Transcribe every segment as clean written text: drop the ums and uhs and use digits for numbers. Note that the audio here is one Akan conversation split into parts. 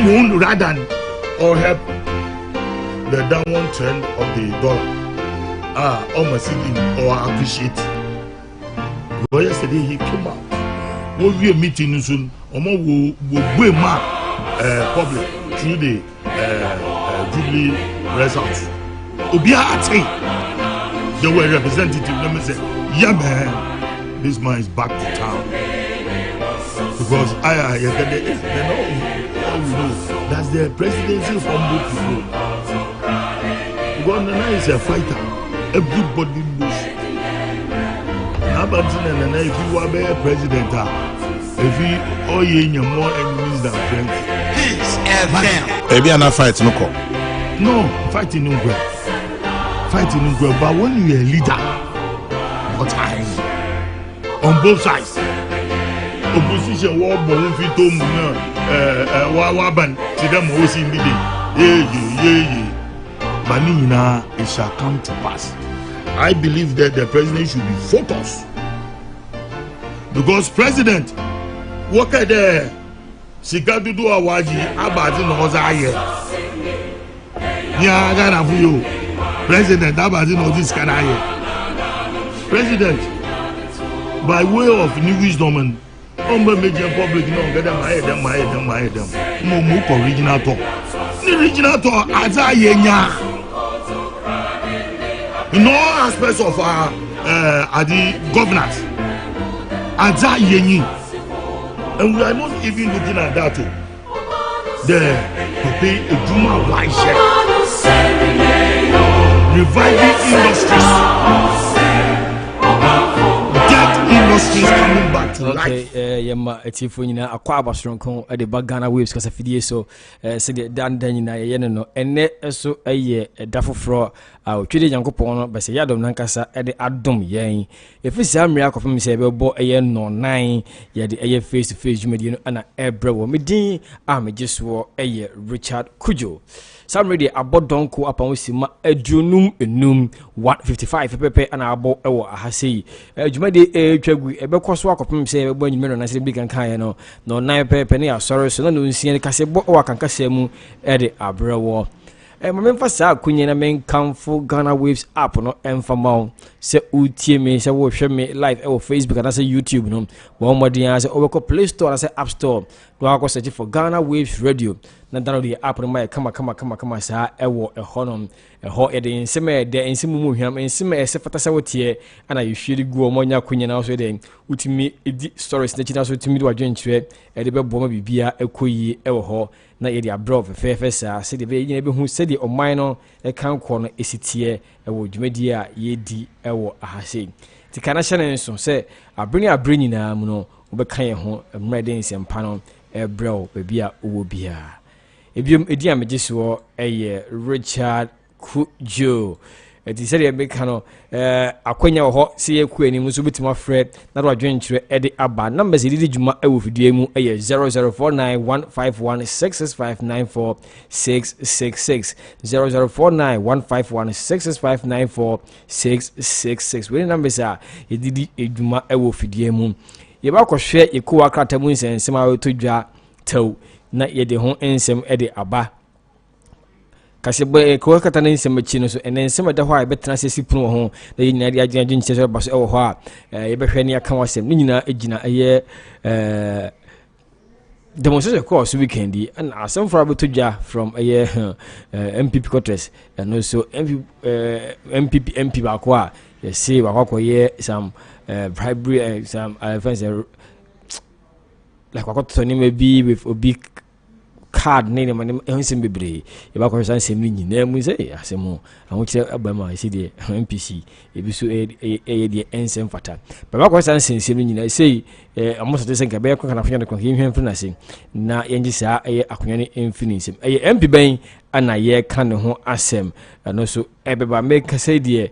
own rather than or help the downward trend of the dollar. Almost or appreciate. But yesterday he came out. We'll be a meeting soon. Will be public through the Jubilee results. Ofori-Atta, they were representative. Let me say, yeah, man, this man is back to town because they know that's the presidency from both people. Because Nana is a fighter. Everybody knows. Now, but if you are a president, if you all you more enemies than friends. He's FM. Maybe I'm not fighting no call. No, fighting no good. Fighting no good. But when you're a leader, what time? On both sides. Opposition war born fit to waban to them who see me. Yeah. Manina, it shall come to pass. I believe that the president should be focused. Because president, what at the Sikadu do a waji about in Hosaye. Yeah, I got for you. President, about in this canaye. President, by way of new wisdom and major public, get them, my head. No more original talk. The original talk, as I in all aspects of the governance, as I and we are not even looking at that too. The pay a Juma white share, reviving industries. Industries coming back to life. Yema etifonyina akwa abasronko e de Ghana waves kasa fidie so se de dan nyina ye no ene so eye dafofro a otwede Nyankopon no be se yadom nankasa e de adom yen efisi amre akofem se be bo eye no nan ye de eye face to face jumadi no ana ebre wo medin a mejeso eye Richard Kujo. Some ready abodonko upon sima edunum enum 155 pepe ana abo ewo ahase jumade twagui ebekoso akopem se ebo anyumero na se bi kan kan no no nine pepe ne asore so na no nsia kase bo wa kan kase mu e de abrewo mamemfa sa kunye na men kamfo Ghana Waves app no emfama se utie me se wo hwe me live e Facebook and se YouTube no wo modern se obeko Play Store and se App Store do akọ search for Ghana Waves Radio na download the app no my kama sa e wo e honom e ho e de nseme de nsemu mu hwam nseme e se fata se wotie ana you shiri go monya kunye na so de utimi edi stories na chita so utimi do adwenkyere e de bebo ma bibia ekoyi e wo ho na ye de abroad fefe sa se de be yin be hu se de oman no e kan ko no esitie e wo dwumadi a ye di e wo ahase ti kana hyene nso se abreni na mu no obeka ye ho mrede nsempa no e bro bebia owo bia ebiom edi amejeso eye Richard Kujo eti se de beka no akwanya wo ho se ye ku ani mu so betima fred na do adwenkyere e de aba numbers edidi djuma e wo fidie mu eye 004915166594666 004915166594666 we numbers a edidi edjuma e wo fidie mu ye ba kwohwe ye ko akrata mu nsensem a to dwa taw na ye de ho ensem e de aba kasebe ko kata na nsem chi no so ene nsem da ho a betena sesi punu ho na ye nyina de agyen nche so ba so e wo ho a ye behwe ne aka wasem ni nyina egina eye demonstration course weekend and asem for abotodwa from MPP quarters and also MP ba ko a ye say ba ko ye some bribery some offense like what to name be with a big card name and ensem bebre e ba ko san sem ni nyina mu say asem a wo kire abama say the MPC e bi so e the ensem fata ba ko san sem ni nyina say amoso de sen ka be ko kana fanya ko him na say na yenji sa akonya ne infinity MP ben ana ye kan ho asem no so ebeba make say de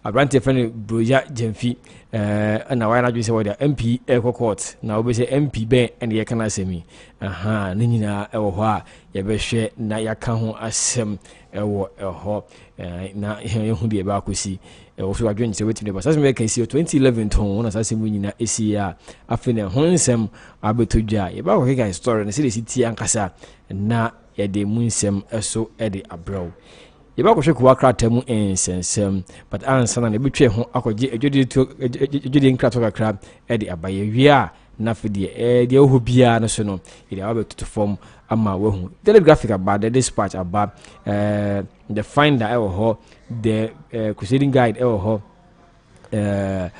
abrante friend Brogya Genfi ana why na do say what MP court na obi say MP ben and ye kan asemi aha ne nyina ewo ho a ye be hwe na ya kan ho asem ewo ho na ye hu de ba akosi also adwen say wetin be say can see 2011 ton na say mu nyina esi a afi na ho nsem abetodwa ye ba ko keka story na say the city ankasa na ye de mu nsem eso e de abrow ye ba ko hwe ko akrata mu ensensem but ansa na be twe ho akogye ejodi nkrato kakra e de abaye wi a na fi de ho bia no so no ye aba to form ama wahu telegraphic about the dispatch about the finder the crusading guide the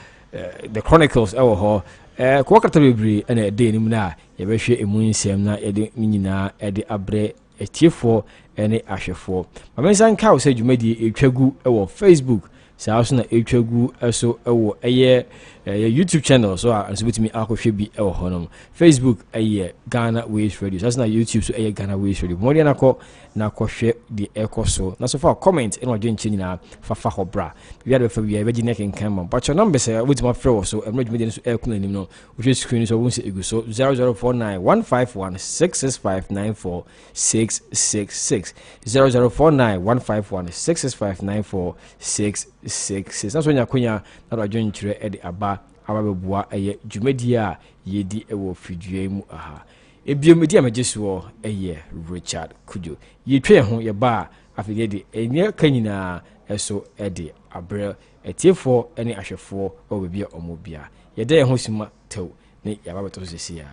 chronicles ko kata bebre na de nim na ye be hwe emu nsem na ye de nyina e de abre etiefo ene ahwefo mamensan ka wo se dwumadi etwagu Facebook sa also na etwagu eso eye YouTube channel so so bitimi akohwe bi honom Facebook Ghana Waves Radio so na YouTube so Ghana Waves Radio mo na kohwe di ekoso na so for comment en wadwe nche nyina fa hobra bia de fa bia be gine kenkan ma but your number say wetima frɛ so emrejme de so ekuna nim no wohwe screen so won se egu so 004915166594666 004915166594666 na so nya konya na wadwe nkyerɛ e de aba ababua dwumadi a yedi ewo fidua mu aha ebiomedi amajesuo Richard Kujo yetwe ho ye ba afide de enye kanyina eso de abre etiefo ene ahwefo obebia omobia yede ho sima tew ne yababeto sesia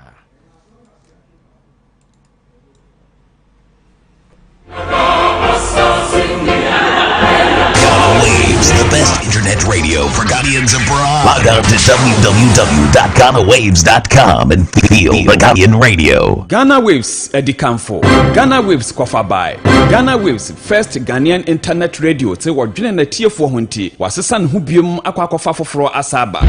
Waves, the best internet radio for Ghanaians abroad. Log on to www.ghanawaves.com and feel the Ghanaian radio. Ghana Waves Edikanfo. Ghana Waves Kofabai. Ghana Waves first Ghanaian internet radio. Te wadwene na tiefo honti. Wasesa ne ho biom akwakofa foforo asaba.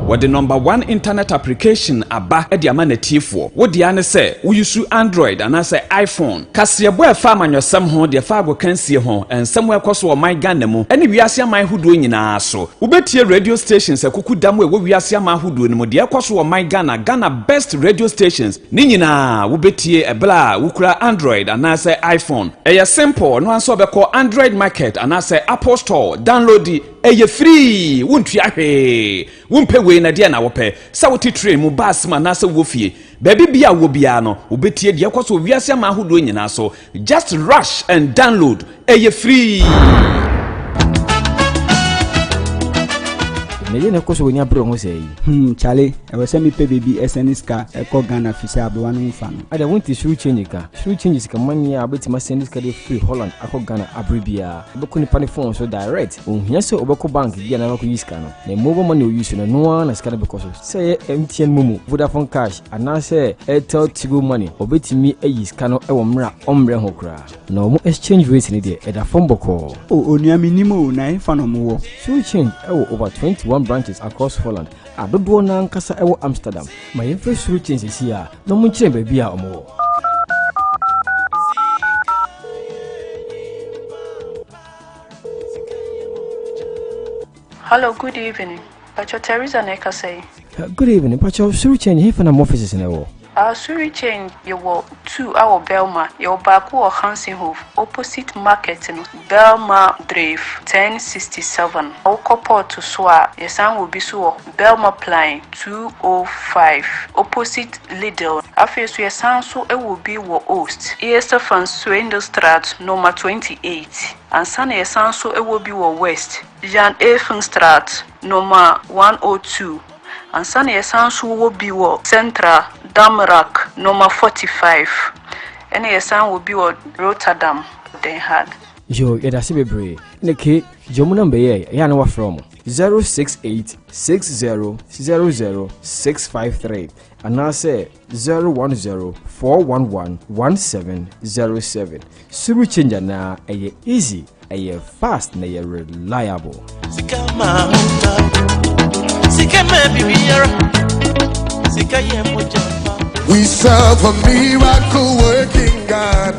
What the number 1 internet application aba edi ama na tiefo. Wo dia ne se wo use Android and say iPhone. Kasebo e fa amanyosam ho de fa agokansie ho ensem we kwaso o my Ghana mu. Eni wiase ama hudo nyina so. Wo betie radio stations akuku dam we wiase ama hudo ne mu de kwaso o my Ghana best radio stations. Ni nyina wo betie ebla wo kura Android and say iPhone. Eye simple no anso obekọ Android market and say Apple Store. Download eye free. Wontua hwe. Wompe we na dia na wope sa woti train mu bus ma na sa wofie baby bia wo bia no obetie de kwaso wiase ma ahodo nyina so just rush and download eye free ne ne koso wonya bro ho sei chale e wese mi pe baby SNSka e ko Ghana fisa abwa no mfa no ada wonti shuru change ka mani abetima SNSka de free Holland akọ Ghana abribia obeko ni pane phone so direct ohia se obeko bank bia na ko use ka no na mobile money o use no no na ska de because say MTN Momo Vodafone cash ana say Airtel Tigo money obetimi use ka no e wo mra omre ho kra na omo exchange rate ni de e da phone boko onua minimo na e fa no mo wo shuru change e wo over 21 branches across Holland. Adodo na nkasa ewo Amsterdam. Ma yemfe shuru change sia no mu nkyere ba bia omo. Hello, good evening. Pacho Teresa Neka say. Good evening. Pacho shuru change he fana offices na wo. Suri change you 2 our Belma, your back or Hansenhof, opposite market in Belma Drive 1067. Our couple to Swa, your son will be so Belma Plain 205, opposite Lidl. After your son so it will be what host. Easter fan Swindlestraat number 28. And son your son so it will be what West. Jan Efenstraat number 102. And son your son so will be what Central Damrak number 45. And your son will be what Rotterdam Den Haag. Yo, it has bebre. Neke, Jomuna Beye, Yana from 06860000653. And I say 010-411-1707. Suru change na a easy, a fast, na a reliable. We serve a miracle working God.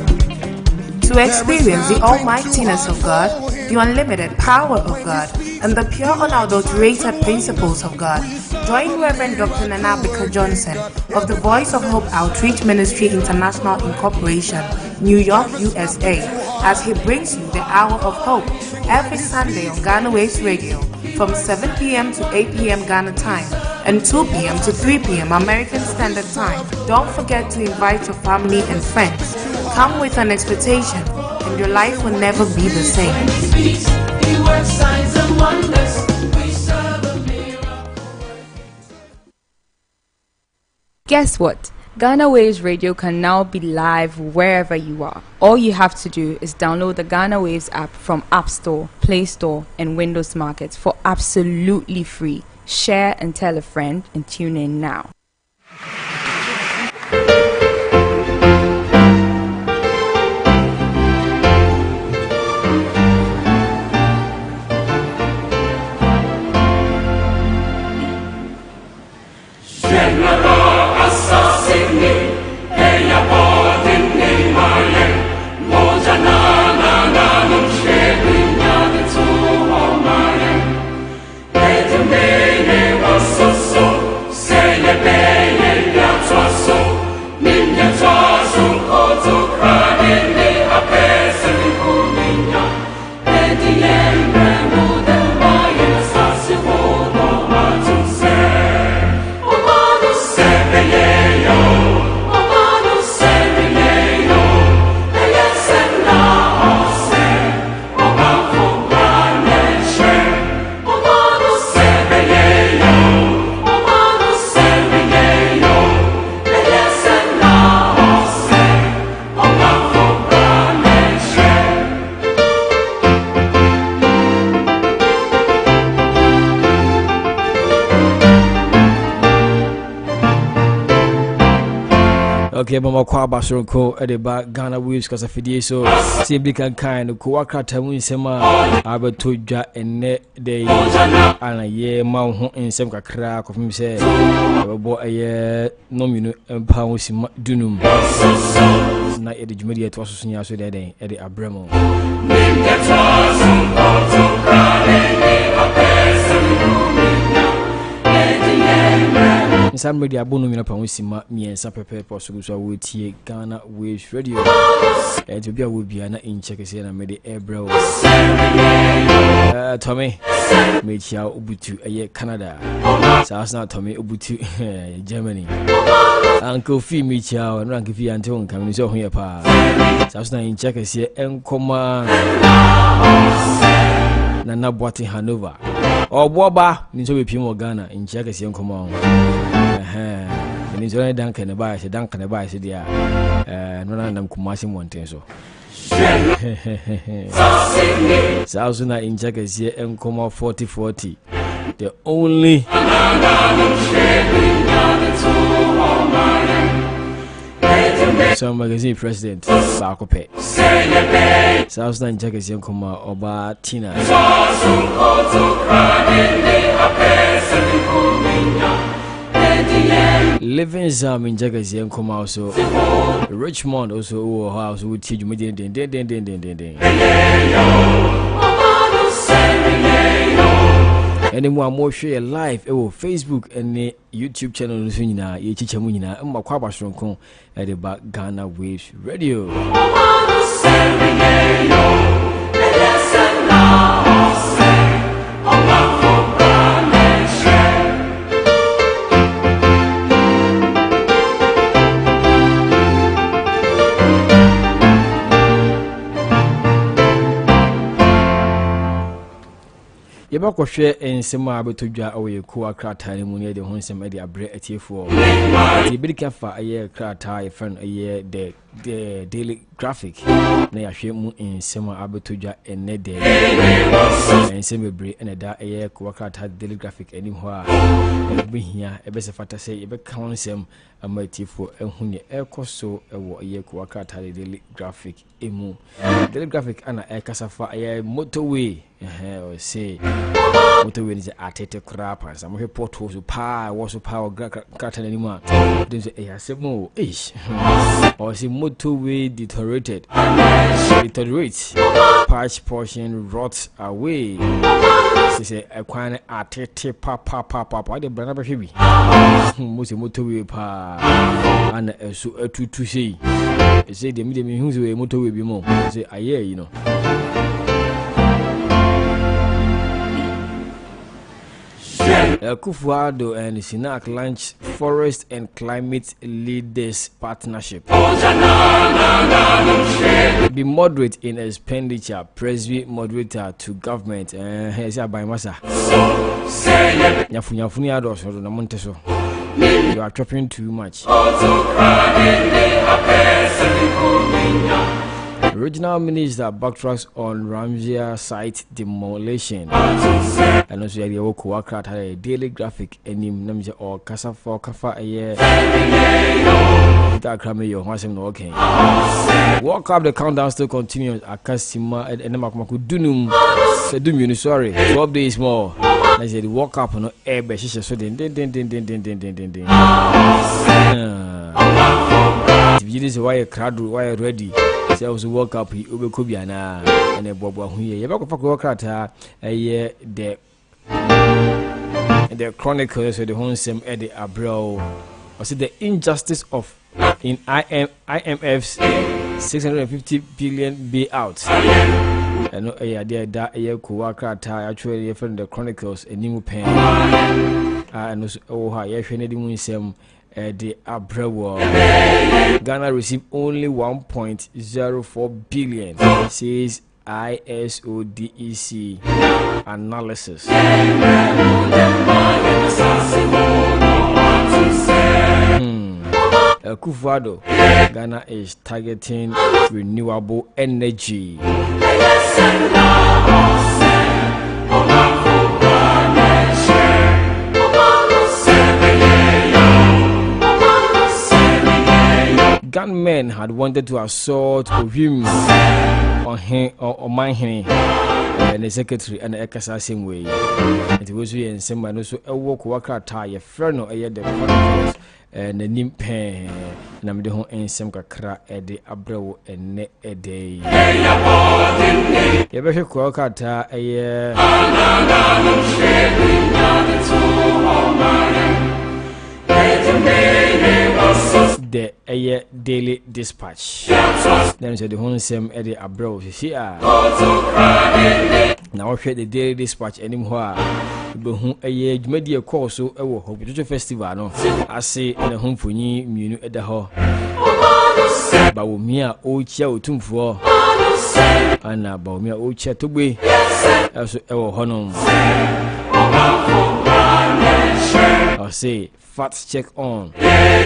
To experience the almightiness of God, the unlimited power of God, and the pure unadulterated principles of God, join Reverend Dr. Nanabika Johnson of the Voice of Hope Outreach Ministry International Incorporation, New York, USA, as he brings you the Hour of Hope every Sunday on Ghana Waves Radio from 7 p.m. to 8 p.m. Ghana time and 2 p.m. to 3 p.m. American Standard Time. Don't forget to invite your family and friends. Come with an expectation, and your life will never be the same. He works signs and wonders. We serve a miracle. Guess what? Ghana Waves Radio can now be live wherever you are. All you have to do is download the Ghana Waves app from App Store, Play Store, and Windows Market for absolutely free. Share and tell a friend and tune in now. Okay, mama kwa basronko edeba Ghana Waves kasa fidie so simbi kan kind ko wakata mu nsema abetodwa enne de ana ye ma ho nsem kakra ko fim se ebo eye nominu empa ho sima dunum na ede jumedi eto asoso nya so de den ede abramo Some media bonu mina pa wosima miensa pepe posugu so wotie Ghana Waves Radio e to bia wo bia na in check se na me de ebro Tommy me chia obutu eye Canada sa Tommy obutu Germany Uncle Fi me chia no Uncle Fi ante won kam ni so ho ye pa sa in check se enkoma na Nabwati Hanover Oboba ni so be pimo Ghana in check se enkoma Nizona danka ne ba se danka ne ba se dia no na nam kumasi monten so South na in check is here enkoma 4040 the only some magazine president Bakope South na in check is here enkoma Oba Tina Living Zam in Jagazi and come also Richmond also house would teach me den any more share live Facebook and YouTube channel Sunina ye chicha munina and makwaba stronko at the back Ghana Waves Radio Yebako hwe ensema abetodwa oye ku akrata ne mu ne de honsem e de abre atiefo ti bidika fa aye krata e friend aye the daily graphic na ya hwe mu ensema abetodwa ene de ensema bre ene da aye ku akrata daily graphic enim ho a ebihia ebese fata se ebe konsem amatiefo ehune ekoso ewo aye ku akrata daily graphic emu daily graphic ana ekasafa aye motorway o say motorway is atete crap as am he portals pa was power kata ni ma dem say asemo ish o say motorway deteriorates, patch portion rots away. She said, "I can't attend papa. Why the brother baby? Most motorway pa and so a to say. Say the medium who's a motorway be more. Say, I hear you know." Kufuado and Sinak launch forest and climate leaders partnership. Be moderate in expenditure, Presby moderator to government. Here's by Massa. Nyafuni ados or the Monteso. You are chopping too much. Regional Minister backtracks on Ramsia site demolition. And also, the Okwaka had a daily graphic and him or Casa for Kafa a year. Okay. Walk up, the countdown still continues. Akasima and Namaku Dunum said, sorry, 12 days more. I said, walk up on air, but she said, this is why a crowd why ready. I was walk up, he could be an and a bob here. You walk out a year the chronicles of the home same Eddie Abreu. I said the injustice of in IMF's 650 billion bailout. I know a idea that a year could walk out actually from the chronicles a new pen. And also, oh, I actually didn't same. The Abreu. Ghana received only 1.04 billion, says ISODEC analysis. Kufuado, Ghana is targeting renewable energy. Gunmen had wanted to assault him on him or mine him and the secretary and the Ekasa same way. It was we and some man also a walk worker tie friend or a the chronicles and the nimpe and I'm the home and some kakra at the Abreu and ne a day. You better work out a year. The daily dispatch. Then said the home same Eddie Abreu. Here now the daily dispatch anymore. But who a year media course so a hope festival. No, I say in a home for you, you at the hall. But with me, old chair to for and about me, old chair to be as our honor. I say facts check on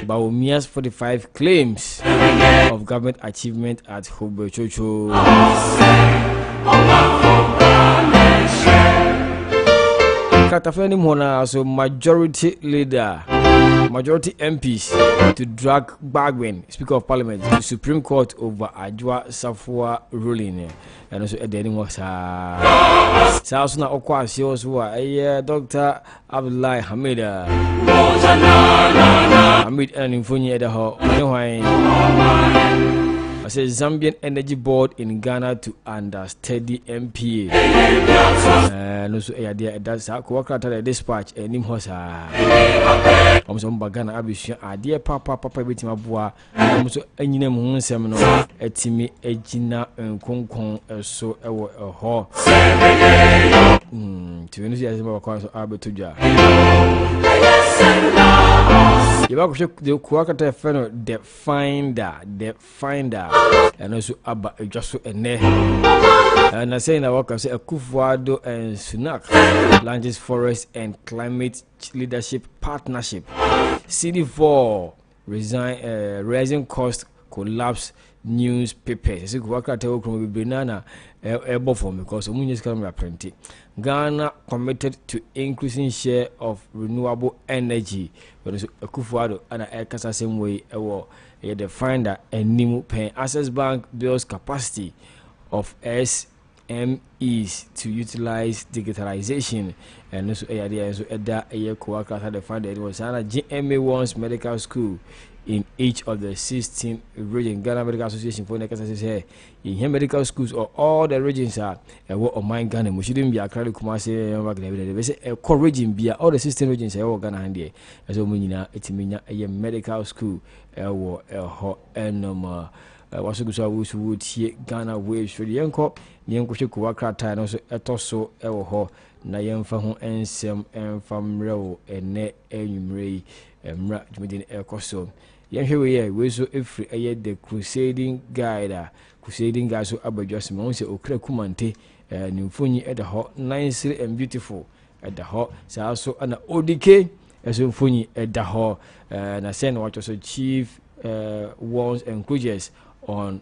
Baumia's 45 claims of government achievement at Hobechocho. Katafeni Mona, so majority MPs to drag Bagwen, Speaker of Parliament, to Supreme Court over Ajwa Safwa ruling. And also at the end was Sausuna Okwa, she was Dr. Abdullah Hamida Hamid and Infunya at the hall. I said Zambian Energy Board in Ghana to understudy MPA. And also that's how work out the dispatch and him was some Bagana Abisha idea papa with my boy. Also any name seminar at Timmy Egina and Kong so a hall. To initiate the council Abituja. You have to the Kuakata Feno, the finder, and also Abba just a ne. And I say in a work, I say a Kufuado and Sunak, Langes Forest and Climate Leadership Partnership. CD4 rising cost collapse newspapers. Kuakata banana for because Omunya's camera printing. Ghana committed to increasing share of renewable energy. But Kufuado and Ekasa same way the finder and Nimu paying Access Bank builds capacity of M is to utilize digitalization and also idea so that a co-worker had found it was GMA wants medical school in each of the 16 regions. Ghana Medical Association for Nekasa say in here medical schools or all the regions are what of mine Ghana. We shouldn't be a crowd Kumasi. They say a core region be all the 16 regions are Ghana and there. As a mean, it's a medical school and wasu gusa wusu tie Ghana Waves for the yanko ne yanko hwe kwa krata no so etoso ewo ho na yemfa ho ensem enfamrewo ene enwumrei emra jumedin ekoso yenhwe we so efri eye the crusading guide so abadwase mo se okra kumante ni mfonyi eda ho nice and beautiful eda ho sa so ana odike eso mfonyi eda ho na sen watch so chief wants and cruises on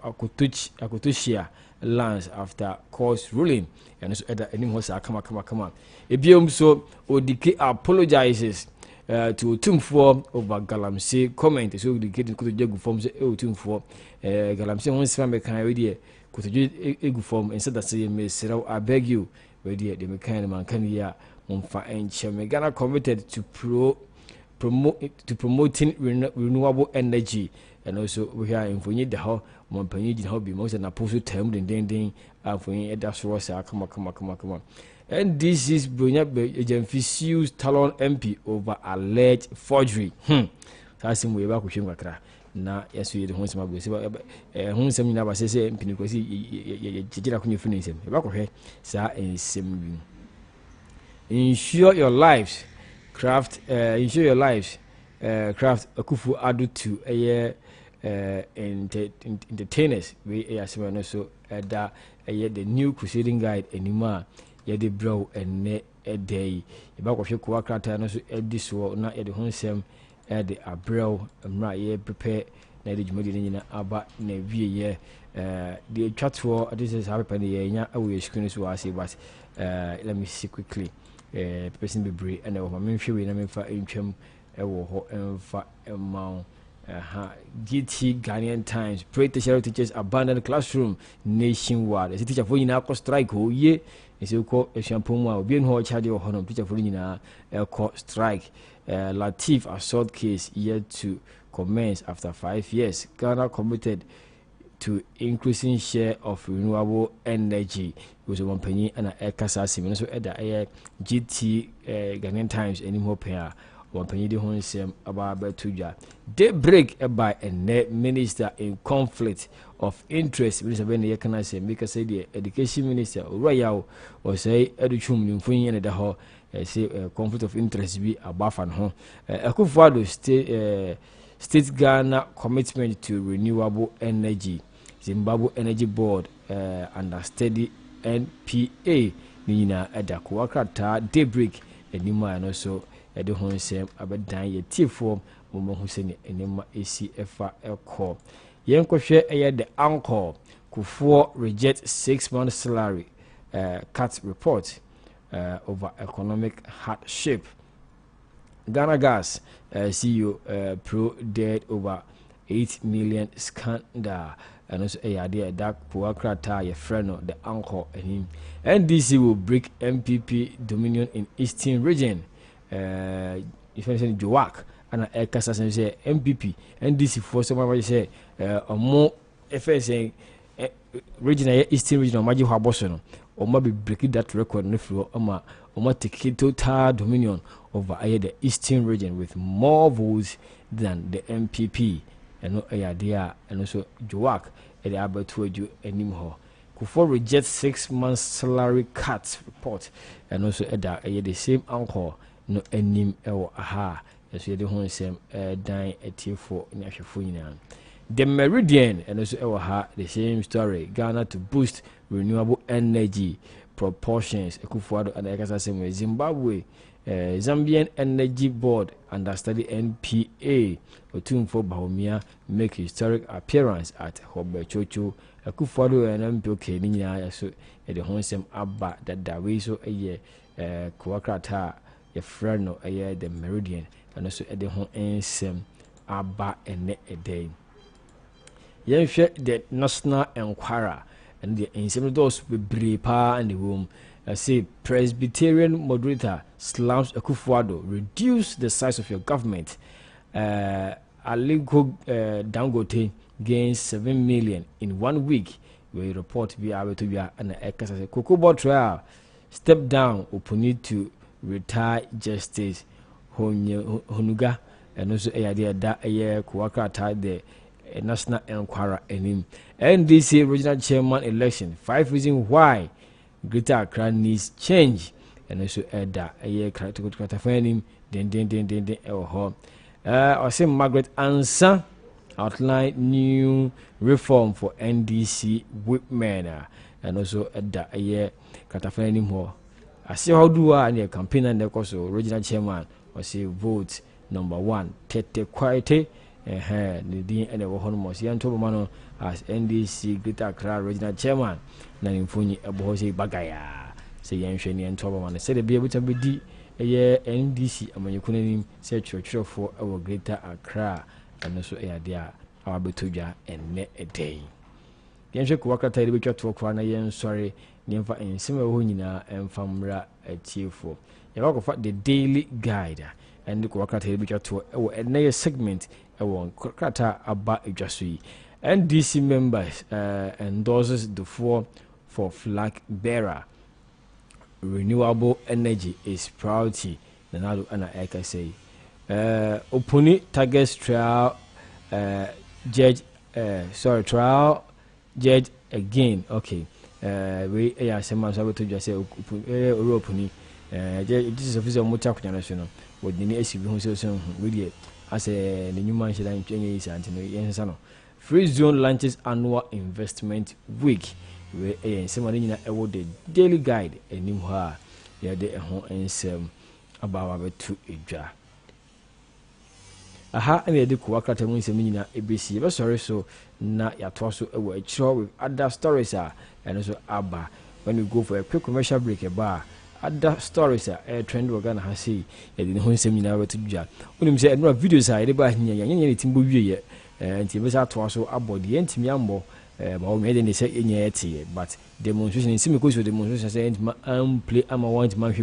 Akutushia lands after court ruling and so that any was come ebiom so Odike apologizes to Tumfo over Galamsey comment so Odike could jegu form say Tumfo Galamsey won sfa can we could egu form and said that say me I beg you we the mekan man kan ya mfa enche Ghana committed to promoting renewable energy. And also we are in Fonyi the how Montpellier hobby most and opposed term den for that's was come on. And this is Brogya Genfi sues Tolon MP over alleged forgery. That's him way back with him na yes we the home some go say home some na ba say MP ko si jira kunye fini sem e ba ko hwe sa ensem insure your lives craft Akufo-Addo to entertainers we are so that the new crusading guide anymore the bro and a day about what you quarter no so this war not the home the abrow and prepare na the jumadi about na vie the chat for this is happening we screen so I say but let me see quickly person be brave and my main show we na me fa entwam ewo ho emfa emma GT Ghanaian Times pray tertiary teachers abandon classroom nationwide. The teacher for you strike oh ye is you call a shampoo obi no charge or honor teacher for you strike. Latif assault case yet to commence after 5 years. Ghana committed to increasing share of renewable energy. It was one penny and a kasa similar so at the GT Ghanaian Times anymore pair. One penny the home same about Betuja. They break by a minister in conflict of interest. Minister Ben can I say because say the education minister Royal or say education in Funny and the whole say conflict of interest be a buff and home. Akufo-Addo state Ghana commitment to renewable energy. Zimbabwe Energy Board under steady NPA Nina Adakuakata daybreak anima and also the home same abadan ye T4 Momo Hussein enema ACFA call. Yenko share the anchor Kufuor reject 6 months salary cut report over economic hardship. Ghana Gas CEO pro dead over 8 million scandal and also a idea that Puakrata your friend the anchor and him. NDC will break MPP dominion in Eastern region. If I say Jowak and a Kasa say MPP NDC for someone say or more FSA regional Eastern region of Magic Haboson or maybe breaking that record no floor or take total dominion over the Eastern region with more votes than the MPP and no idea and also Jowak and the Abatuaju anymore. Kufuor rejects 6 months salary cuts report and also the same anchor no enim ewo aha so the hon sem dan etifo ni ahwefo nyina. The Meridian and also ewo ha the same story. Ghana to boost renewable energy proportions. Akufo-Addo and Ekasa same Zimbabwe Zambian Energy Board under study NPA Otumfo Bahomia make historic appearance at Hobechocho. Akufo-Addo and MPK ni nyina so the hon sem aba that way so Kuakrata your friend no the Meridian and also the home ensem aba ene a day. Yen share the National Enquirer and the in those bebree pa and the womb. Say Presbyterian moderator slams Akufo-Addo, reduce the size of your government. Aliko Dangote gains 7 million in 1 week. We report via Abetubia and Ekasa Kokobo trial. Step down, opponent to retire Justice Honuga, and also a idea that a year Ofori-Atta the National Enquirer and him. NDC regional chairman election. 5 reasons why Greater Accra needs change, and also that a year character him. Then I say Margaret Ansa outline new reform for NDC women, and also that a year character more. I see how do I and the campaign and the also regional chairman or say vote number 1 Tete Quality the dean and the Honmos Yanto as NDC Greater Accra regional chairman. Nanimfuni Abohose Bagaya say Yanshani and Tobaman said to be able to be a year NDC Amanyakunim said church for our Greater Accra and also a idea our Betuja and net a day. Yansha Ofori-Atta the Butcher to Kwana Yan sorry Nyemfa in similar Hunina and Famra a cheerful. You walk of the daily guide and the Ofori-Atta the Butcher to a segment one Ofori-Atta about a Jasui. NDC members endorses the 4 for flag bearer. Renewable energy is priority. Nanado and I say. Opponent targets trial judge. Trial judge again. Okay. We are some months to just say opponent. This is official motor national. What the next who says really as a new man should I change and Free Zone launches annual investment week. We somebody award the daily guide and new ha the home and about to a jar. Aha and the Ofori-Atta wins a mina ABC. But sorry, so na yatwaso a word show with other stories and also Abba. When we go for a quick commercial break, a bar. Other stories are trend we're gonna see at the home seminar to jar. When you say no videos are about here, Timbu and Tibesa to also about the Entimiambo. But made any say in yet, but demonstration in Simicos demonstration saying play I'm a want man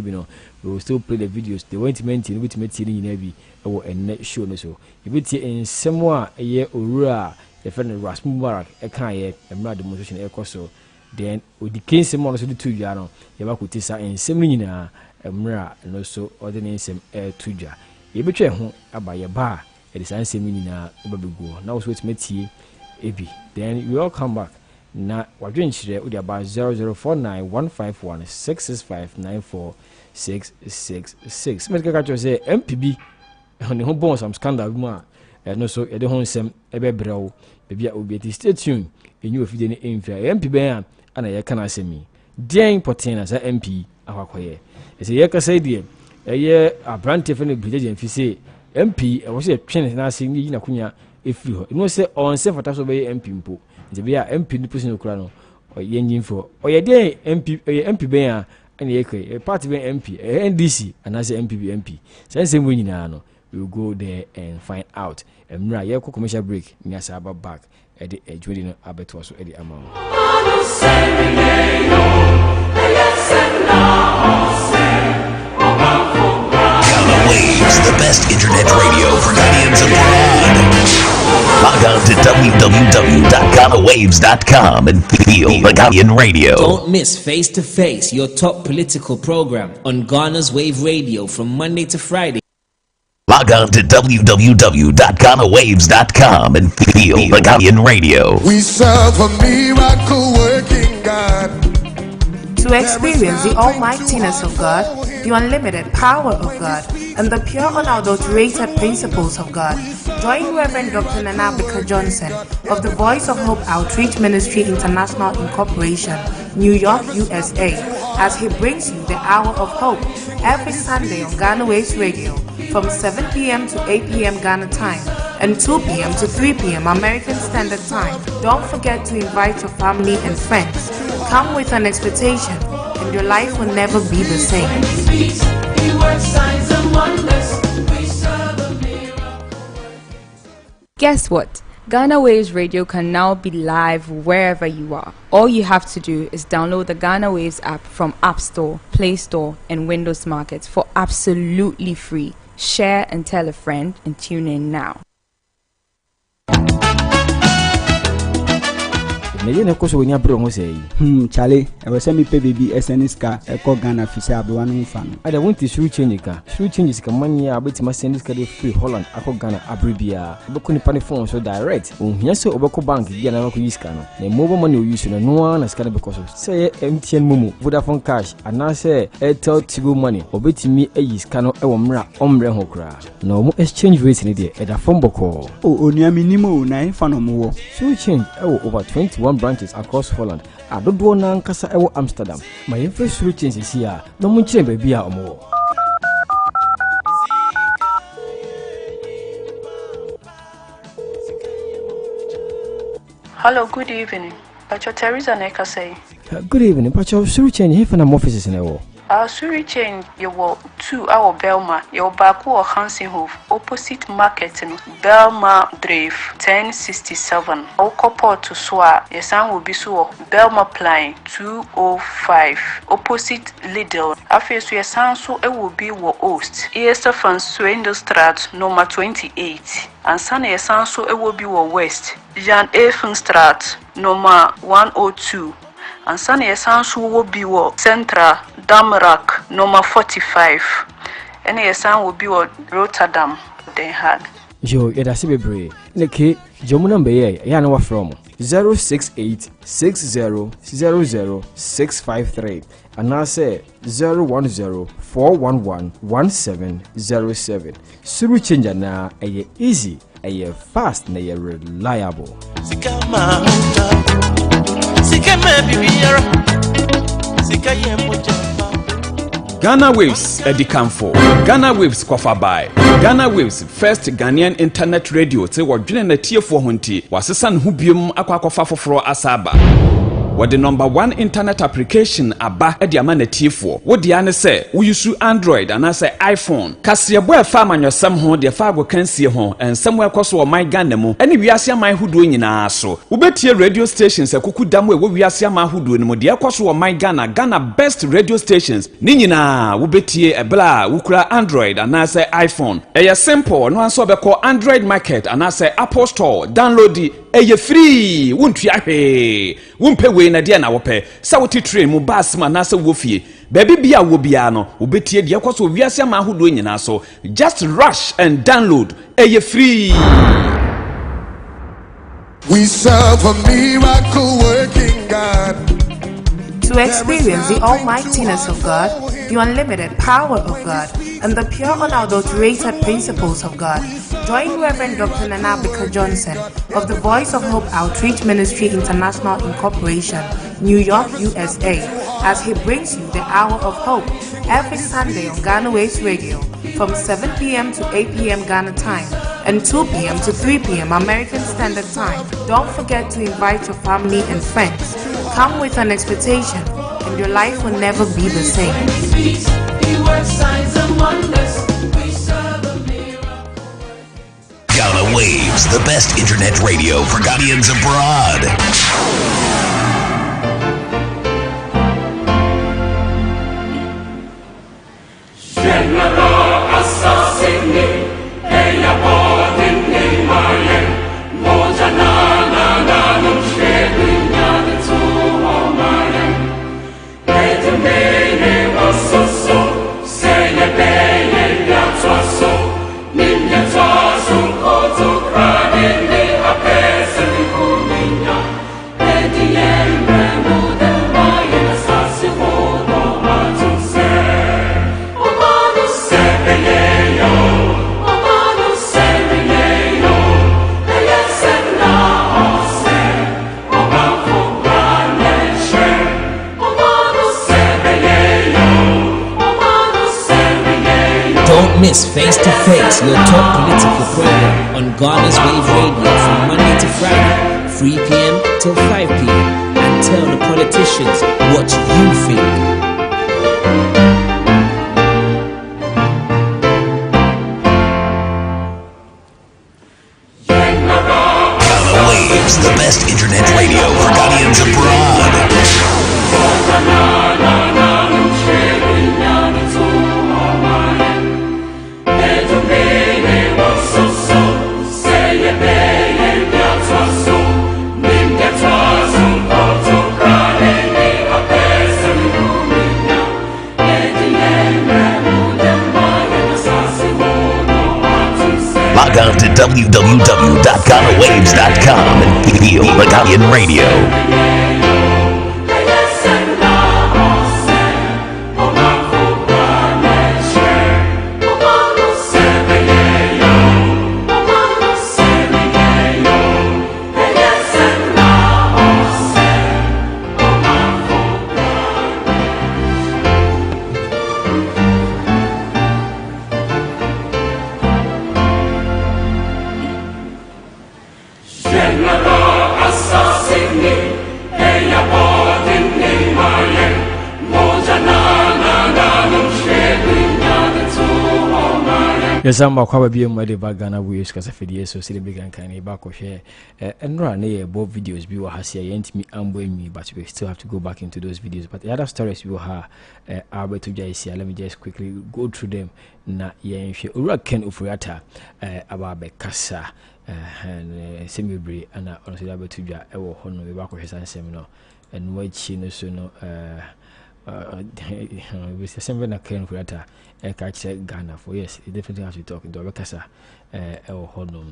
we will still play the videos. They won't maintain with meeting in Navy or a net show. So if it's in somewhere a year or a friend Rasmus Barak, a kind of mad demonstration air so then with the case someone also the 2 jano, Yabakutisa in Semina, a mra, and also other names air 2 jar. You betray home about your bar, it is Ansemina, Babigo. Now switch me AB. Then we all come back. Now, we're doing with about 0049 151 665 94666. Medical Catcher say MPB on the home bonus some scandal, and also at the home sem Ebebro, baby. I will be stay tuned. And you if you didn't aim for MPB and I can say me. Dear Potin as a MP, our quiet. It's a yaka say, dear, a year a brand different Brogya Genfi say MP, I was a train and I sing in Akunya. If you know, say on self attacks obey MP, the be a MP the person Ukrano or Yen for or your day MP Bear and a party MP, NDC, and as a MP. Since same winning, we will go there and find out. And Yako commercial break, Nyasaba back at the edge within Abetos or Eddie Amount. Waves, the best internet radio for Ghanaians abroad. Log on to www.ghanawaves.com and feel the Ghanaian radio. Don't miss Face to Face, your top political program on Ghana's Wave Radio from Monday to Friday. Log on to www.ghanawaves.com and feel the Ghanaian radio. We serve a miracle working God. To experience the almightiness of God, the unlimited power of God, and the pure unadulterated principles of God, join Reverend Dr. Nanabika Johnson of the Voice of Hope Outreach Ministry International Incorporation, New York, USA, as he brings you the Hour of Hope every Sunday on Ghana Waves Radio from 7 p.m. to 8 p.m. Ghana time and 2 p.m. to 3 p.m. American Standard Time. Don't forget to invite your family and friends. Come with an expectation, and your life will never be the same. Guess what? Ghana Waves Radio can now be live wherever you are. All you have to do is download the Ghana Waves app from App Store, Play Store, and Windows Markets for absolutely free. Share and tell a friend and tune in now. Charlie, I was semi pay baby SNS car, a call Ghana Fisa, one fan. I want to through change car. Through changes can money, I bet my send this free Holland, I call Ghana Abribia. Bokuni Paniphone so direct. Yes, so Obako Bank, Ghana use Ghana. The mobile money we use no one as Ghana because of say MTN Mumu, Vodafone Cash, and now say 8Th Tigo money, obeti me a use cano Ewamra, Ombre Hokra. No more exchange rates in the at a phone boko. Oh, near minimum 9 fan or more. Through change over 21 branches across Holland. I don't want to Kasa Ewo Amsterdam. My first through change is here. No more change baby or more. Hello, good evening. Pacho Teresa Neka say. Good evening, Pacho. Through change here for the offices in Ewo. Suri chain you walk 2 hour Belma, your back or Hansenhof, opposite market in Belma Drive 1067. Our couple to Swa, your son will be so Belma Pline 205, opposite Lidl. After your son, so it will be what host. Easter from Swindlestraat, number 28. And Sunny, your son, so it will be what west. Jan Efenstraat, number 102. And Sunny, your son, so will be what Central. Damrak, number 45. And your son will be what Rotterdam, Den Haag. Yo, it has to be brave. Niki, Jomunam Bay, Yanawa from 068-6000-653. And I say 010-411-1707. Suru change na a easy, a fast, na a reliable. Ghana Waves Eddie Camfo. Ghana Waves Kofa by Ghana Waves first Ghanaian internet radio te wodwene na tiefo honti wasesan hu biom akwakofa foforo asaba. What the number 1 internet application aba edi ama na tiefo. Wo dia ne se wo use Android and say iPhone. Kase bo e fa manwesam ho de fa go kansie ho ensem we koso o my Ghana mu. Ene wiase ama hudo nyina so. Wo betie radio stations akuku dam we wo wiase ama hudo ne mu de koso o my Ghana best radio stations. Ni nyina wo betie ebla wo kura Android and say iPhone. Eye simple no anso be call Android market and say Apple Store. Download it. Eye free. Wontu ahwe. Wompe we na dia na wope sa woti train mu bus ma na sa wofie baby bia wo bia no obetie de kwaso wiase ama ahodo nyina so just rush and download eye free. We serve a miracle working God. To experience the almightiness of God, the unlimited power of God, and the pure unadulterated principles of God, join Reverend Dr. Nanabika Johnson of the Voice of Hope Outreach Ministry International Incorporation, New York, USA, as he brings you the Hour of Hope every Sunday on Ghana Waves Radio from 7 p.m. to 8 p.m. Ghana time and 2 p.m. to 3 p.m. American Standard Time. Don't forget to invite your family and friends. Come with an expectation, and your life will never be the same. Ghana Waves, the best internet radio for Ghanaians abroad. Miss Face to Face, your top political program on Ghana's Wave Radio from Monday to Friday, 3 p.m. till 5 p.m. and tell the politicians what you think. Waves, the best internet radio for Ghanaians abroad. Log on to www.ghanawaves.com and feel the Ghanaian radio. Yes, I'm a quite be made by Ghana Waves because of the so silly big and canny back of here. And run both videos we will have here ain't me and me, but we still have to go back into those videos. But the other stories we will have are to just let me just quickly go through them. Na yen Ken Ofori-Atta about Bekasa and Semibri and honestly able to ja ewo hono we back of his seminar and what she no so no we say na Ken Ofori-Atta catch Ghana for yes, it definitely has to talk into Bekasa ewo hono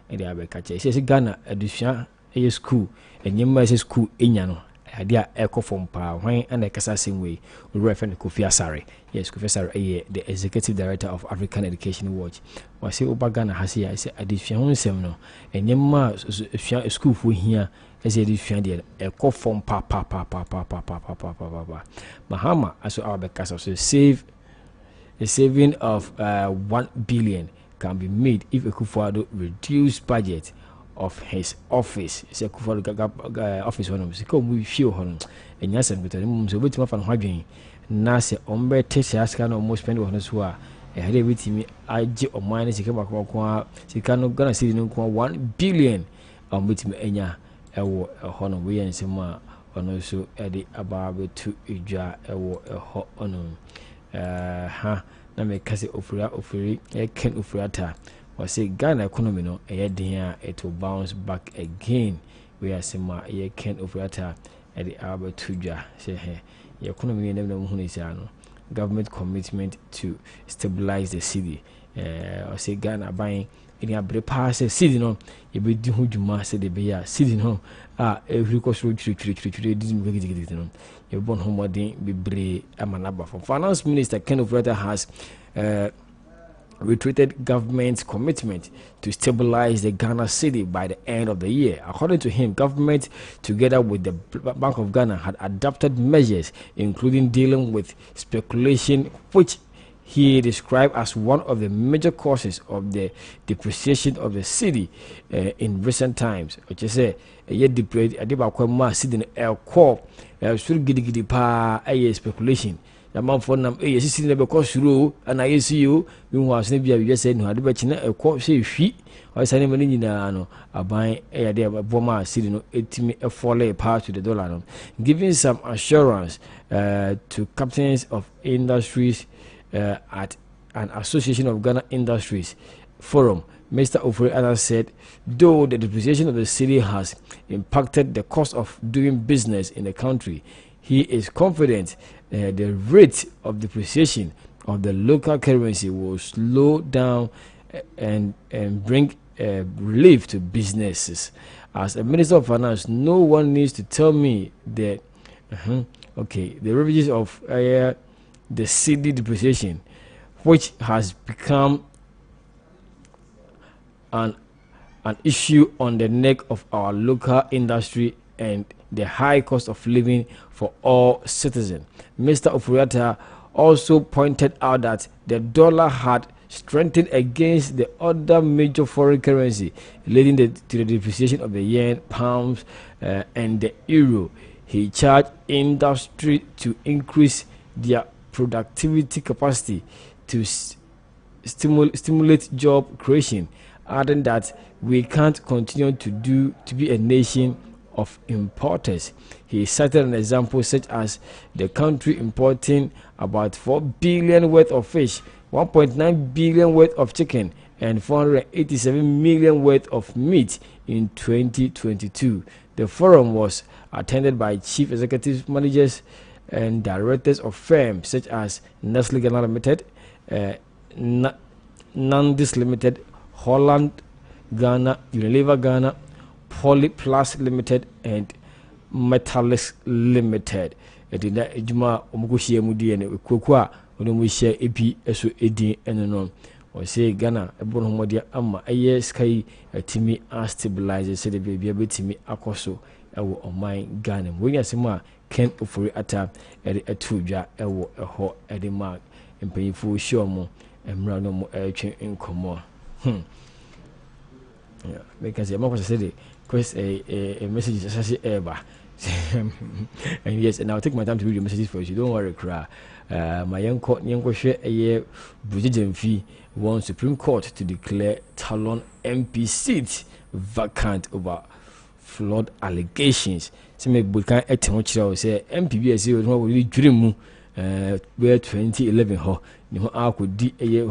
and the abe catch says Ghana adusua e school and yemma school enya no adia echo from pa when and the kasa same way we refer to Kofi Asare. Yes, Kofi Asare the executive director of African Education Watch. Was say Oba Ghana has here I say adifia honsem no enyema school for here as adifia there echo from pa Mahama aso our bekasa so save a saving of 1 billion can be made if Akufo-Addo reduce budget of his office. Say Akufo-Addo office one say come we feel hon and yes and between so wetin fan hwadwen na say ombe tese aska no mo spend one so a had with me age o man sika bakwa sika no Ghana cedi no 1 billion with me enya ewo hono we ensem a ono so e de ababe to edwa ewo ho ono na me kase Ofori Ken Ofori-Atta was say Ghana economy no it will bounce back again. We are saying Ken Ofori-Atta at the Arbor Tuja say the economy no government commitment to stabilize the city. Or say Ghana buying any abre pass city no you be do hujuma say the be city no every cost road didn't make it no you born home be bre amanaba from finance minister Ken Ofori-Atta has retreated government's commitment to stabilize the Ghana city by the end of the year. According to him, government together with the Bank of Ghana had adopted measures including dealing with speculation, which he described as one of the major causes of the depreciation of the city in recent times. Which is a speculation. The man for them, yes, see never cost through, and I see you. You was never just said no, I bet you a quote say she or sending money in a buying a idea of Boma city no 80 a fall part to the dollar, giving some assurance to captains of industries at an Association of Ghana Industries Forum. Mr. Ofori-Atta said, though the depreciation of the city has impacted the cost of doing business in the country, he is confident the rate of depreciation of the local currency will slow down and bring relief to businesses. As a Minister of Finance, no one needs to tell me that the revenues of the cedi depreciation, which has become an issue on the neck of our local industry and the high cost of living for all citizens. Mr. Ofori-Atta also pointed out that the dollar had strengthened against the other major foreign currency, leading to the depreciation of the yen, pounds, and the euro. He charged industry to increase their productivity capacity to stimulate job creation adding that we can't continue to be a nation of importers. He cited an example such as the country importing about 4 billion worth of fish, 1.9 billion worth of chicken, and 487 million worth of meat in 2022. The forum was attended by chief executive managers and directors of firms such as Nestle Ghana Limited, Nandis Limited, Holland Ghana, Unilever Ghana, Polyplus Limited, and Metallics Limited. It is that Juma Omukushi Mudi and Kukua, Onomusha EP, Esu Edi, and no. Or say Ghana, a Bonomodia Amma, a year sky, a Timmy, a stabilizer, said the baby, a bit Timmy, a coso, a wo on my Ghana. When you see more, Ken Ofori-Atta, a tuja, a wo, a ho, a the mark, and pay for sure more, and run no more air in common. Yeah, because the Mama said, quest a message as ever. And yes, and I'll take my time to read the messages for you. Don't worry, cry. My young share a year Brogya Genfi won Supreme Court to declare Tolon MP seat vacant over flood allegations. So me bukan etemochira say MPB say we really dream where 2011 ho ni ho akodi eye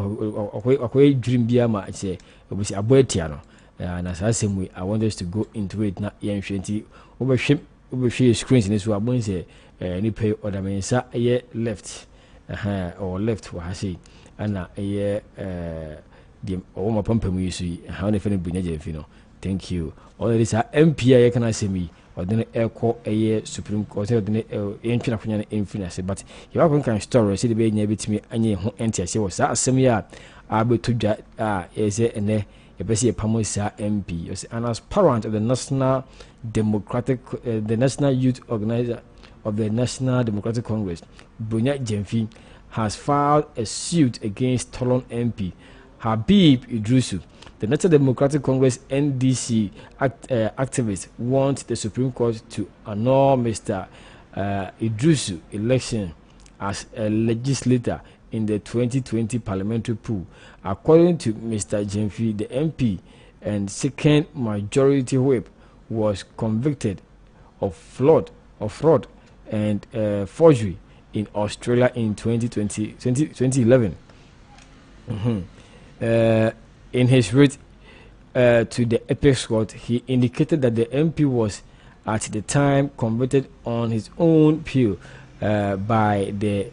akwai dream bia ma say obi aboetia no na sa same I want us to go into it na yen hwenti obehwe screens ni so abon say ni pay order mensa eye left or left wa say ana eye the oma pampamu yisu how na fene Brogya Genfi no. Thank you. All this MP I can say me or then echo a Supreme Court or then entry of infinity. But you have one story, see the baby near me and you enter. Say was that same year I will to that is it and a basic Pamosa MP and as parent of the National Democratic the National Youth Organizer of the National Democratic Congress, Brogya Genfi has filed a suit against Tolon MP Habib Idrisu. The National Democratic Congress NDC activists want the Supreme Court to annul Mr. Idrisu election as a legislator in the 2020 parliamentary pool. According to Mr. Genfi, the MP and second majority whip was convicted of fraud and forgery in Australia in 2011. In his writ to the Apex Court, he indicated that the MP was at the time convicted on his own appeal by the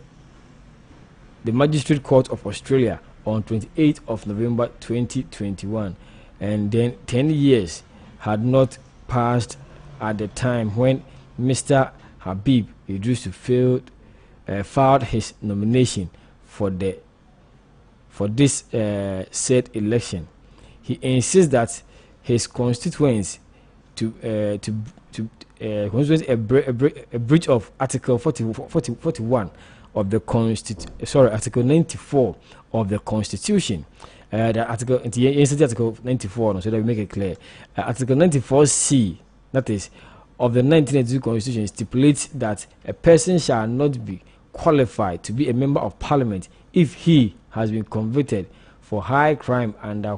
Magistrate Court of Australia on 28th of November 2021, and then 10 years had not passed at the time when Mr. Habib Idrisu filed his nomination for this said election. He insists that his constituents a breach of Article 41 of the Article 94 of the Constitution. The article 94, so that we make it clear. Article 94C, that is, of the 1982 Constitution, stipulates that a person shall not be qualified to be a member of Parliament if he has been convicted for high crime under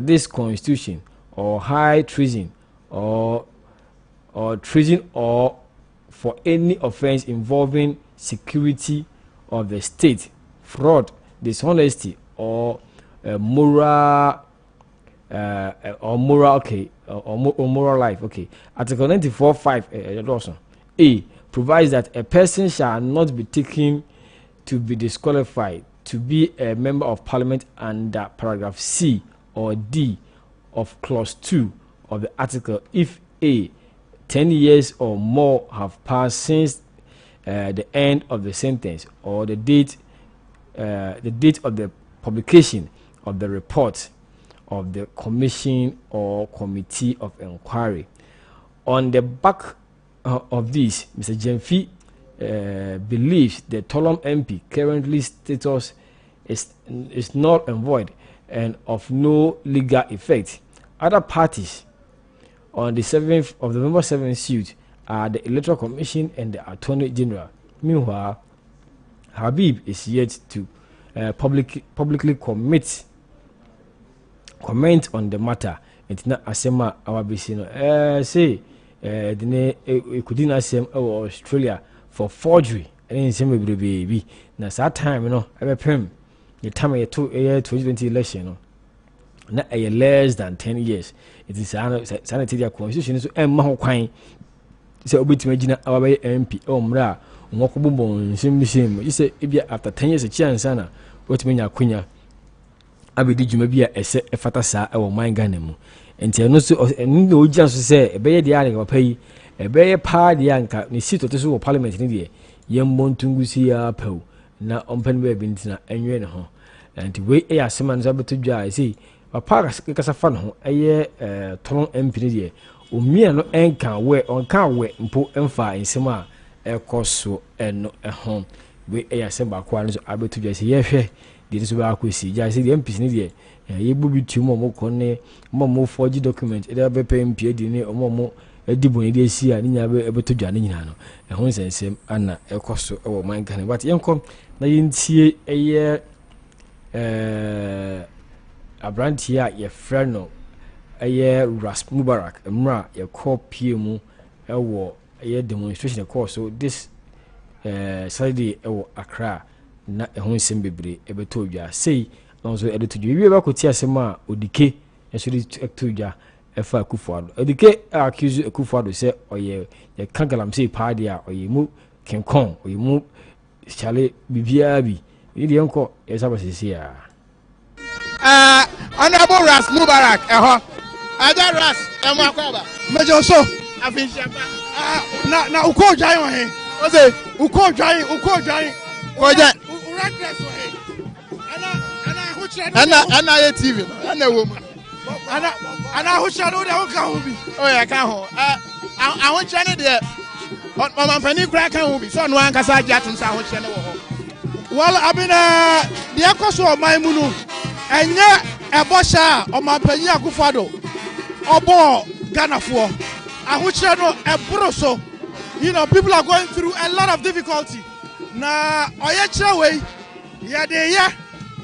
this Constitution, or high treason, or treason, or for any offence involving security of the state, fraud, dishonesty, or moral life. Okay. Article 94(5) A provides that a person shall not be taken to be disqualified to be a member of Parliament under paragraph C or D of clause 2 of the article if A 10 years or more have passed since the end of the sentence or the date of the publication of the report of the commission or committee of inquiry. On the back of this, Mr. Genfi believes the Tolon MP currently status is null and void and of no legal effect. Other parties on the 7th of November 7th suit are the Electoral Commission and the Attorney General. Meanwhile, Habib is yet to publicly commit comment on the matter. It's not asema our BC. Say, the could not asem Australia for forgery. And in some baby. Now, that time, you know, I prim the time of 2020 election, you know, not a less than 10 years. It is sanitary constitution. So, and Mahoquine. So, we to imagine our MP, Mra, Mokobon, same. You say, if you after 10 years, a chance, Anna, what mean your queen? I be did you maybe a fata sa or mine ganemu. And tell no so and no chance to say a bay the island or pay a bay party anchor, ni sit to the parliament in the young Montungusia po, now on Penway Bintina and you know. And to wait a summons up to jai, see, a park as a fun, a year, Tolon MP, or me no anchor where on car wet and put emphor in summer, a course so and no a home. Wait a samba qualms able to just hear. This is where I could see. I see the MPs in the you will be 2 more corner, more forged document, either be paying PA or more a debony see and never able to join in Hano. And once and same Anna a cost of mine can. But young come, they didn't see a year a brand here, your friend, a year Ras Mubarak, a Mra, your core PMO, a war, a year demonstration course. So this Saturday, Accra. Na ehun sembebre ebeto dwa sei onso edeto dwa wie ba ko tia sema odike esuri to dwa efa Akufo-Addo odike accuse Akufo-Addo se oye ye kangalam sei paade a oye mu kenkon oye mu chale bibia bi idi enko esaba sisi a honorable Ras Mubarak ada Ras emu akwaba mejo so afin shapa na uko dwan wo he o se uko dwan koja ana ye TV ana wo ana ho shado de ho ka ho bi o ya ka ho ahon chane de mama pani kura ka ho bi so no ankasa agya tun sa ho chane wo ho well abina de akoso o man mu no enye ebosha o man pani Akufo-Addo obo Ghana fo aho chane no ebro so you know people are going through a lot of difficulty na oye chrewe ya de ya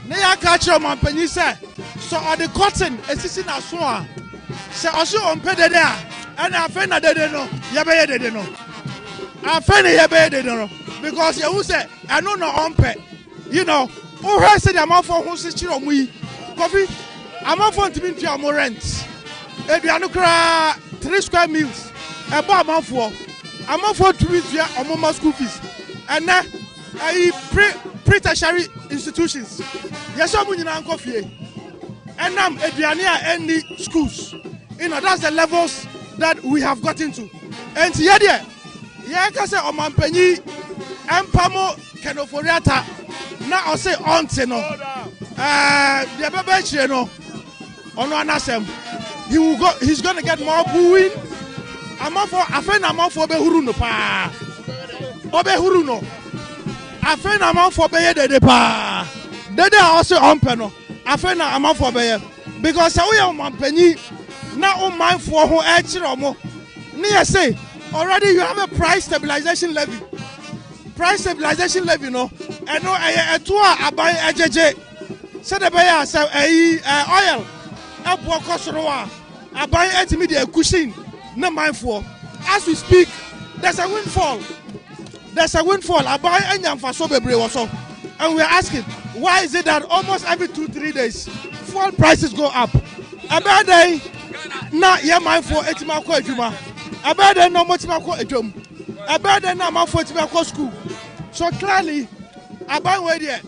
na ya ka chre man pani say so all the cotton esisi na so a se oso ompedede a na afa na dede no ya be dede no afa na ya be dede no because you say I know no ompe you know who has said amount for who se chire omu yi coffee amount for ntimi ntua mo rent eduanu kra 3 square meals e bo amount for to be ntua omo school fees and na pre-tertiary institutions yes omu nyina nko fie enam eduane a any schools you know that's the levels that we have gotten to and here there yeah ka say omampanyi empamo Ofori-Atta na o say onte no the baba chire no ono anasem he's going to get more booing amafo afena amafo be huru no pa obe huru no afena amafo be ye dede pa dede also ompe no afena amafo be ye because we are omampanyi na o mindful ho e chire omo ne say already you have a price stabilization levy no and no to aban ejeje said the buyer say oil abo kosoro a aban etimi de cushion na mindful as we speak there's a windfall aban enyamfa so bebre wo so and we are asking why is it that almost every 2-3 days fuel prices go up abade na ye mindful etima ko adwuma abade na motima ko adwum abade na mindful etima ko school so clearly aban we there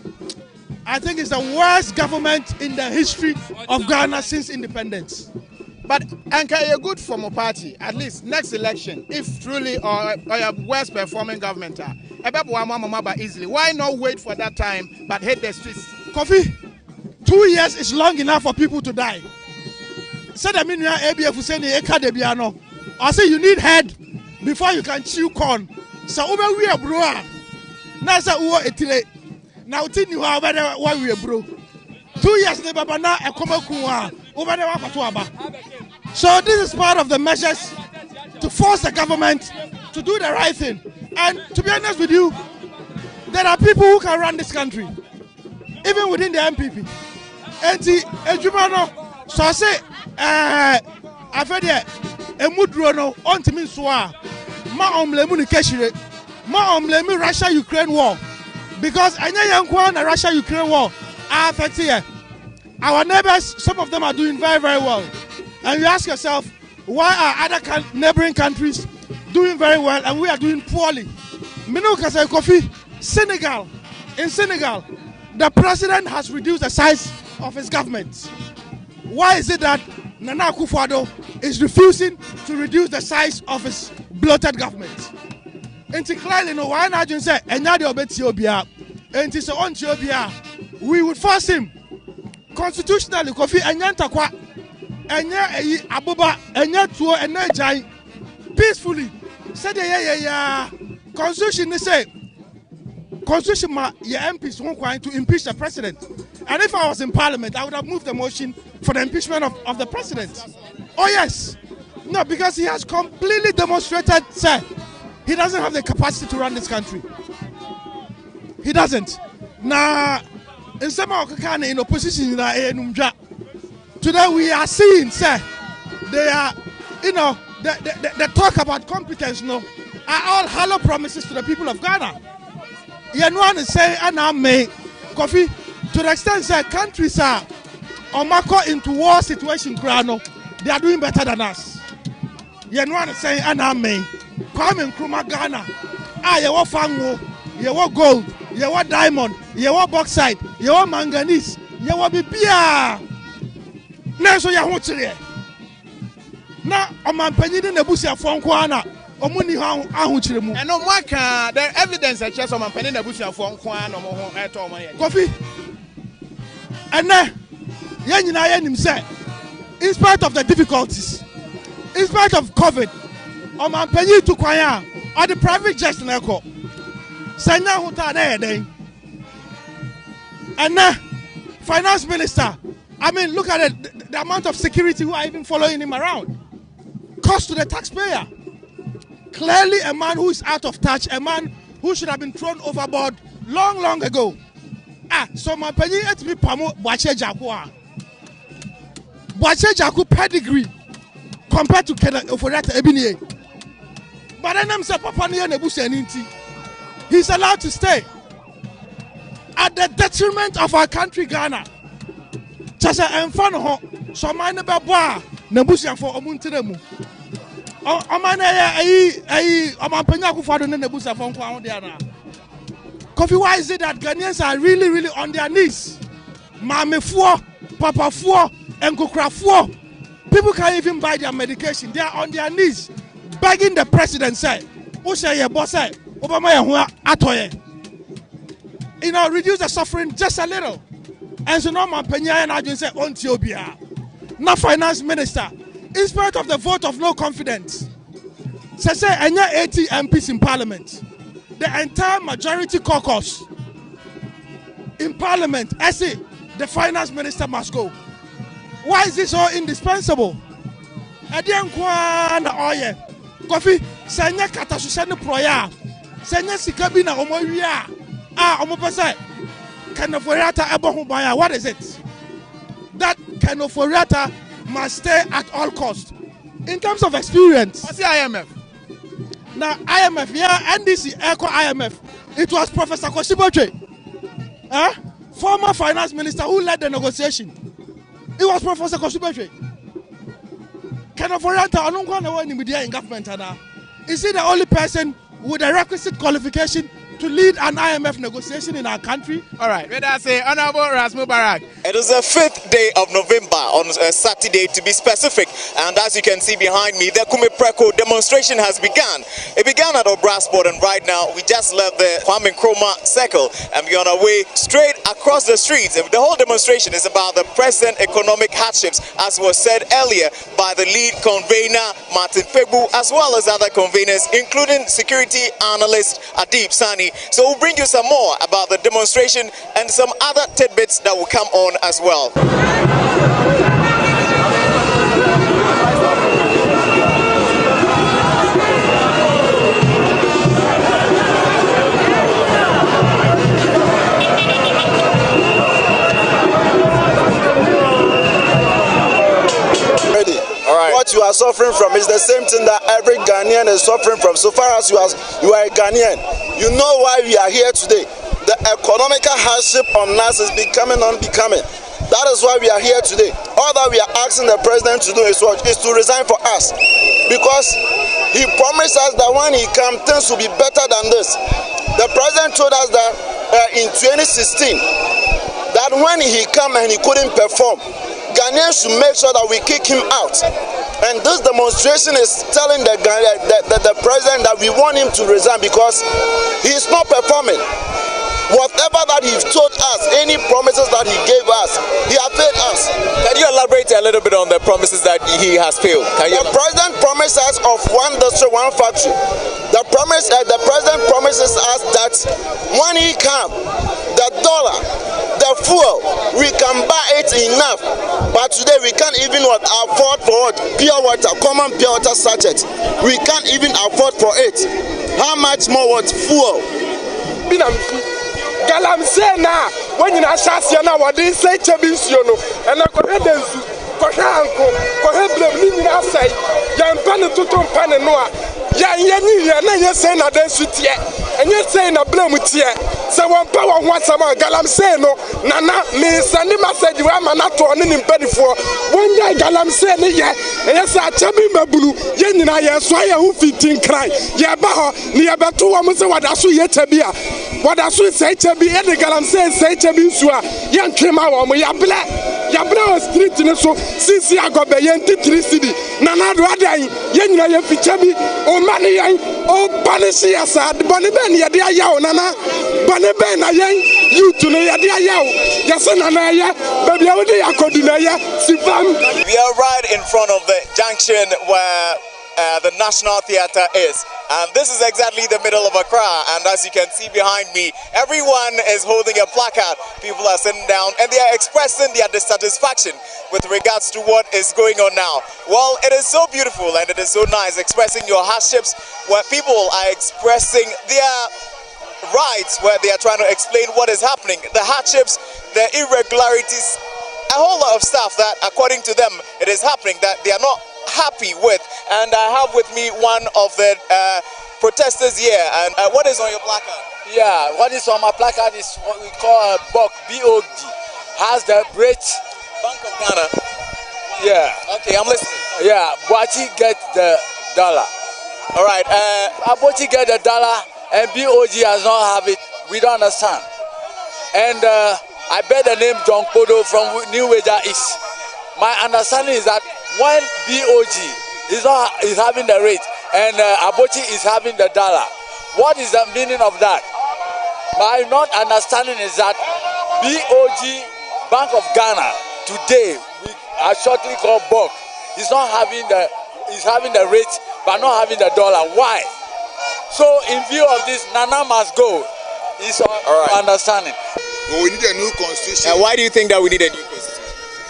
I think it's the worst government in the history of Ghana since independence. But Anka, you're good from a party. At least next election, if truly or a worst performing government, easily. Why not wait for that time but hit the streets? Kofi, 2 years is long enough for people to die. Said I mean ABF saying Ekadebiano. I say you need head before you can chew corn. So over we are bro. Now say etile. Now tin you how why we are bro. 2 years never but now over there. So this is part of the measures to force the government to do the right thing. And to be honest with you, there are people who can run this country, even within the MPP. And So I say, I've heard that a mudrono on to me soa. Ma omlemu keshire. Ma omlemu Russia-Ukraine war. Because I know the Russia-Ukraine war are affecting our neighbors. Some of them are doing very, very well. And you ask yourself, why are other neighboring countries doing very well and we are doing poorly? Senegal. In Senegal, the president has reduced the size of his government. Why is it that Nana Akufo-Addo is refusing to reduce the size of his bloated government? And clearly, no, why not just say, and now Ethiopia, and it's on Ethiopia, we would force him constitutionally, Kofi, and Yantakwa, and Abuba, and Yatuo, and Najai, peacefully. Said, yeah, constitution, they say, constitution, your MPs won't want to impeach the president. And if I was in parliament, I would have moved the motion for the impeachment of the president. Oh, yes. No, because he has completely demonstrated, sir, he doesn't have the capacity to run this country. He doesn't. Now, in some in opposition, today we are seeing, sir, they are, the talk about competence, are all hollow promises to the people of Ghana. One is saying, and I may, Kofi, to the extent that countries are into war situation, they are doing better than us. One is saying, and I may. Kwame Nkrumah Ghana. You want fango, you want gold, you want diamond, you want bauxite, you want manganese, you want bibia. Now so you want to now I'm penny in the bush of Fonkwana. Omuni how and no one can the evidence that just on penny in the bush of Fonkwana or Kofi. And now Yan himself, in spite of the difficulties, in spite of COVID, on my penny to choir or the private jet in Echo. Sanya Huta there. And now, finance minister, I mean, look at it, the amount of security who are even following him around. Cost to the taxpayer. Clearly, a man who is out of touch, a man who should have been thrown overboard long ago. So my penny at me Pamo Boache Jakua. Boache Jaku pedigree compared to Ofori-Atta Ebinie. But then I'm saying Papa Nebusi, he's allowed to stay at the detriment of our country, Ghana. Just a enfano, so my neighbor Boa, Nebusi for Omuntiremu. Kofi, why is it that Ghanaians are really on their knees? Mame fuo, Papa fuo, and Kukra fuo. People can't even buy their medication. They are on their knees, begging the president, say, Usha boss, Obama atoye. Reduce the suffering just a little. And so now my Penya and I just say, on Ethiopia. Now finance minister, in spite of the vote of no confidence, say, and 80 MPs in parliament, the entire majority caucus in parliament, I say, the finance minister must go. Why is this so indispensable? Kofi, senya katasusane proya, senya sikabina omoya, omopese, Ofori-Atta ebohubaya. What is it? That Ofori-Atta must stay at all costs. In terms of experience, what's the IMF? Now IMF, yeah, NDC, Echo IMF. It was Professor Koshiboche, former finance minister who led the negotiation. It was Professor Koshiboche. Ofori-Atta, I don't know any media in government. Is he the only person with a requisite qualification to lead an IMF negotiation in our country? All right, let us say, Honorable Rasmu Barak. It is the 5th day of November, on a Saturday to be specific. And as you can see behind me, the Kume Preko demonstration has begun. It began at Obrasport, and right now we just left the Kwame Nkrumah circle and we're on our way straight across the streets. The whole demonstration is about the present economic hardships, as was said earlier by the lead convener, Martin Pegbu, as well as other conveners, including security analyst Adib Sani. So we'll bring you some more about the demonstration and some other tidbits that will come on as well. suffering from is the same thing that every Ghanaian is suffering from. So far as you are a Ghanaian, you know why we are here today. The economical hardship on us is becoming unbecoming. That is why we are here today. All that we are asking the president to do is to resign for us. Because he promised us that when he comes, things will be better than this. The president told us that in 2016, that when he came and he couldn't perform, Ghanaians should make sure that we kick him out. And this demonstration is telling the president that we want him to resign because he is not performing. Whatever that he told us, any promises that he gave us, he has failed us. Can you elaborate a little bit on the promises that he has failed? The president promised us of one district, one factory. The president promises us that when he comes, the dollar, the fuel, we can buy it enough. But today we can't even afford for it. Pure water, common pure water sachet. We can't even afford for it. How much more what fuel? Galamsey na when you na shasi na wadi say chebinsuo no and na kohedensu kohanko koheblem ni nyina sai yan pane toto pane no a yan ni ya na ye say na densu tie enye say na blem tie se won pa won ho asama Galamsey no nana me send message wa ma na to ne nimpadifo won ya Galamsey ne ye enye sa chebi mabulu ye nyina ye so ya hu fitin kran ye ba ho ne ye beto wo mo se wada so ye tabia wada so say chebi e de Galamsey say chebi nsu a ye ntwema wo mo ya ble street ne so sisi agobe ye ntitiri cedi nana do adan ye nyina ye fi chebi o mane yan o punish ya sa bone ben ye de aya o nana bone ben na yan youth no ye de aya o ye se nana ye baby o de yakodu na ye sifam. We are right in front of the junction where the National Theatre is. And this is exactly the middle of Accra, and as you can see behind me, everyone is holding a placard. People are sitting down and they are expressing their dissatisfaction with regards to what is going on now. Well, it is so beautiful and it is so nice expressing your hardships where people are expressing their rights, where they are trying to explain what is happening, the hardships, the irregularities, a whole lot of stuff that according to them it is happening that they are not happy with. And I have with me one of the protesters here. And what is on your placard? Yeah, what is on my placard is what we call a BOG, B-O-G. Has the rate. Bank of Ghana. Yeah. Okay, I'm listening. Yeah, Boachi get the dollar. All right. Boachi get the dollar and B-O-G has not have it. We don't understand. And I bear the name John Kodo from New Weja East. My understanding is that when BOG is having the rate and Abochi is having the dollar, what is the meaning of that? My not understanding is that BOG, Bank of Ghana, today we are shortly called BOG, is having the rate but not having the dollar. Why? So in view of this, Nana must go. Is our understanding. Well, we need a new constitution. Why do you think that we need a new constitution?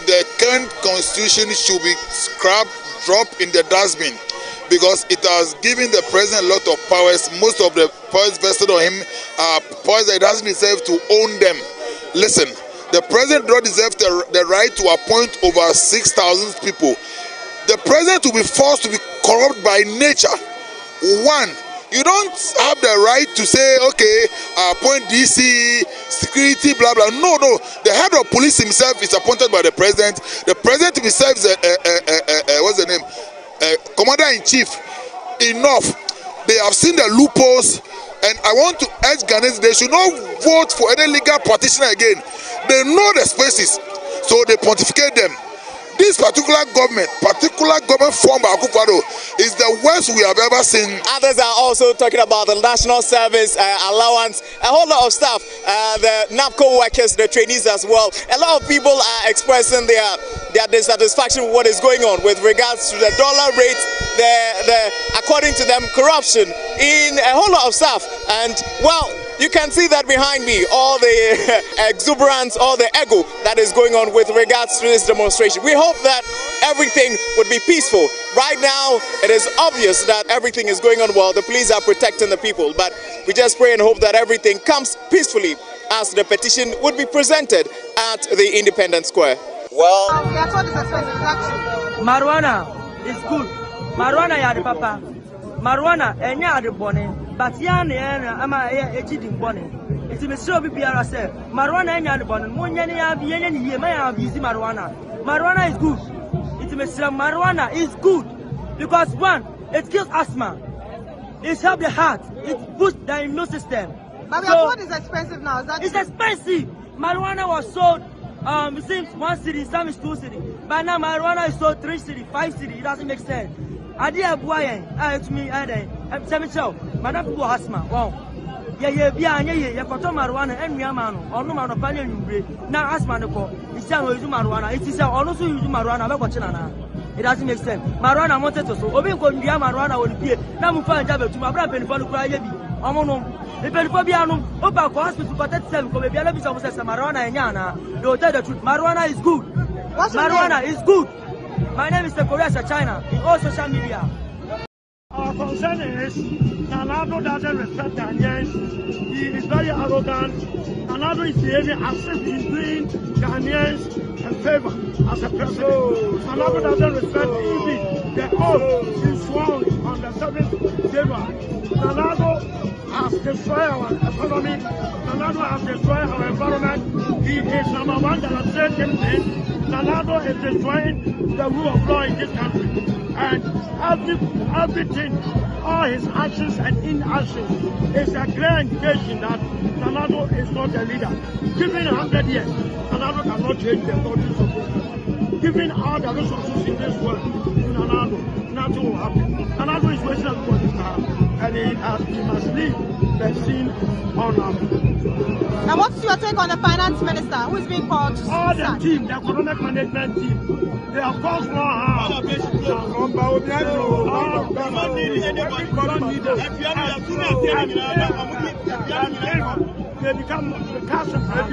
The current constitution should be scrapped, dropped in the dustbin, because it has given the president a lot of powers. Most of the powers vested on him are powers that he doesn't deserve to own them. Listen, the president does not deserve the right to appoint over 6,000 people. The president will be forced to be corrupt by nature. One, you don't have the right to say, okay, appoint DC, security, blah, blah. No. The head of police himself is appointed by the president. The president himself is what's the name? Commander-in-chief. Enough. They have seen the loopholes. And I want to urge Ghanaians, they should not vote for any legal practitioner again. They know the spaces, so they pontificate them. This particular government formed by Akufo-Addo is the worst we have ever seen. Others are also talking about the national service allowance, a whole lot of stuff. The NAPCO workers, the trainees as well. A lot of people are expressing their dissatisfaction with what is going on with regards to the dollar rate, the according to them, corruption in a whole lot of stuff. And well, you can see that behind me, all the exuberance, all the ego that is going on with regards to this demonstration. We hope that everything would be peaceful. Right now, it is obvious that everything is going on well. The police are protecting the people, but we just pray and hope that everything comes peacefully as the petition would be presented at the Independence Square. Well, marijuana is good, Marijuana ya de papa. Marijuana enya de bone. But ya na ama echi di bone. Iti me sure biara say marijuana enya de bone. Mo nya ne ya bi enya ni ye ma ya bi marijuana. Marijuana is good. Iti me sure marijuana is good because one, it kills asthma. It helps the heart. It boosts the immune system. But we are told it's expensive now. Is that it's true? expensive. Marijuana was sold, it seems 1 cedi, some is 2 cedi. But now marijuana is sold 3 cedi, 5 cedi. It doesn't make sense. I did a boy, to me, I'm telling you, Madame people asthma. Wow. Yeah, marijuana, and Yamano, or no man of Panya. Now asthma, it's marijuana. It is also use marijuana. It doesn't make sense. Marijuana wanted to so. Obi ko ndia marijuana won pie. Na mu fa njabe tu mabra penifo no kura ye bi. Omo no. E penifo bia no. Oba ko hospital ko 37 ko be bia na bi so mo say marijuana enya na. They will tell the truth. Marijuana is good. Marijuana is good. My name is Korea China in all social media. Our concern is Nalado doesn't respect Ghanaians. He is very arrogant. Nalado is behaving as if he's doing Ghanaians a favor as a president. Nalado doesn't respect even the oath he swore on the 7th January. Nalado has destroyed our economy. Nalado has destroyed our environment. He is number one demonstrating this. Nalado is destroying the rule of law in this country. And everything, all his actions and inactions is a clear indication that Nalado is not a leader. Given 100 years, Nalado cannot change the bodies of people. Given all the resources in this world to Nalado, nothing will happen. Nalado is wasting everybody's time, and he must leave the scene honorable. And what's your take on the finance minister who is being called to all the team, the economic management team? They have caused more harm. They become recalcitrant.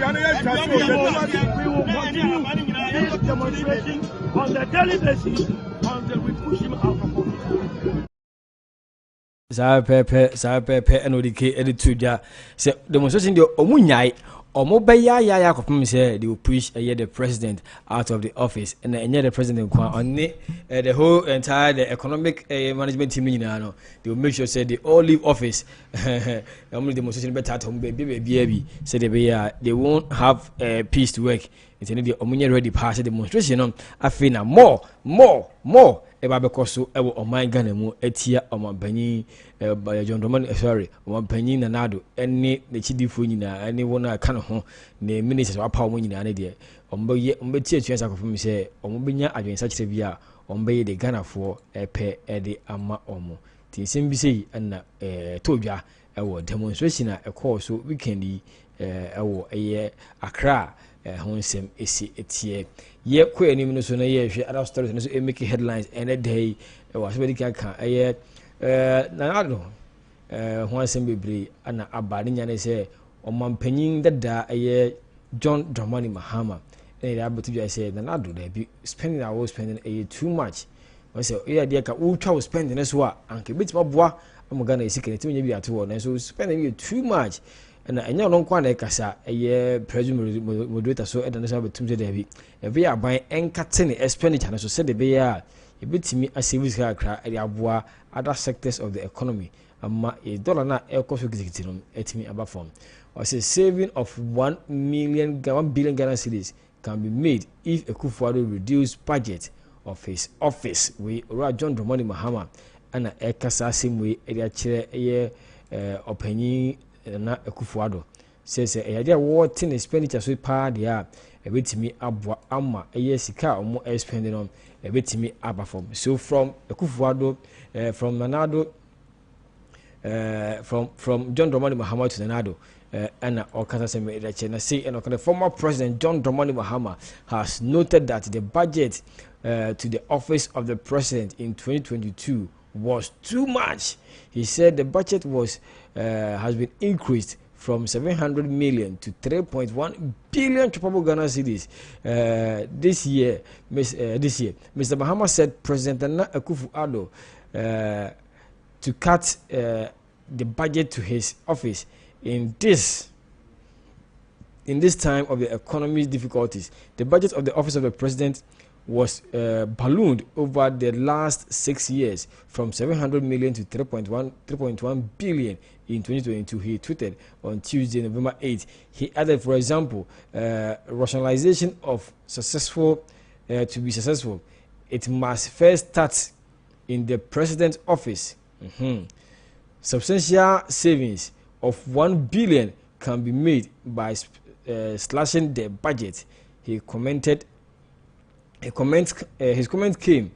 We will continue this demonstration on the daily basis until we push him out of office. Pepe and ODK editor say demonstration the omunyai omobeya ya kopim say they will push the president out of the office and the president on the whole entire the economic management team no they will make sure say they all leave office. Only demonstration better at home baby say they won't have peace to work. It's the omunya ready pass the demonstration on afina more eba bekoso ewo oman Ghana mu etia omanpanyi John Dramani omanpanyi Nanado ene ne chidifo nyina ene wona aka no ho ne ministers wa pa omo nyina ne de ombetie tuasa kofum se omobenya adwensa kire bia ombeye de Ghana fo epe ede ama omo tinsem bi sei na todwa ewo demonstration a ekọ weekend ewo eye Accra honsem esi etie ye ko enim no so na ye hwe other stories no so make headlines and a day was very kan na ado honsem bebre ana aba ne nyane se omampanyin dada eye John Dramani Mahama and I but you say na ado there be spending I was spending too much I say yeah dey ka wo twa spending no so a anke betima boa am Ghana esikene timi nya bi ato na so spending too much and enya no kwa na kasa president moderator so and so betum say there be every aban enkate ne expenditure na so say the be ya e betimi asave kra e aboa other sectors of the economy amma a dollar na ekoso gizigiti no etimi aba form or say saving of 1 billion Ghana cedis can be made if Akufo-Addo reduce budget of his office we John Dramani Mahama and ekasa same way e dia kire opanyi na Akufo-Addo says e dey what in expenditure so pa dia e betimi aboa ama e sika omo spending on e betimi aba form so from Akufo-Addo from Nanado from John Dramani Mahama to Nanado and Okasa Seme Edachena say and the former president John Dramani Mahama has noted that the budget to the office of the president in 2022 was too much. He said the budget was has been increased from 700 million to 3.1 billion Ghana cedis this year. Mr. Mahama said President Nana Akufo-Addo to cut the budget to his office in this time of the economic difficulties. The budget of the office of the president was ballooned over the last 6 years from 700 million to 3.1 billion in 2022. He tweeted on Tuesday, November 8th. He added, for example, rationalization of to be successful, it must first start in the president's office. Substantial savings of 1 billion can be made by slashing the budget. His comment came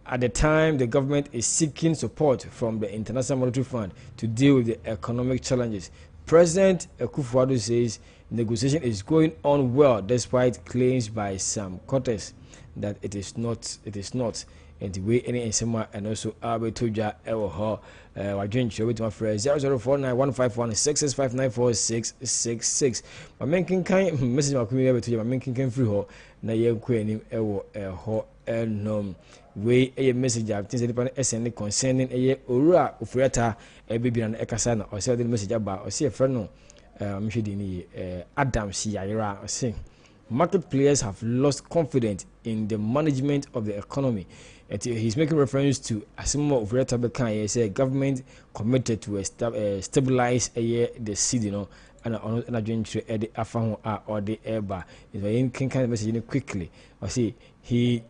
at the time the government is seeking support from the International Monetary Fund to deal with the economic challenges. President Akufo-Addo says negotiation is going on well despite claims by some quarters that it is not. And the way any ensema and also Abetoja Ewoho Wajen show with my friend 00491516659466. My making kind message my community, my making can free ho na yen kwenim ewo ho way a message I've seen SN concerning a Ura Ofori-Atta baby and Ekasana or sell the message about or see a friend no Adam Siyaira saying market players have lost confidence in the management of the economy. And he's making reference to Asimo Ofori-Atta Bekan. He said government committed to stabilize the cedi, and on a joint at the Afahon or the Eba. If I can kind of message quickly, I see he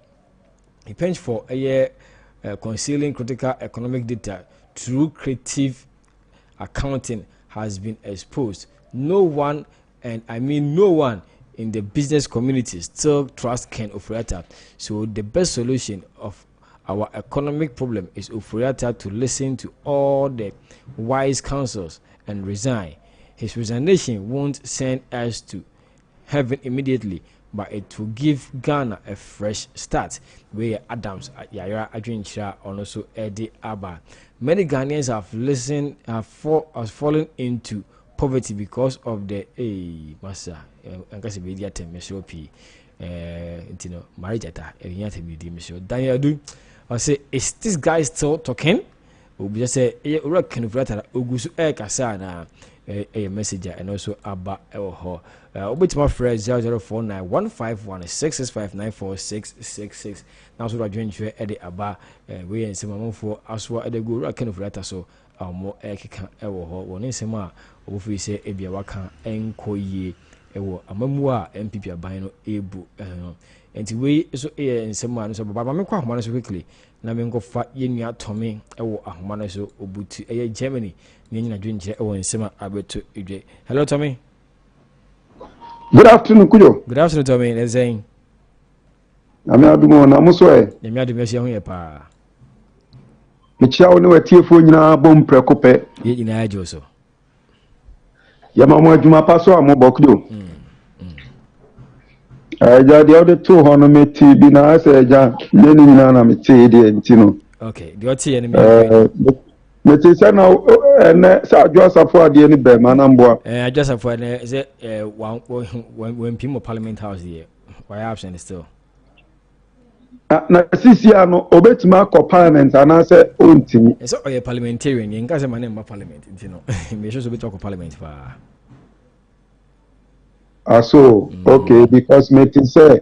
pinched for a year concealing critical economic data through creative accounting has been exposed. No one, and I mean no one, in the business community still trust Ken Ofori-Atta. So the best solution of our economic problem is Ofori-Atta to listen to all the wise counsels and resign. His resignation won't send us to heaven immediately, but it will give Ghana a fresh start. Where Adams, Yaya Adwinchira, and also Eddie Abba. Many Ghanaians have fallen into poverty because of the massa and media temeshopi marriage Daniel do I say, is this guy still talking? We just say can Ogusu Kasana a messenger and also Abba Elho. Obit my friend 00491516659466. Now so I join you Eddie Abba we and some for as well at the Guru Ken Ofori-Atta so more Ekika Elho one in Sema Ofi say Ebia Waka Enkoye Ewo Amamua MPP Abino Ebu and we so in some so Baba me kwa homana so quickly na me ngofa yenua Tommy ewo ahomana so obutu Germany ni nyina dwenje ewo nsema abeto edwe. Hello Tommy. Good afternoon Kujo. Good afternoon Tommy. Let's say Ami adumo na muso e. Nyame adum ase ho ye pa. Michia woni watiefo nyina bom preko pe. Ye nyina ajo so. Yama mo adwuma pa so amobokdo. Ja the other two hono meti bi na say ja yeni nyina na meti de ntino. Okay, the other enemy. Meti say na ene sa adwasafo ade ni be manamboa. Adwasafo ene say when people parliament house here. Why absent still? Na sisi ano obetima akọ parliament ana say ontimi. So oye parliamentarian yen ka say man ma parliament ntino. Me sure so be talk parliament fa. So okay, because meti say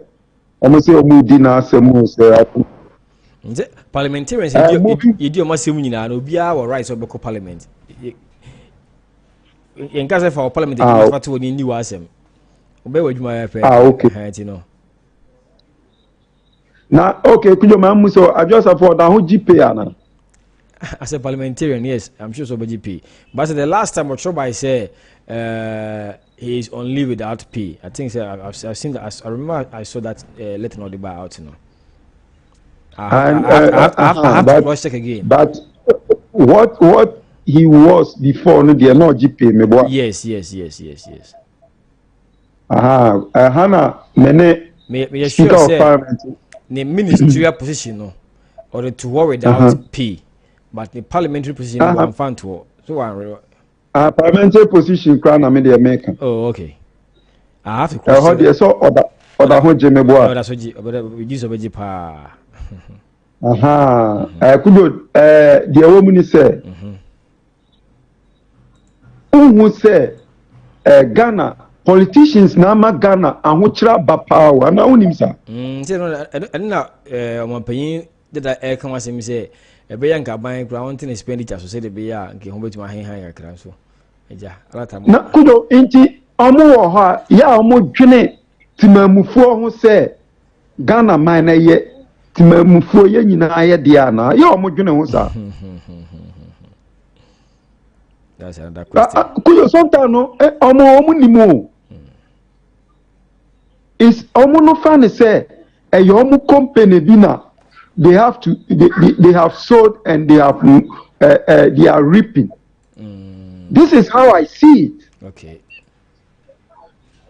almost say omudi na asemu say nze parliamentarians idio masemu nyina na obia wa right so be parliament yen ka say for parliament e must fat woni ni wa asem obe wadwuma ya fe okay ntino na okay kujo mamu so adjust for that who GP ana as a parliamentarian yes I'm sure so be GP but the last time I say he is on leave without pay. I think I've seen that. I remember I saw that letter not the out. I have to cross check again. But what he was before, no, they are not GP. Yes. Hana mene speaker of parliament. The ministerial position, no, or the to work without pay, but the parliamentary position one fan to so one. Parliamentary position crown am dey make. Oh, okay. I have to question. How dey so other ho je meboa. Other so ji, we use obeji pa. Kudo dey wo mu ni say. Who say Ghana politicians na ama Ghana ahokyera ba power na wonim sa say no na ompanyin deda e kan wasem say e be yanka ban kura won tin expenditure so say de be ya nke ho betuma hen yakra so eja alata mo na kudo inti omo wo ha ya omo dwene timamufuo ho say Ghana man na ye timamufuo ye nyina ye dia na ya omo dwene ho sa that's another question kudo sometimes no omo nimo is omo no fan say e yo omo company bi na they have sold and they are reaping. This is how I see it. Okay.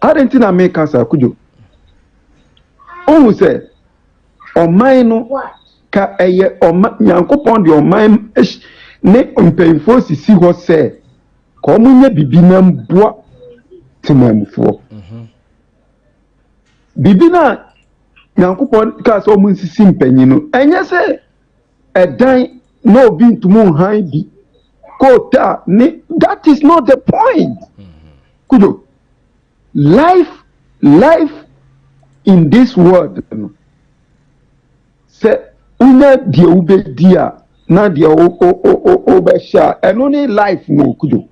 I don't think I make answer kujo. Omo say omai no ka eye oma Nyankopon de omai ne mpemfo sisi ho say ko omo nya bibi na mboa timamfo. Bibi na Nyankopon ka so omo sisi mpanyi no enye say edan no obi ntumu han bi kota ni that is not the point. Kudo life in this world say una die ube dia na die o be sha eno ni life no kudo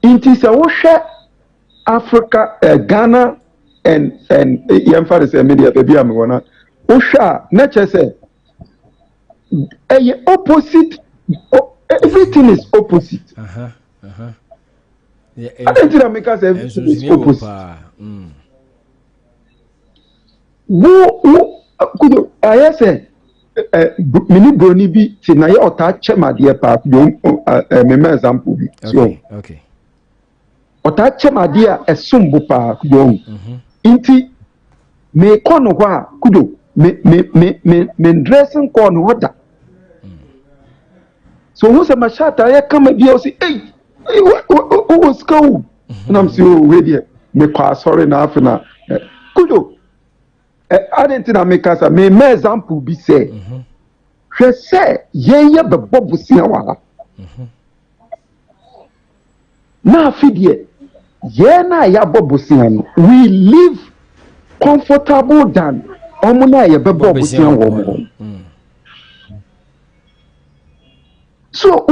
inti se wo hwe Africa Ghana and yemfa say media baby am wona wo hwe na che say opposite everything is opposite. Yeah, I don't think that make us everything is opposite. Wo kudo I say mini broni bi ti na ye ota chema de pa yo me example bi. So okay. Ota chema de esumbu pa kudo. Inti me kono kwa kudo me dressing kono wada. So who's a machata ya come and you say, hey, what's go? And I'm saying, wait here, me pass sorry na afina. Kudo. I didn't think I make us a me example be say. She say, ye be bobu si wala. Na fidye, ye na ya bobu si we live comfortable than omuna ye be bobu si wala. So,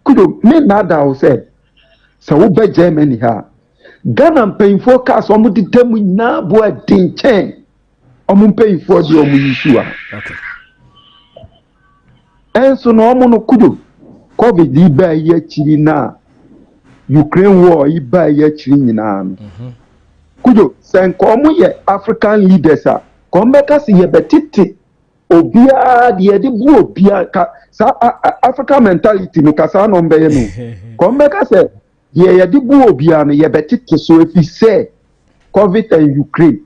could me nada say, so be Germany ha. Ghana paying for cars, omu di temu na boy din chain. Omu paying for the omu yishua. Okay. And so no omu no kudo. COVID iba ye chiri na. Ukraine war iba ye chiri na. Kudo, senko omu ye African leaders ha. Kombeka si ye betiti. Obia de bu obia ka sa African mentality no kasa no mbe no kombeka say ye de bu obia no ye betete so if say COVID and Ukraine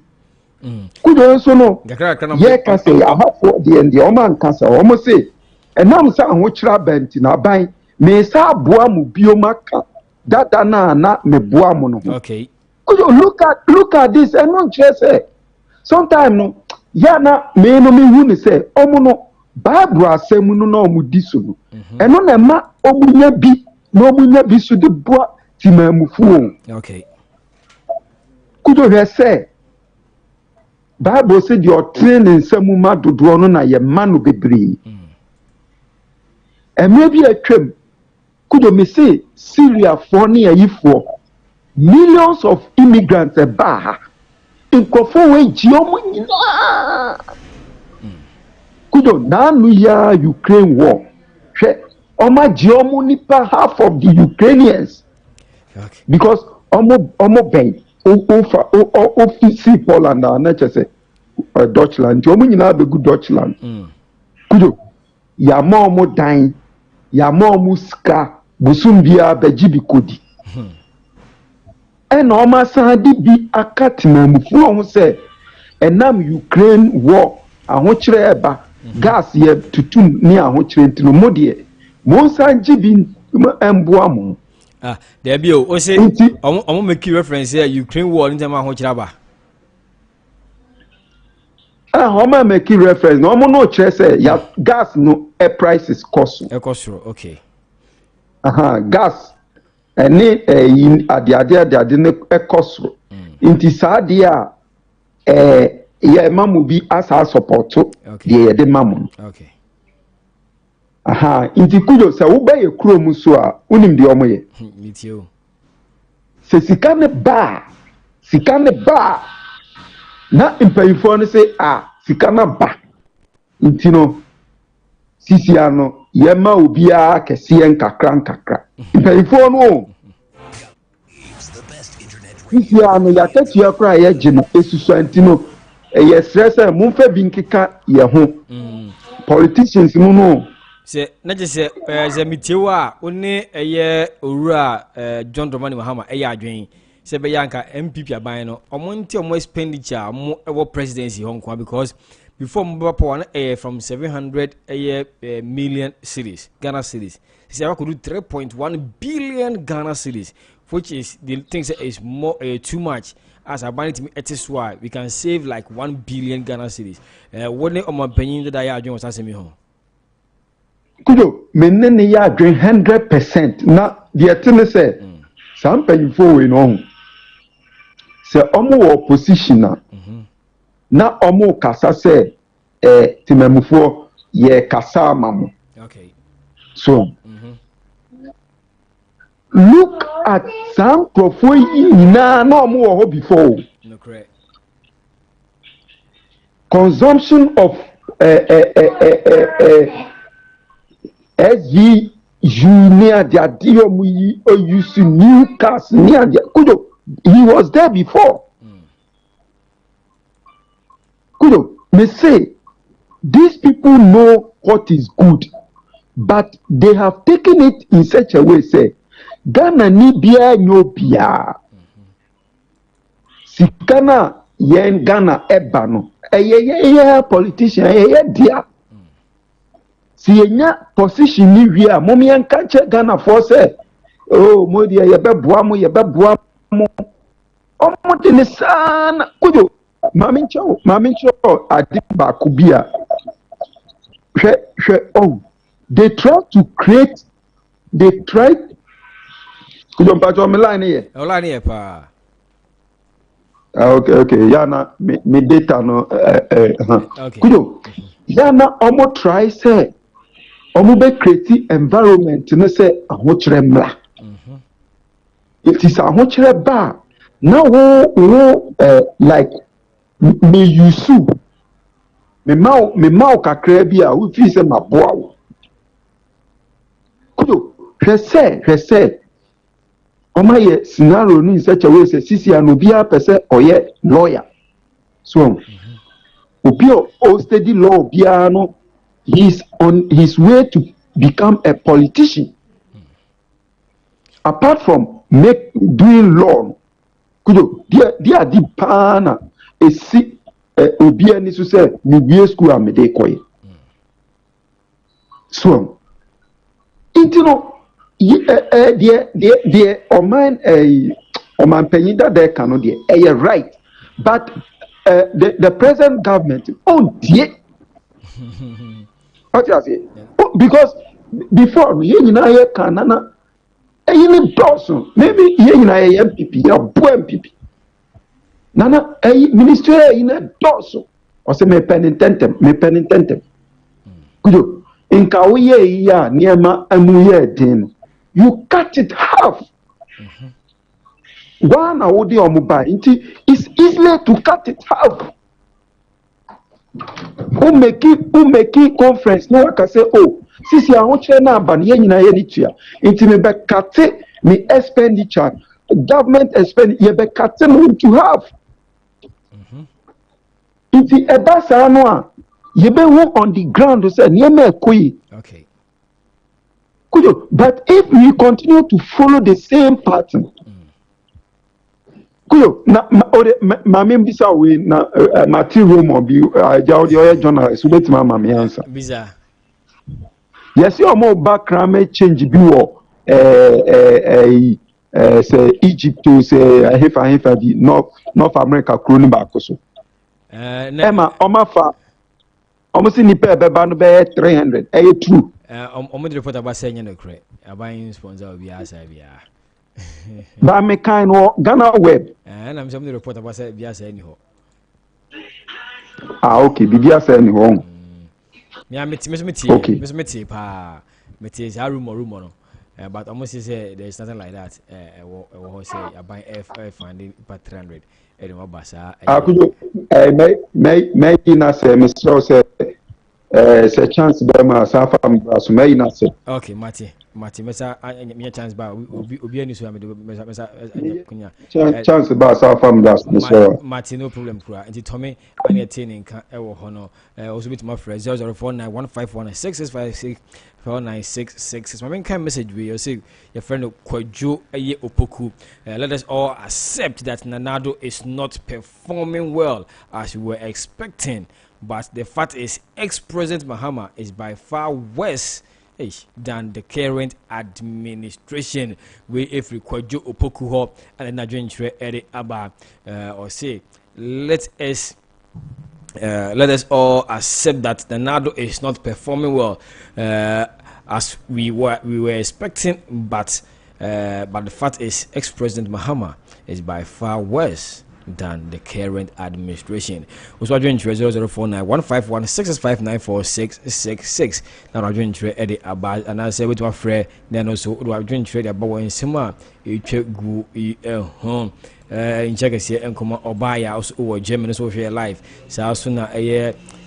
kudo so no ye ka say amafo de o man ka say o mo say enam sa ho kira benti na ban me sa aboa mu biomaka dada na me boa mu no okay kudo look at this and no say sometimes no ya na me no me hu ni say omu no Bible asem no na omu di so no eno na ma omu nya bi na omu nya bi so de boa timamufu okay kudo he say Bible say the training nsemu ma dodo no na ye ma no bebre eme bi atwam kudo me say Syria for na yifo millions of immigrants eba nkofo we jiomu nyina kudo na nu ya Ukraine war hwe oma jiomu nipa half of the Ukrainians okay because omo ben o fi Poland na chese Deutschland jiomu nyina be good Deutschland kudo ya ma omo dan ya ma omo ska busumbia be jibi kodi and oma sadi bi akatina mufu ho say enam Ukraine war ahokyere eba gas ye tutum ni ahokyere ntino modie mo sanji bi emboa mo there be o say omo make reference here Ukraine war ntem ahokyere ba omo make reference no omo no kire say ya gas no prices cost okay gas ɛne adeade ne ɛkɔ soro nti saa deɛ a yɛ ma mu bi asa sɔpɔto deɛ yɛde ma mu nti kudo sɛ wobɛyɛ kurom so a wonim deɛ ɔmo yɛ sɛ sika ne ba na mpanyinfoɔ no sɛ sika na ba nti no sisia no yɛma obiara kɛseɛ nkakra mpanyinfoɔ no sisia no yɛakatua koraa yɛgye no esusua nti no yɛsrɛ sɛ momfa bi nkeka yɛ ho politicians mu no sɛ na gye sɛ metiew a wo ne ɛyɛ owura John Dramani Mahama ɛyɛ adwen sɛ bɛyɛ anka MPP aban no ɔmo nti ɔmo expenditure ɔmo ɛwɔ presidency hɔ nkoa because before mo bɛpa wɔn from 700 million cedis Ghana cedis sɛ yɛakɔdu 3.1 billion Ghana cedis which is the thing say is more too much as a bank it is why we can save like 1 billion Ghana cedis what ne ɔmo panyin da ya adwen wasa semi ho kudo menene ya adwen 100% na the thing say some panyinfo we no sɛ ɔmo wɔ position na ɔmo kasa sɛ timamufoɔ yɛ kasa ama mo so look at some profo yi nyinaa na ɔmo wɔ hɔ before consumption of SVU near the adeɛ ɔmo yi use new cars near the kudo. He was there before. Kudo, me say, these people know what is good, but they have taken it in such a way, say, Ghana ni biya nyo biya. Sikana yen Ghana ebano. Eye politician, eye dia. Si yenya position ni wia, momi yan kanche Ghana for say, oh, modi yebe buamu. Omo de sana kujo mamincho adimba kubia they try kujo mpacho me line here pa okay yana me data no kujo yana omo try say omo be create environment no say ahokyere mla it is ahokyere ba now like me yusu me mau kakra bi a we fi se maboa wo kudo hwese oma ye scenario ni such a way say sisi an obi a pese oye lawyer so obi o study law bia no he's on his way to become a politician apart from doing law kudo dia di pana esi obi ani so say ni wie school amede koye so intino the oman penyin that they cannot dey right but the present government die what you say because before you know kanana any person maybe you MPP ya bo MPP nana ministry in a doso or say me penitentem kudo inka wo ye ya niema amuye den you cut it half one awodi omuba nti it's easy to cut it half who make conference no aka say oh sisi ahoche na aba ne nyina ye nitua nti me be cut me expenditure government expenditure ye be cut no to half nti ebasa no a ye be who on the ground say niema ekoyi okay kujo but if we continue to follow the same pattern kuyo na mame mbisa we na material mo bi jaudi oya journalist ubeti mama me answer biza yes your more background change bi wo say Egypt to say hefa bi North America kroni ba koso ema omafa omosi ni pe beba no be 300 true omo the report about saying no correct aban sponsor obi asa bia But me kind of Ghana web. And I'm some report about say biasa anyhow. Okay, bibiya say anyhow. Yeah, me pa. Me is a rumor no. But almost say there is nothing like that. Say I buy F funding per 300. Edema basa. Akujo, may na say me say say chance be ma safa so may na say. Okay, Mati, mesa me chance ba obi ani so me mesa kunya. Chance ba safa me so. Mati no problem kura. Nti Tommy ani attaining kan e wo ho no. Also bit my friend 0049151656 4966. My main kind message we you say your friend Kwajo Eye Opoku. Let us all accept that Nanado is not performing well as we were expecting, but the fact is ex-president Mahama is by far worse than the current administration. We if we Kwajo Opoku ho and Nigerian Ere Aba or say let us all accept that the Nado is not performing well as we were expecting, but the fact is ex-president Mahama is by far worse than the current administration. Also, I join 00491516594666. Now I join Eddie Abad and I say with my friend. Then also I join trade about in Sima. You check go home. In check here and come Obaya also over Germany so share life. So also na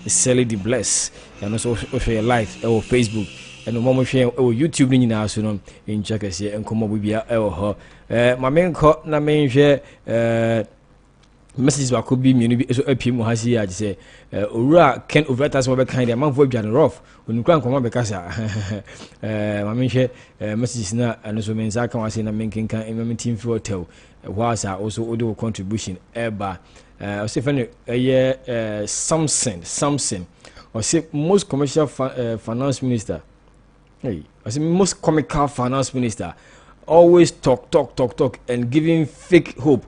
Sally the bless and also share life over Facebook and the moment share over YouTube ni na so no in check here and come bibia ho. My main co na main share messages could be me so apim ha si ya say owura Ken overtas mo be kind the man for dwan rough onu kran koma be kasa my main share messages na and so men za kan wase na men kinkan em team for hotel was also audio contribution eba I say friend something or say most commercial finance minister I say most comical finance minister always talk and giving fake hope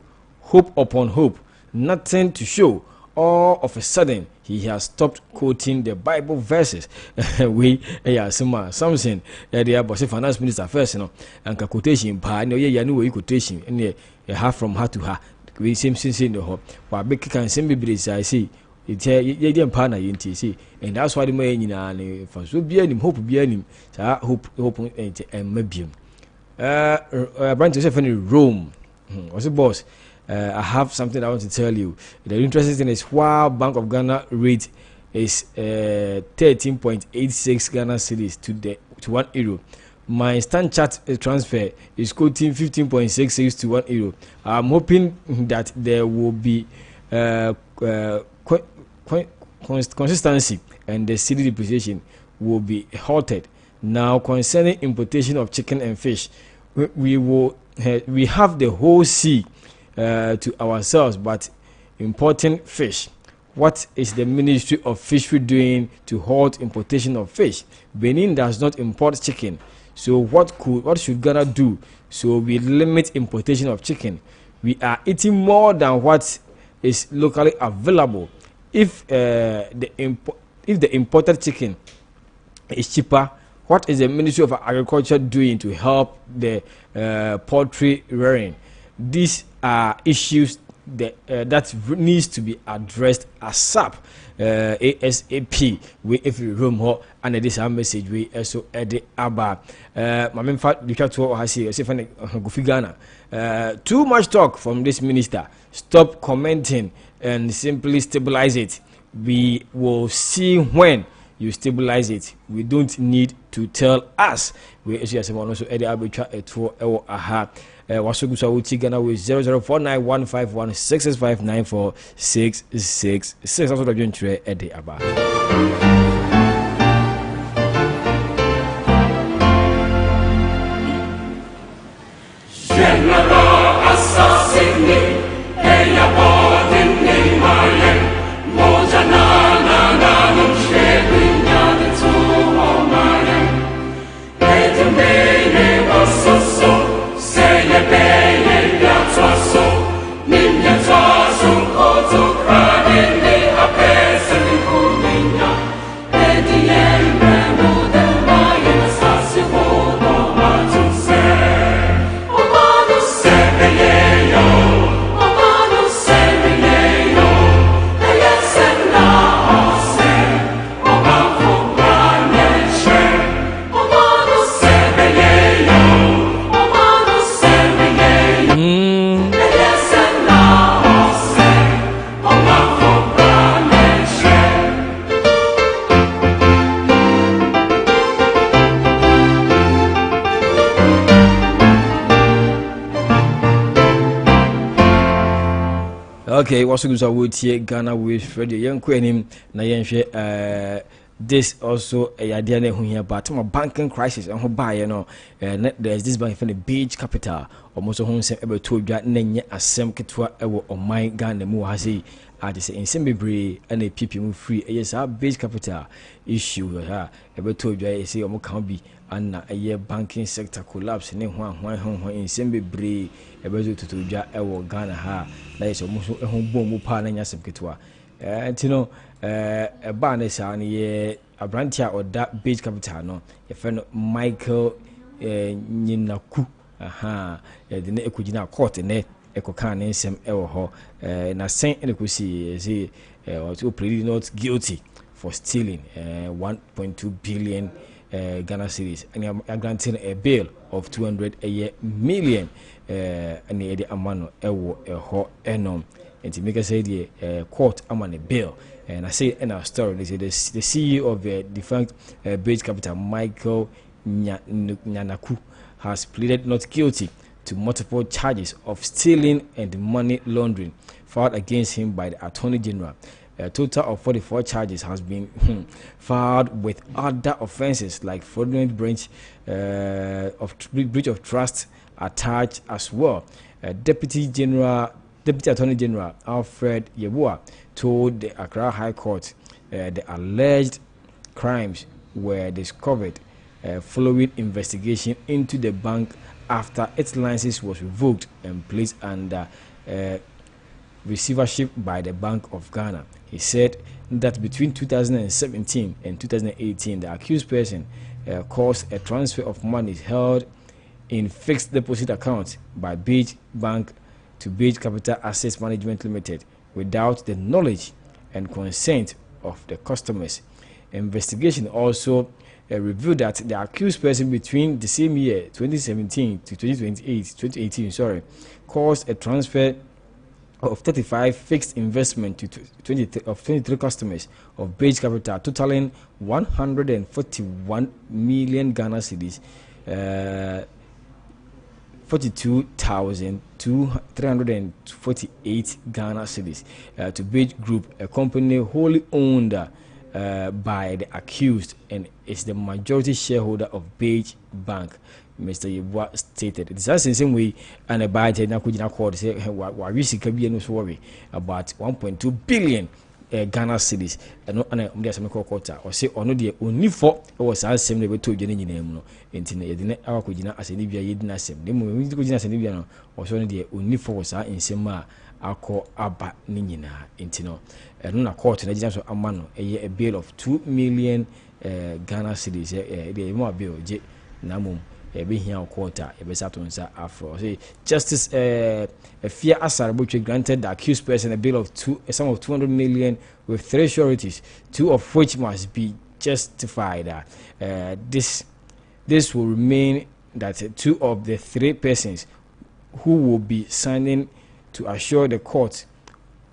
upon hope, nothing to show. All of a sudden he has stopped quoting the Bible verses. We something they are finance minister first, you know, and quotation quotation and you have from her to her. We same in the hope. But big can send me I see. It's a partner in TC, and that's why the man for so be him hope be him. Hope and maybe brand yourself in Rome. What's the boss? I have something I want to tell you. The interesting thing is while Bank of Ghana rate is 13.86 Ghana cedis to 1 euro. My stand chart transfer is quoting 15.66 to 1 euro. I'm hoping that there will be consistency and the cedi depreciation will be halted. Now concerning importation of chicken and fish, we have the whole sea to ourselves, but importing fish. What is the Ministry of Fishery doing to halt importation of fish? Benin does not import chicken, so what should Ghana do so we limit importation of chicken? We are eating more than what is locally available. If the imported chicken is cheaper, what is the Ministry of Agriculture doing to help the poultry rearing? These are issues that needs to be addressed ASAP, ASAP. We if we room ho and this our message we also edit about. My main fact, the to has say Ghana. Too much talk from this minister. Stop commenting and simply stabilize it. We will see when you stabilize it. We don't need to tell us. We also edit about aha. Wasugusa Uchi Ghana with 00491516659466. Also the joint Eddie Abba. General Assassini, Eya Bodin Nimayen, Mojana Nanum Shebinya the two of Mayan. Edemene was so. Ninya Tasun Koto Kradini Apes and Kuminya Okay, what's good? So we here Ghana with Radio Young Queen na yenhwe this also a idea na here but my banking crisis and ho buy no there's this bank from the Beach Capital almost hon say ebe to dwa na nye asem ketwa ewo oman Ghana mu ha sei ade say insem bebre na pipi mu free yes our Beach Capital issue ha ebe to dwa say omo kan bi and a banking sector collapse ne ho insem bebre ebe zo to dwa ewo Ghana ha na yes omo so ho bom mu pa na nya asem ketwa ntino ba na sa ne ye abrantia oda Beach Capital no ye fe no Michael Nyinaku de ne ekugina court ne ekoka ne nsem ewo ho na sen ne kusi say was pleaded not guilty for stealing 1.2 billion Ghana cedis and granting a bail of 200 million and the amano ewo ho enom and make say the court amane bail. And I say in our story, they say the CEO of the defunct Beach Capital, Michael Nyanaku, has pleaded not guilty to multiple charges of stealing and money laundering filed against him by the Attorney General. A total of 44 charges has been filed with other offenses like fraudulent breach of trust attached as well. Deputy Attorney General Alfred Yeboah told the Accra High Court the alleged crimes were discovered following investigation into the bank after its license was revoked and placed under receivership by the Bank of Ghana. He said that between 2017 and 2018, the accused person caused a transfer of money held in fixed deposit accounts by Beach Bank to Beach Capital Assets Management Limited without the knowledge and consent of the customers. Investigation also revealed that the accused person between the same year 2017 to 2018 caused a transfer of 35 fixed investment to 23 customers of Beach Capital totaling 141 million Ghana cedis, 42,348 Ghana cedis to Beach Group, a company wholly owned by the accused and is the majority shareholder of Beach Bank. Mr. Yeboah stated it is the same way and a budget na kujina court say wa risk ka bi no so worry about 1.2 billion Ghana cedis and na um dey some court or say ono dey oni for e was asem na beto dwe nyina mu no enti na yedine awa kujina aseni bia yedina asem ne mu we kujina aseni bia no o so no dey oni for was ensem a akọ aba ni nyina enti no eno na court na gina so amano a bail of 2 million Ghana cedis dey mo bail je na mum be here quarter be satonsa afro say justice Fear Asarabutwe granted the accused person a bail of a sum of 200 million with 3 sureties, 2 of which must be justified. This will remain that 2 of the 3 persons who will be signing to assure the court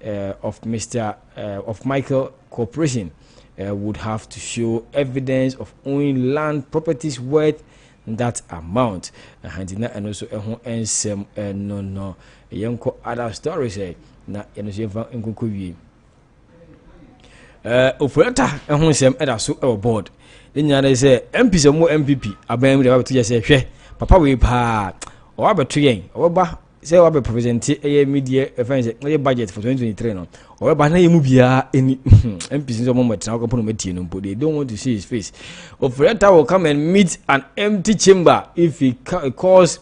of Michael Corporation would have to show evidence of owning land properties worth that amount. And also ensem no yenko other stories na enoso fa nkonko wie Ofori-Atta ensem eda so e board de nyane say MP se mo MPP aban de ba to say hwe papa we pa o abeto yen o ba say o be present media event budget for 2023 no o ba na yemu bia eni MP so mo metra ko pono metie no they don't want to see his face. Ofori-Atta will come and meet an empty chamber if he calls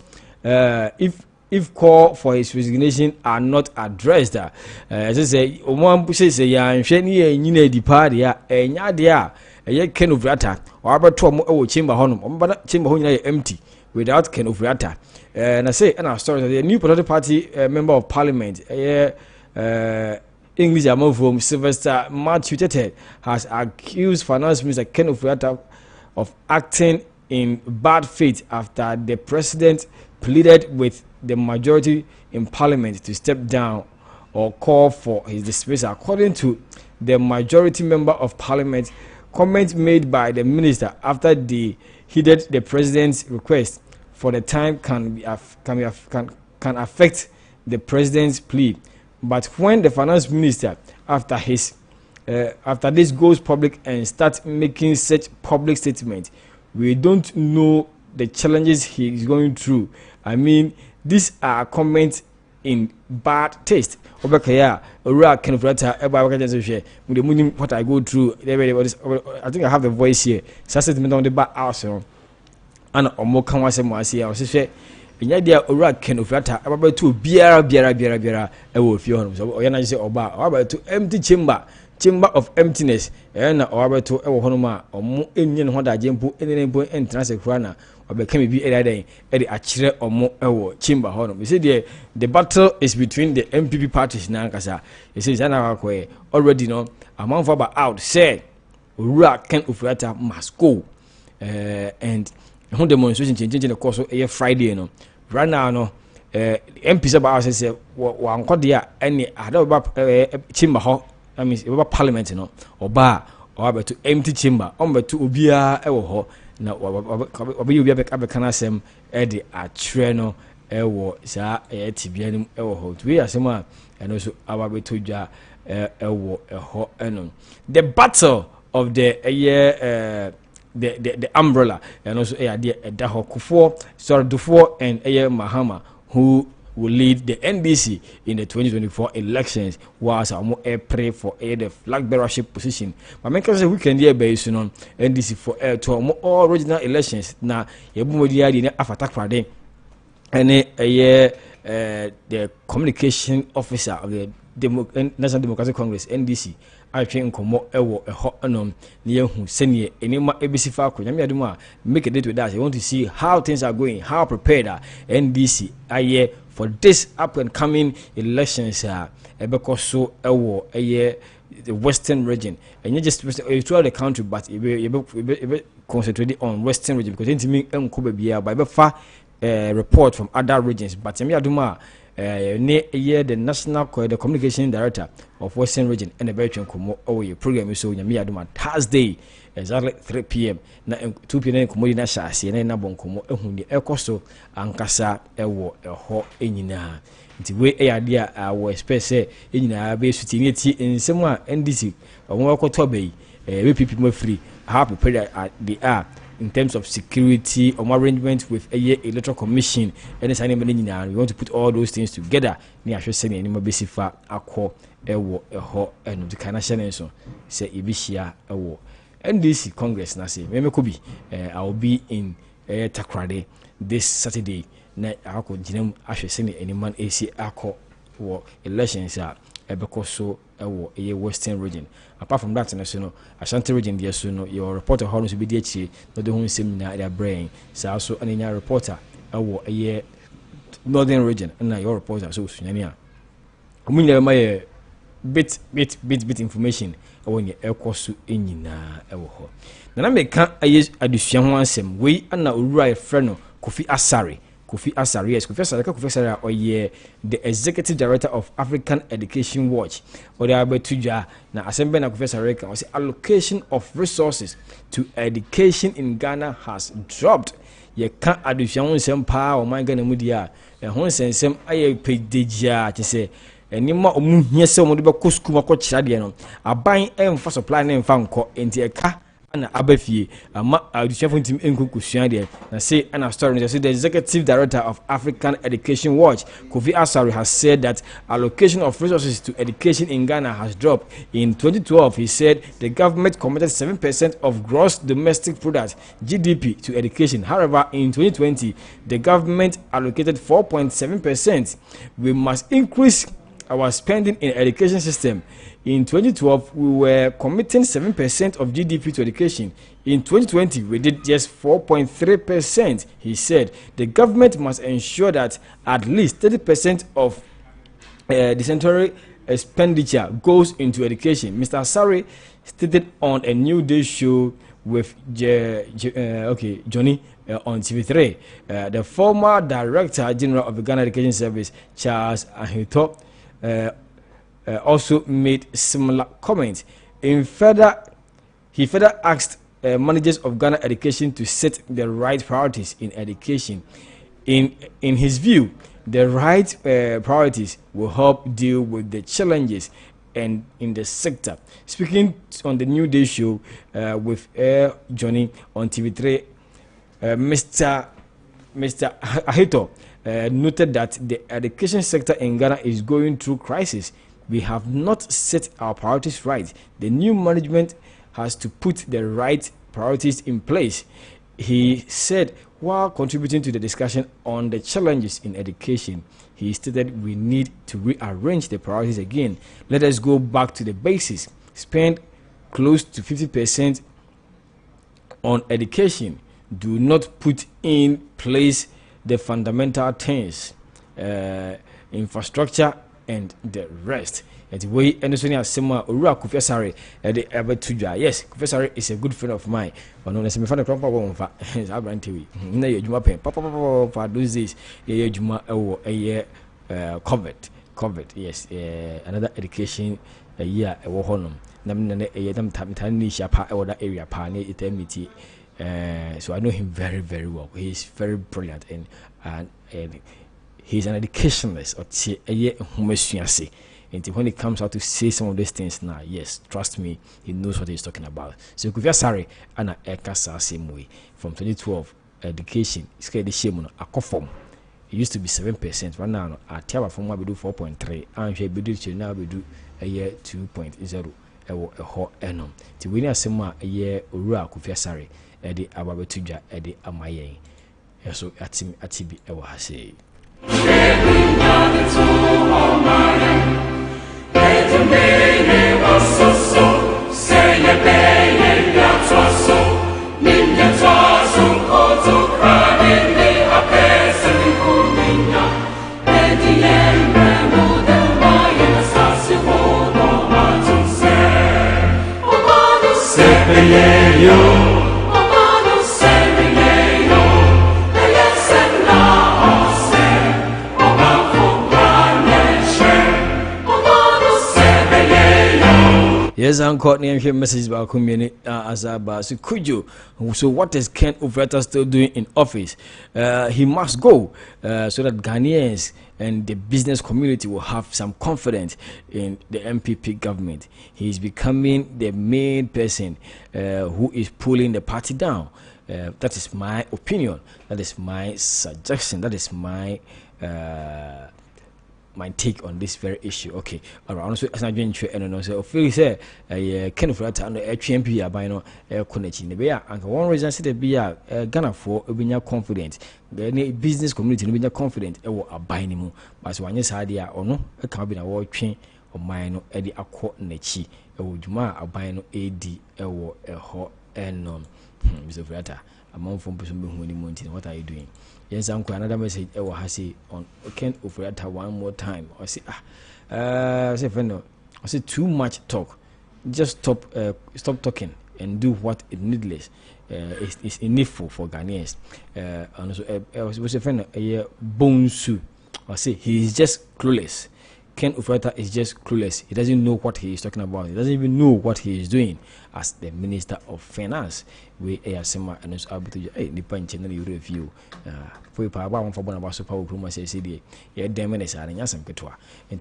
if call for his resignation are not addressed. Say omo say ya nhwe ni nyina di pa dia enya dia ye Ken Ofori-Atta o abeto mo e wo chamber hono o ba chamber ho nyina empty without Ken Ofori-Atta. And I say in our story, the new political party member of parliament, English from Sylvester Matthew Tete, has accused Finance Minister Ken Ofori-Atta of acting in bad faith after the president pleaded with the majority in parliament to step down or call for his dismissal. According to the majority member of parliament, comments made by the minister after they heeded the president's request for the time can affect the president's plea But when the finance minister, after this goes public and starts making such public statements, we don't know the challenges he is going through. I mean, these are comments in bad taste. Obekaya, Ora Kenfrata, what I go through. I think I have the voice here. Sasset on the back also. And Omo Kanwase, I was say, in idea, Ora Kenfrata, about to biara, I will feel. So, Oyana say, about to empty chamber of emptiness. And about to Honoma, or more Indian Honda Jempo, and Transequana. Became be a achire or more chamber honor. You see, the battle is between the MPP parties now. You see, already know a month about out said Ofori-Atta must go, and whole demonstration changing the course of a Friday. You know, right now, no MPs about us say one called there any other chamber hall. I mean, about parliament, you know, or bar or about to empty chamber, but to Ubia ewo. Na wabi obi abeka na asem de atwere no ewo sa tibia nim ewo ho to we asem a eno so ababetodwa ewo eho eno the battle of the umbrella eno so ade eda ho kufo sordufo and Mahama who will lead the NDC in the 2024 elections was a pray for the flag bearership position. But make us a weekend year based on NDC for to all original elections. Now, Yabumodi in attack Friday, and the communication officer of the National Democratic Congress NDC. I think Komo Ewo a hot anon near who send ye anima ABC Falco. Yamiaduma make a date with that. You want to see how things are going, how prepared are NDC aye for this up and coming elections because so Ewo the western region. And you just throughout the country, but you concentrated on western region because it means by far report from other regions. But Yamiaduma the national the communication director of Western Region and the Belgian program so Yamiaduma Thursday exactly 3 p.m. na 2 p.m. komodi na shasi na bonkomo ehuni ekoso ankasa ewo eho enyina nti we eyade a we expect say enyina be sutineti ensem a NDC won akoto bai we people more free how prepared they are in terms of security or arrangement with a electoral commission and we want to put all those things together ni ahwe se ni ma besifa akọ ewo eho enu the kind of so say ibishia ewo NDC Congress na say me ko bi I will be in Takrade this Saturday na akọ ginam ahwe se ni anyman AC akọ wo elections a ebeko so ewo Western Region. Apart from that, Ashanti region, yes, your reporter Horns will be there. No, the whole seminar their brain. So also an reporter, a northern region, and your reporter. So, Sunyania. I mean, my bit information. When you air course in Ewo. Then I make a yes, I do one sem. We and now right friend Kofi Asari. Kofi Asari, yes, Kofi Asari, or the executive director of African Education Watch, or the Abetuja, now Assembly na Kofi Asari, was the allocation of resources to education in Ghana has dropped. You can't add some power or my Ghana Mudia, and one sense some I pay deja to say. And you more yes, some of the Kuskuma coach Chadiano, a buying M for supply name found caught into a car. And Abefi, the chef team in Kukusian, and say, and a story. The executive director of African Education Watch, Kofi Asari, has said that allocation of resources to education in Ghana has dropped. In 2012, he said the government committed 7% of gross domestic product (GDP) to education. However, in 2020, the government allocated 4.7%. We must increase our spending in education system. In 2012, we were committing 7% of GDP to education. In 2020, we did just 4.3%. He said the government must ensure that at least 30% of the central expenditure goes into education. Mr. Asari stated on a New Day show with Johnny on TV3. The former Director General of the Ghana Education Service, Charles Ahito, also made similar comments. He further asked managers of Ghana Education to set the right priorities in education. In his view, The right priorities will help deal with the challenges and in the sector. Speaking on the New Day show with Johnny on TV3, Mr. Ahito noted that the education sector in Ghana is going through crisis. We have not set our priorities right. The new management has to put the right priorities in place. He said while contributing to the discussion on the challenges in education, he stated we need to rearrange the priorities again. Let us go back to the basics. Spend close to 50% on education. Do not put in place the fundamental things, infrastructure and the rest. At way Anderson has similar Ura Kufesari at the Abertuja. Yes, Kufesari is a good friend of mine. But no, let's me find a crop of for Abrantiwi. No, you Juma pen. Papa for those days, a Juma a year covered. Yes, another education a year a wohonum. Namina a yedam Tamitani Shapa or that area pani eternity. So I know him very, very well. He's very brilliant and he's an educationalist or a year homosuasi. And when it comes out to say some of these things now, yes, trust me, he knows what he's talking about. So Kufia Sari and Eka same way. From 2012, education, scared the shame a conform. It used to be 7%. Right now, at Tiawa from we do 4.3, and we do now we do a year 2.0 a hot annum. To win a sema a year Ura Kufia Sari, Eddie Ababetuja, Eddie Amaye. So at him at TB Ewa say. Yes, I'm caught near here message about community as about so could you? So what is Ken Ofori-Atta still doing in office? He must go so that Ghanaians and the business community will have some confidence in the MPP government. He is becoming the main person who is pulling the party down. That is my opinion. That is my suggestion. That is my take on this very issue. Okay, all right. Also, as I join you, and also, Ofori say, Ken Ofori-Atta and the HMP are by no connection. The bear and one reason say the bear Ghana for being confident. The business community being confident. A buying him, but so when you say idea or no, a can be a war chain or mine Eddie a quote nechi. A would you a buying AD a hot and Mr. Ofori-Atta. A month from person being mountain. What are you doing? Yes, uncle, another message I say on Ken Ofori-Atta one more time. I say, say, friend, I say too much talk. Just stop talking and do what is needless. It's needful for Ghanaians. And also, I was a friend, Bonsu. I say he is just clueless. Ken Ofori-Atta is just clueless. He doesn't know what he is talking about. He doesn't even know what he is doing as the Minister of Finance. We are similar and it's able to depend channel you review. For your power for one of our super room, say, CD. Yeah, damn it, and Yasam Ketua. And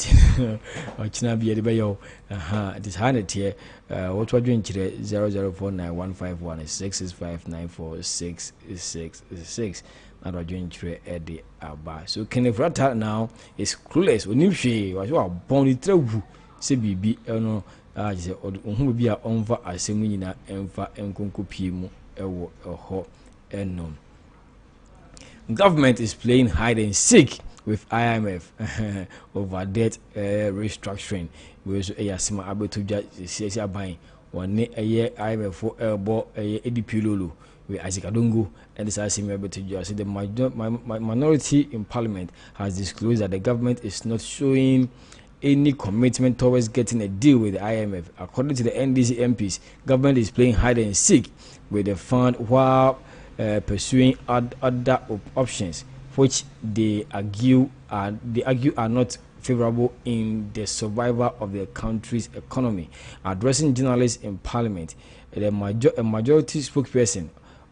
China be a bayo. It is 100 here. What we're doing today 0049151665946666. Now we're doing today at the Abba. So Ken Ofori-Atta now is clueless. When you say, was you are born in trouble, say, BB, no. Say, who be a over a semina and for Enconco Pimu, government is playing hide and seek with IMF over debt restructuring. We also a sima able to judge buying 1 year IMF for elbow a EDP Lulu. We Isaac Adungu and this is able to judge. The minority in parliament has disclosed that the government is not showing any commitment towards getting a deal with the IMF. According to the NDC MPs, government is playing hide and seek with the fund while pursuing other options, which they argue are not favorable in the survival of the country's economy. Addressing journalists in Parliament, a majority spokesperson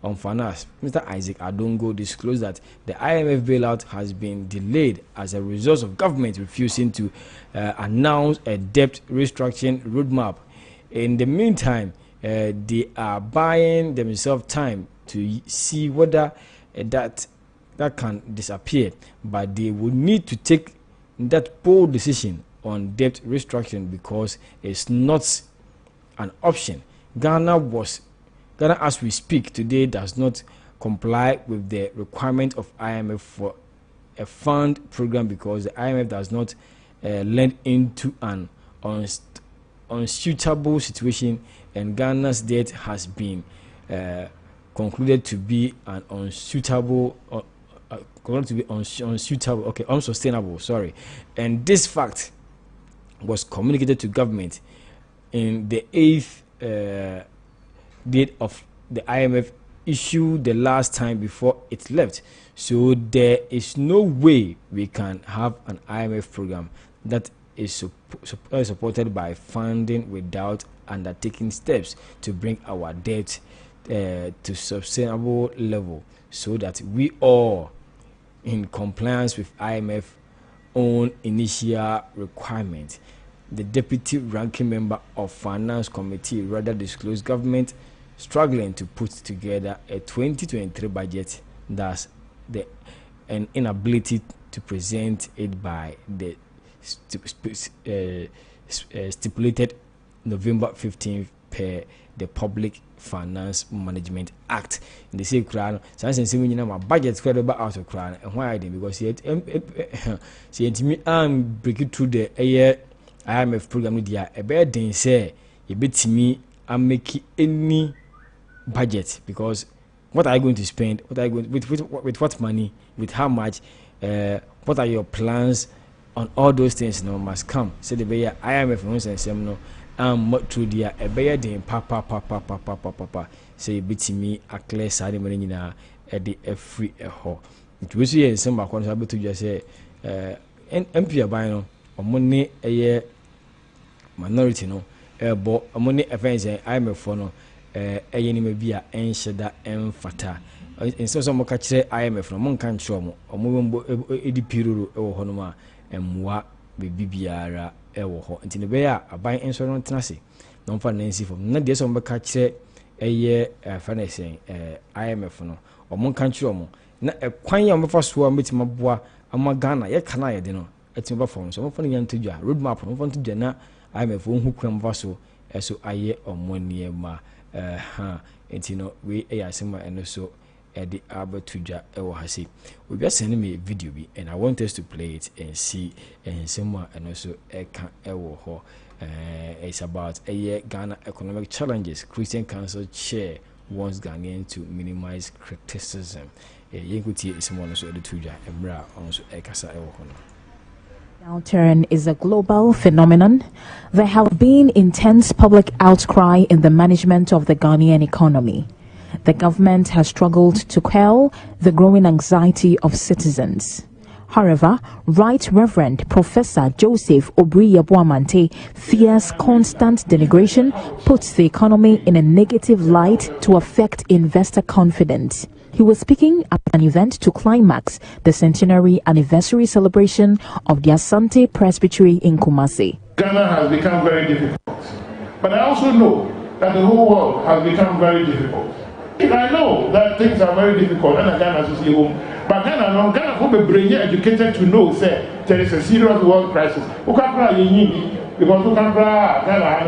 on Finance, Mr. Isaac Adongo, disclosed that the IMF bailout has been delayed as a result of government refusing to announce a debt restructuring roadmap. In the meantime, they are buying themselves time to see whether that can disappear, but they would need to take that bold decision on debt restructuring because it's not an option. Ghana, as we speak today, does not comply with the requirement of IMF for a fund program because the IMF does not lend into an unsuitable situation, and Ghana's debt has been concluded to be an unsustainable. Sorry, and this fact was communicated to government in the 8th date of the IMF issue the last time before it left. So there is no way we can have an IMF program that is supported by funding without undertaking steps to bring our debt to sustainable level, so that we are in compliance with IMF own initial requirement. The deputy ranking member of Finance Committee rather disclosed government struggling to put together a 2023 budget, thus an inability to present it by the stipulated November 15th per the Public Finance Management Act. In the same crown, since we know budget square out of crown, and why I did because break it through the IMF program with a bad thing say a bit to me and make any budget, because what are you going to spend, what are you going with what money, with how much, what are your plans on all those things must come. So the way IMF and some no through the a better than papa say bit me a clear side money na at the free a ho. It was here in some able to just say MP abino or money a year minority no but money events IMF for no may be a enshada fata. In some catch IMF no mon can show or moving edipiro or honoma and what bibiara ewo ho nti ne beya aban enso no tenase no fa nancy from na de so mbeka kire finance IMF no omon kan kire omo na ekwan ya mbefa so a metima boa ama Ghana ye kana ye de no etima ba fon so mo fa ne yantudwa road map no fa ntudwa na IMF ohun kwan mfa so eso aye omoni ma nti no we asema eno so the Abatuja Ewahasi. We just sending me a video and I want us to play it and see and someone and also Eka Ewoho. It's about a year Ghana economic challenges. Christian Council Chair wants Ghanaian to minimize criticism. Yenguti is one also the Tuja and Bra also Ekasa Ewoho. Downturn is a global phenomenon. There have been intense public outcry in the management of the Ghanaian economy. The government has struggled to quell the growing anxiety of citizens. However, Right Reverend Professor Joseph Obri-Yabuamante fears constant denigration puts the economy in a negative light to affect investor confidence. He was speaking at an event to climax the centenary anniversary celebration of the Asante Presbytery in Kumasi. Ghana has become very difficult, but I also know that the whole world has become very difficult. I know that things are very difficult and Ghana to see home. But Ghana will be brain educated to know say there is a serious world crisis. Because Ghana and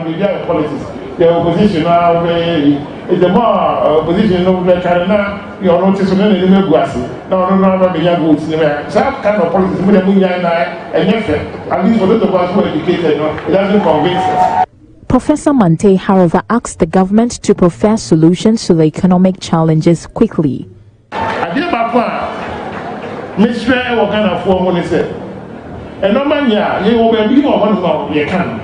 the politics. The opposition now is the more opposition of the China, you are noticing the Guasi. No, that kind of politics with the Munya and at least for those of us who are educated, it doesn't convince us. Professor Mante, however, asked the government to profess solutions to the economic challenges quickly. I did my plan. Mr. What kind of form money said? And no man, you will be more you can.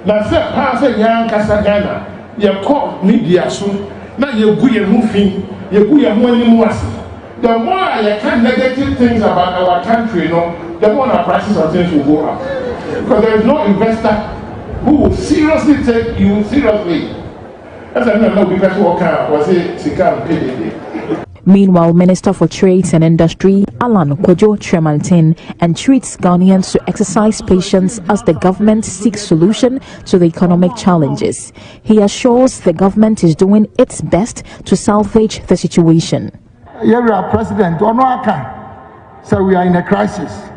Now, sir, pass a young Casagana, you call media soon. Now you go your moving, you go your money more. The more you can negative things about our country, the more the prices of things will go up. Because there is no investor who will seriously take you seriously. Meanwhile, Minister for Trades and Industry, Alan Kwadwo Tremantin, entreats Ghanaians to exercise patience as the government seeks solution to the economic challenges. He assures the government is doing its best to salvage the situation. Our president, so we are in a crisis.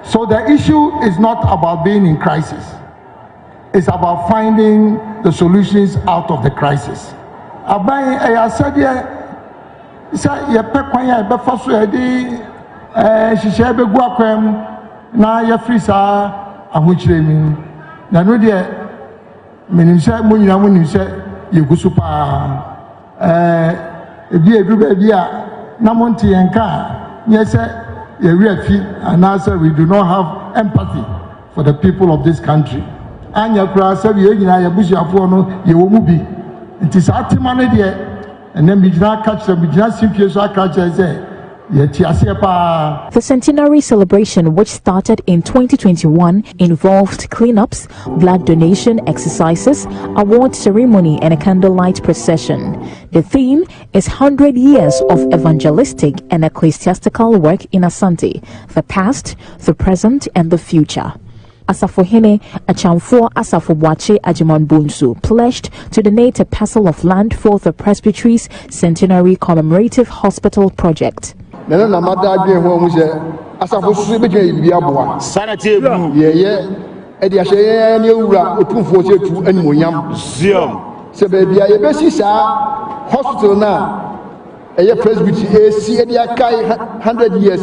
So the issue is not about being in crisis. It's about finding the solutions out of the crisis. I said, you pekwan be faso edi hihye be guakwam na ya frisa ahokyere mi na no de menim se mo nyina mo nim se yegusu pa ebi edu be bia na mo nte yenka nye se ye reafi and answer we do not have empathy for the people of this country. Anya kura se ye nyina ye busuafo no ye wo mu bi nti sa atima no de and then the centenary celebration, which started in 2021, involved cleanups, blood donation exercises, award ceremony, and a candlelight procession. The theme is 100 years of evangelistic and ecclesiastical work in Asante, the past, the present, and the future. Asafohene Achamfo Asafobuache Ajiman Bunsu pledged to donate a parcel of land for the Presbytery's Centenary Commemorative Hospital project. A presbytery AC 100 years.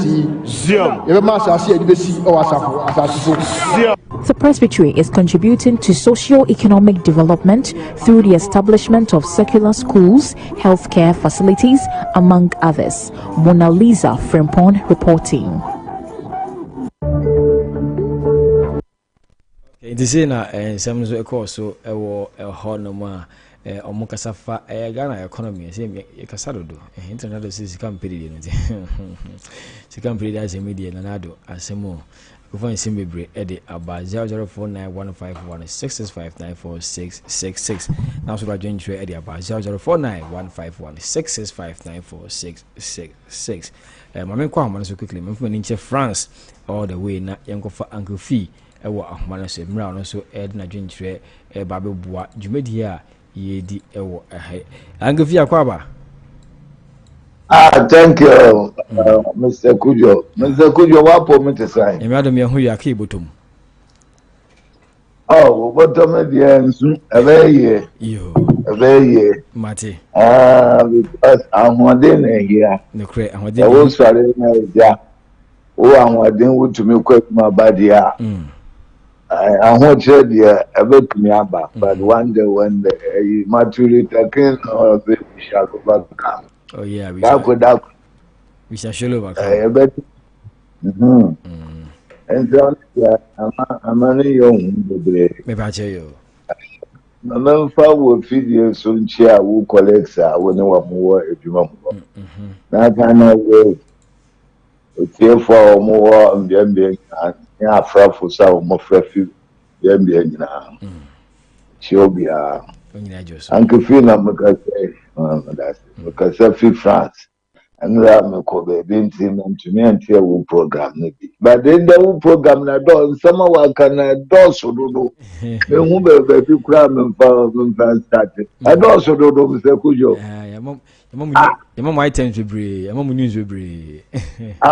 The presbytery is contributing to socio-economic development through the establishment of secular schools, healthcare facilities, among others. Mona Lisa Frimpon reporting. This is some course so honor. Omukasafa Ghana economy say kasado do internet is campaign se campaign as a media nanado asemo go find simbebre e dey about 00491516659466 now so join you e dey about 00491516659466 mama kwa amana so quickly me from ninche France all the way na yenkofa Uncle Fee e wo ahoma so mra no so e na join you e ba be boa dwumadi a yedi ewo ehe angafia kwaba. Thank you, Mr. Kujo. Mr. Kujo, what permit to sign? Madam, you are here, bottom. Oh, bottom of the end, a very year. Mate. Because I'm one day here. No, correct. I'm I was sorry, oh, I'm one to me quick my body. I want to hear about me about, but one day when the maturity can or the shall overcome. Oh yeah, we shall show overcome. And so I'm only young. Maybe I tell you. My man will feed you soon. Chair who collects when you want more if you want more. Now can I wait? It's for more and then being yeah, for some more few. Then being now. She'll be Uncle Phil, because I feel France. And I'm a cover, didn't seem to me until we program. But then the whole program, I don't, some of our can I also do. The woman, baby, cram and fan started. I also do, Mr. Kujo. Your mom might tend to breathe, your mom news will breathe. I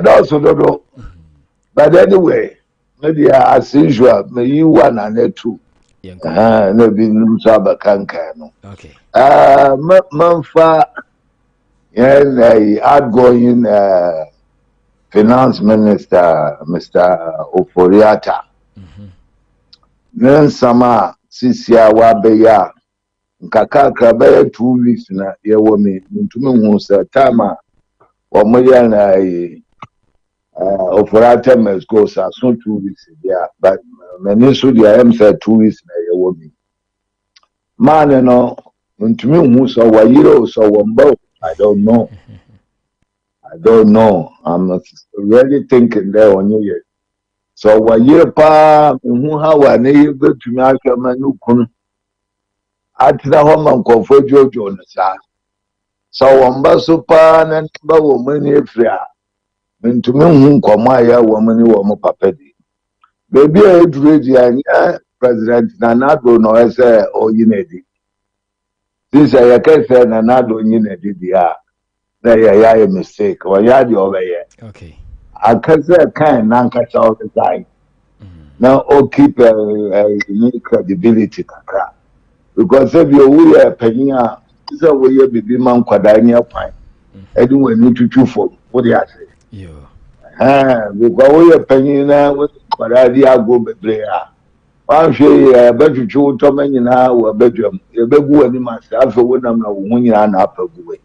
also do. But anyway, maybe as usual, may you one and two. Maybe no saba kankano. Okay. Manfa, outgoing finance minister, Mr. Ofori-Atta. Then sama sisia wabeya. Nkakaka baya 2 weeks na yewomi. Ntumi hunsa tama. Wamoya na Ofori-Atta must go so 2 weeks there, but many so the am said 2 weeks na ye woman. Man no ntumi hu so wa yiro so wombo. I don't know. I'm really thinking there on you yet. So wa ye pa hu ha wa ne ye betumi ahwe ma no kunu atena ho ma nkofo jojo no sa so won so pa na ba wo mani efri a ntumi hu nkoma ya wo mani wo mo papa di bebi a edure di anya president Nanado no ese oyinedi this ya kese Nanado oyinedi dia na ya a mistake or ya di obeye okay akase kan na nkacha all the time now all keep credibility kakra because if you we penya say we ye bibi man kwada anya kwan edi wani tutu fo what dey say yo because we penya na we kwada di ago bebre a wan hwe betutu to manyina wo bedwam ye begu wani ma say afa wonam na wo hunyina na apaguwe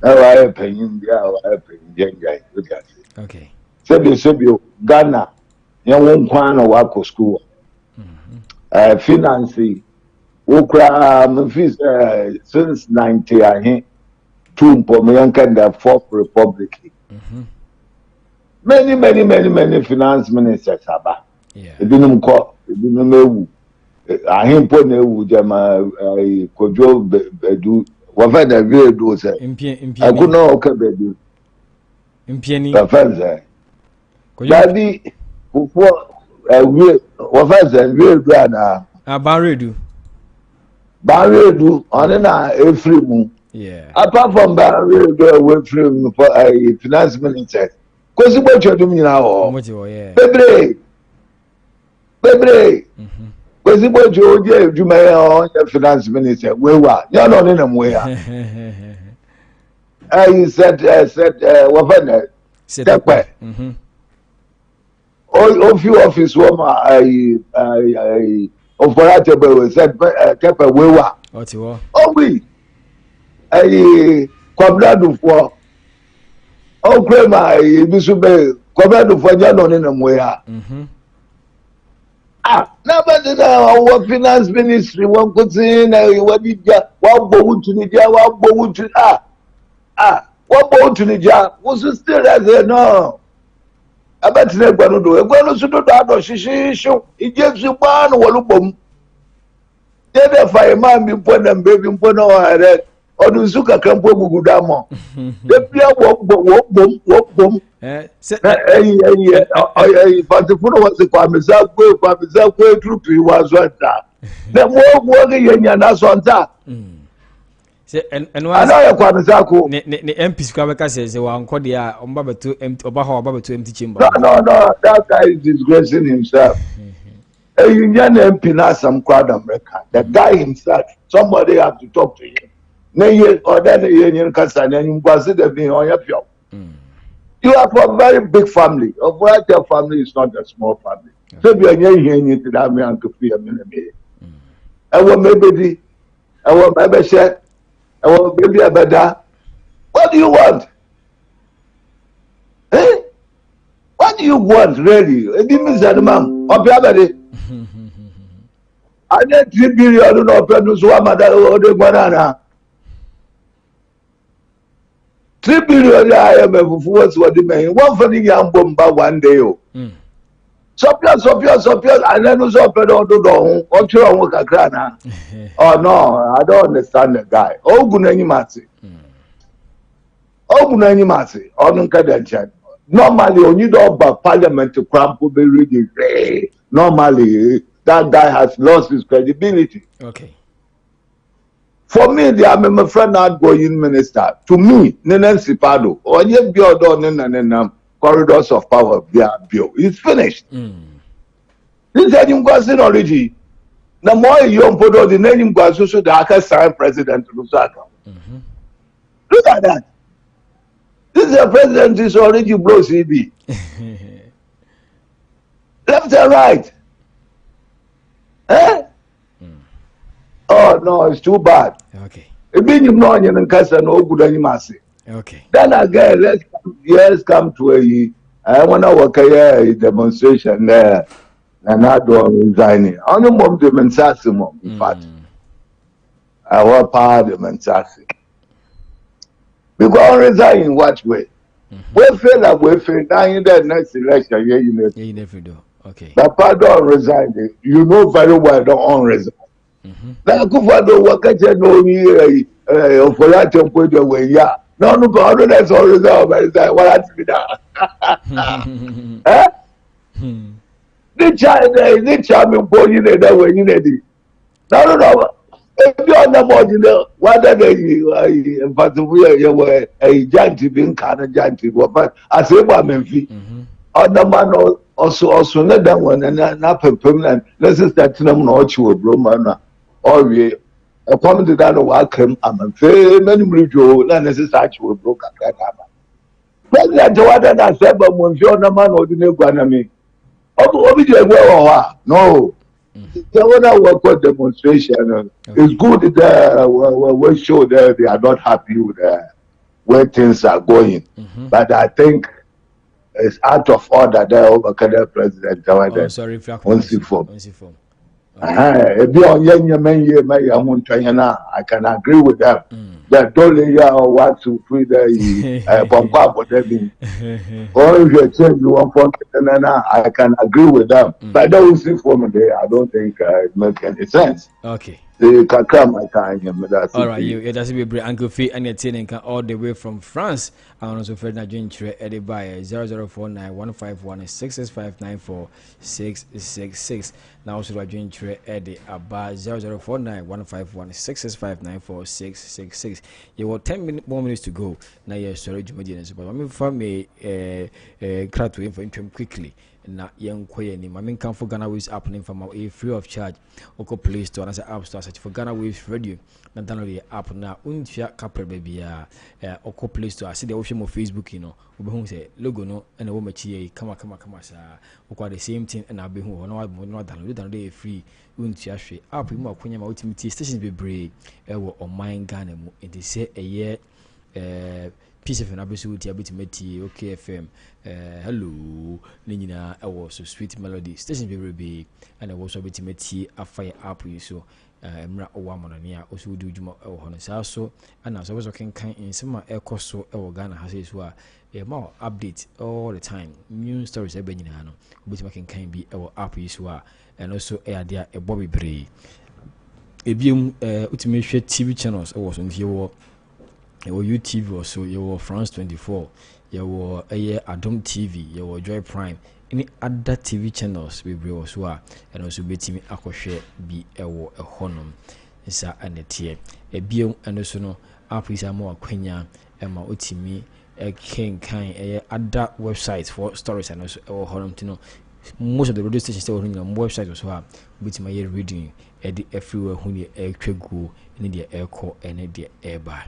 na wa penya bia wa penya jenjai what dey say okay sebi Ghana yan won kwan na wa ko school finance Ukra Memphis since 90 ahe two Pomeyanka the fourth republic. Many finance ministers aba. Ebinum ko ebinum ewu. Ahe po na ewu jama kojo bedu wafa da we do say. Impie. Akuna oka bedu. Impieni. Wafa Dabi ufo we wafa say we do ana. Abaredu. Baredu on na Efrimu. Yeah. Apart from Baredu away from for a finance minister. Because what you're doing now. Bebre. Because what you're doing the finance minister. Where were you? No, where. I said, what Tepe. All few office woman, I Ofori-Atta said Tepe wewa. Oh we. Kwabradu for. Oh krema bisube kwabradu for jano ni namwea. Nobody now our finance ministry one kuti na wadija wabo utunija wabo utunija was still as no. Abatine gwanu sudo do shishishu ijesu banu walubom dede fa imam bi mpona mbebi mpona ware odun suka kampo gugudamo de bia wo bom fatifuno wase kwa meza kwe trupi wazwata na mo yenya na sonta se ana ya kwa mezako ne MPs kwa beka se wa nkode a omba beto oba beto empty chamber no that guy is disgracing himself you need MP na some crowd America the guy himself somebody have to talk to him na ye order na ye nyin kasa na nyin kwase de bi on yapio you are from a very big family Ofori-Atta family is not a small family so bi anya ihe nyi ti da me anko fi me na me ewo mebedi ewo mebeshe ewo baby abeda what do you want what do you want really ebi mi zanman obi abede I need 3 billion no open so amada ode gbanana 3 billion I am fufu what's what the man one for the young bomba one day Sopios and then so open do o tro won kakra na oh no I don't understand the guy ogunanyi mate onu kada chan normally only do ba parliament crampo be ready normally that guy has lost his credibility. Okay. For me, I'm a friend outgoing minister. To me, Nenen Sipado, or ye build on corridors of power, bill. It's finished. This is him question already. The more you put the name was so the Aka sign president Lusaka. Look at that. This is a president is already blow CB. Left and right. Oh no, it's too bad. Okay. Okay. Then again, let's come to I wanna work a demonstration there and not doing resigning. Only mom the mensasimo, in fact. I want power the mensasi. Because resign in what way? We feel that we feel now in the next election, you never do. Okay. Papa don't resign. You know very well don't resign. Now Kufado wakache no ni Ofori-Atta point away. Yeah. No, that's all resign. What has to be done? Eh? The child important that way you need. No. If you are not more than whether they but we were a giant being kind of giant, but I say, what Memphis. Other man also not that one and not permanent. Let's start to them not you a bromana or we a comment to that welcome. I'm a very many bridge, not necessarily a broker. President Joanna that said, but Monsieur man or the new Guanami. No. The one work for demonstration it's good that we show that they are not happy with where things are going. But I think it's out of order there over the president. Oh, sorry, if I can agree with them. That don't want to free the Papa for them. Or if you change one from I can agree with them. But that will see for me there. I don't think it makes any sense. Okay. They can come my time. All right, you that's be brave Uncle Fee and your team all the way from France. I also fed that join Eddie by 00491516594666. Now also I join Eddie about 00491516594666. You want 10 more minutes to go. Now you're storage medians, but I'm for me crowd to info quickly. Na young quay ni mamin come for Ghana Waves app from a free of charge oko Play Store and app store search for Ghana Waves radio na download the app na untia couple baby oko Play Store see the option of Facebook you know we be say logo no and wo machi kama sa oko the same thing and abi hu no download free untia hwe app mu akonya ma ultimate stations be brave wo on mine Ghana mu it is say a year piece of an absolute ability okay FM hello Nina I was so sweet melody station be and I was able to meet a fire up you so mra owamonania also do juma hono so and as I was working kind in some air cost so Ghana has is a more update all the time new stories ebe nyina no obeti making kind be our app you so and also there a Bobby Bray ebium ultimate TV channels was on here your YouTube or so your France 24 your Adom TV your Joy Prime any other TV channels we bring us and also betimi akɔhwɛ bi ɛwɔ ɛhɔnom nsa anetie ebiem and also no app is more akwanya ɛma otimi kenkan other websites for stories and also ɛwɔ hɔnom tino most of the radio stations still running on website also betimi reading everywhere hu ne ɛtwagu ne de ɛkɔ ne de ɛba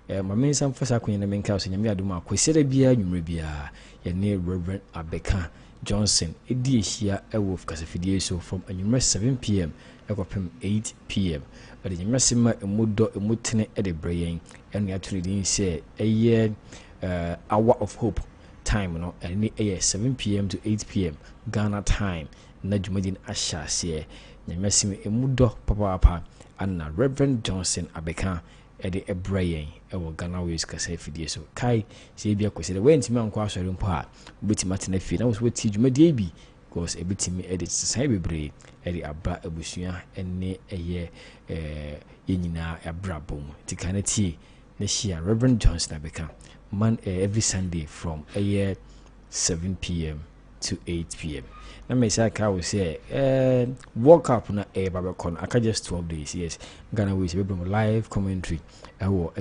my main some first acquaint in the main house in Yaduma, Quisera Bia, Numribia, your near Reverend Abeka Johnson, a dear here, a wolf Casafidia, so from a numerous 7 p.m. Ecopim 8 p.m. But the Massima a mudo a mutine at the brain, and actually didn't say a year hour of hope time, no, and a year 7 p.m. to 8 p.m. Ghana time, Najumedin Asha, say, Yamassimi a mudo papa, and Reverend Johnson Abeka. Ede ebrayen ewo Ghana Waves kasa fidie so kai se bia kwese de wentimi anko asori mpo a obetima tena fi na wo ti dwumadie bi because ebetimi edit sai bebre ede aba abusua ene eye yenyina abrabom tikana tie na shia Reverend Johnson Abeka man every Sunday from 7 p.m. to 8 p.m. na me say ka we say World Cup na babakon aka just 12 days yes Ghana Waves be bring live commentary ewo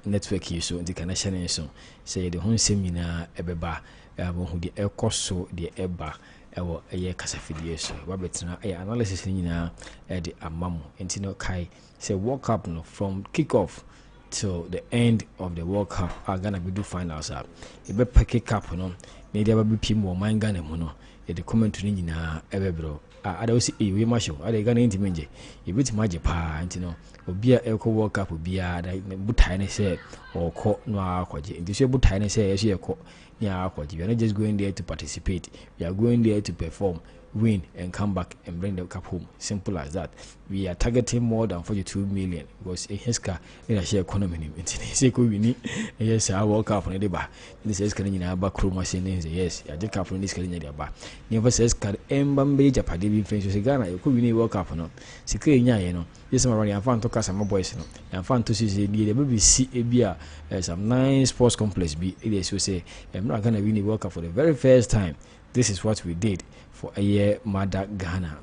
network yi so the connection so say the hun seminar ebeba abo hu the ekoso the eba ewo kasafidie so wa betina analysis ni na the amamo entino kai say World Cup no from kick off till the end of the World Cup are gonna be do finals up e be kick up no na dia ba bipim wo man Ghana mu no e de comment ni nyina ebebro ada osi we masho ada Ghana intimenje e bitima je pa ntino obi a eko World Cup obi a da butai ne se okọ no akwaje nti so butai ne se yeso yeko ni akwaje we are not just going there to participate, we are going there to perform. win and come back and bring the cup home. Simple as that. We are targeting more than 42 million because in his car in a share economy. We need yes, I walk up on the bar. This is can in our back room. I say yes, I just come from this calendar bar. Never says can Mbambe Japadi be friends with Ghana. You could be walk up on secret, you know. Yes, I'm already found to cast some boys. And found to see the BBC ABA some nice sports complex. Be it is to say, I'm not gonna win the World Cup for the very first time. This is what we did for a year, Mother Ghana.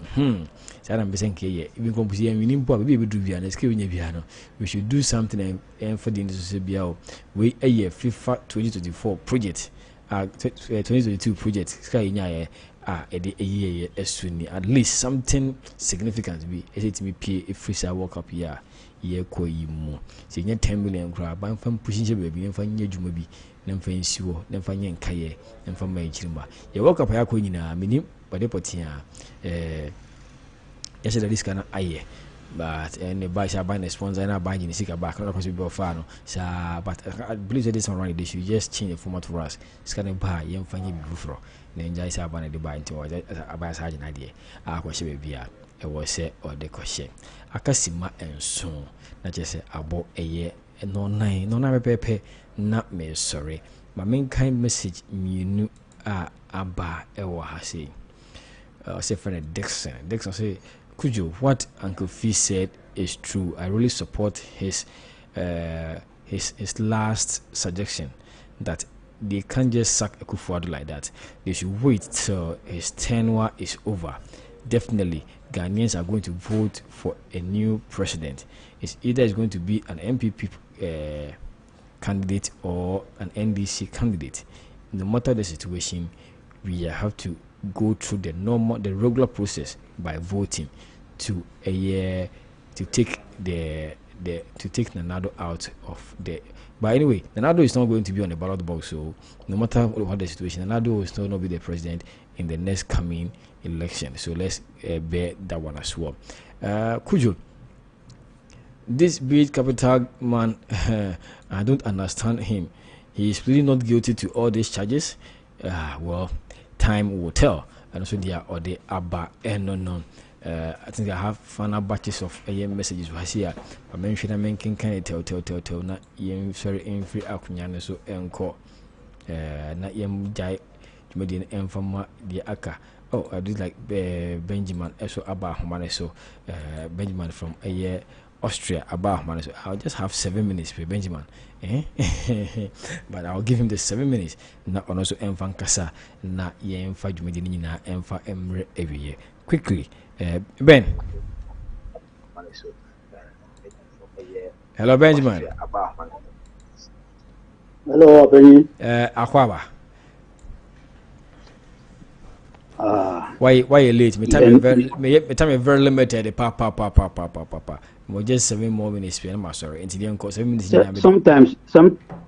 So I'm saying, even composition, we need to be able to do piano. We should do something and for the industry. We a year FIFA 2024 project, 2022 project, Sky a year as soon at least something significant be it me pay if we say World Cup year ko yi mo. So 10 million crab, I'm from pushing baby and find your jumabi. Nemfa nsiwo nemfa nye nkaye nemfa manchirima ye woka pa yakɔ nyina minim bade potia yɛhyɛ this kana aye but and the buy shall buy the sponsor na buy ni sika back na kwasi be ofa no sa but I believe that this one running they should just change the format for us scanning buy yɛmfa nye bi fufuro na enjoy sa buy na the buy nti o buy sa agina de akwahye be bia e wo se o de kohye akasima enso na kyese abo eye no nine pepe na me sorry my main kind message mienu aba ewa ha say friend Dixon say Kujo, what Uncle Fee said is true. I really support his last suggestion that they can't just sack Akufo-Addo like that. They should wait till his tenure is over. Definitely Ghanaians are going to vote for a new president. It's either it's going to be an MPP candidate or an NDC candidate. No matter the situation, we have to go through the regular process by voting to take Nanado out of the. But anyway, Nanado is not going to be on the ballot box, so no matter what the situation, Nanado will still not be the president in the next coming election. So let's bear that one as well. Kujo, this big capital man, I don't understand him. He is really not guilty to all these charges. Well, time will tell. And also there are the Abba and no. I think I have final batches of messages was here. I mentioned I making kind of tell not yem sorry in free akunyane so enko not yem jai Median informa the aka. Oh, I did like Benjamin so Abba Humane so Benjamin from a year Austria Abba Humane. So I'll just have 7 minutes for Benjamin. But I'll give him the 7 minutes. Not also enfan kasa na yem fa jumedini na enfa emre every year. Quickly. Ben. Hello, Benjamin. Hello, Ben. Akwaba. Why you late? Me time very limited. Papa. More just 7 more minutes. I'm sorry. Until 7 minutes.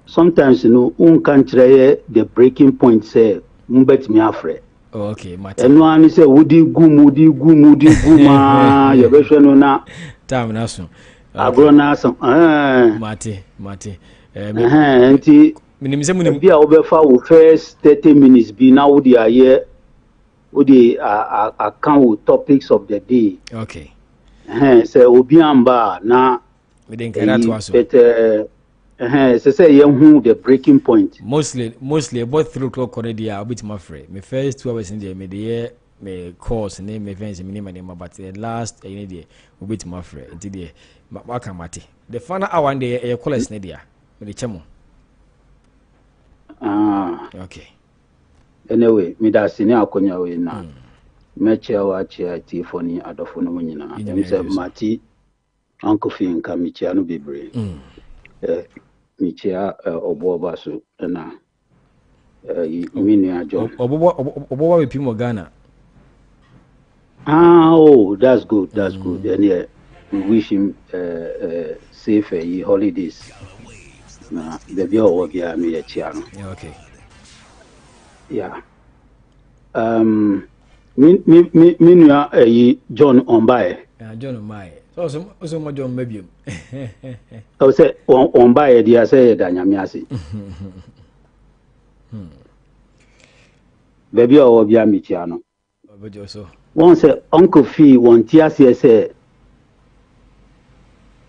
Sometimes you know, can't try the breaking point. Say, mbet me afraid. Oh, okay, Mate. And one is a woody guma. Your version on that. Time naso. Agrona some. Mate. And be over for first 30 minutes. Be now the year. With the account with topics of the day. Okay. So Obiamba now. We didn't get that was better. Say the breaking point. Mostly about 3 o'clock already. I'll be to my friend. My first 2 hours in there, me course name my friends me name but the last day will be to my friend. Until the Makamati. The final hour there a call us Nadia. Me the chamo. Okay. Anyway, me da sini akonya we na. Me chewa tifoni adofo no nyina. Me say Mati Uncle Fin ka me chia no bebre. Michia Oboba so na Minia John. Oboba we pimo Ghana. Oh, that's good. And yeah, we wish him safe holidays. Na the bio obia me chiano. Okay. Yeah. Minia John Ombaye. John Ombaye. So much on maybe. I say on by idea say Danyamiasi. Baby or Biamichiano. One say Uncle Fee one TSC say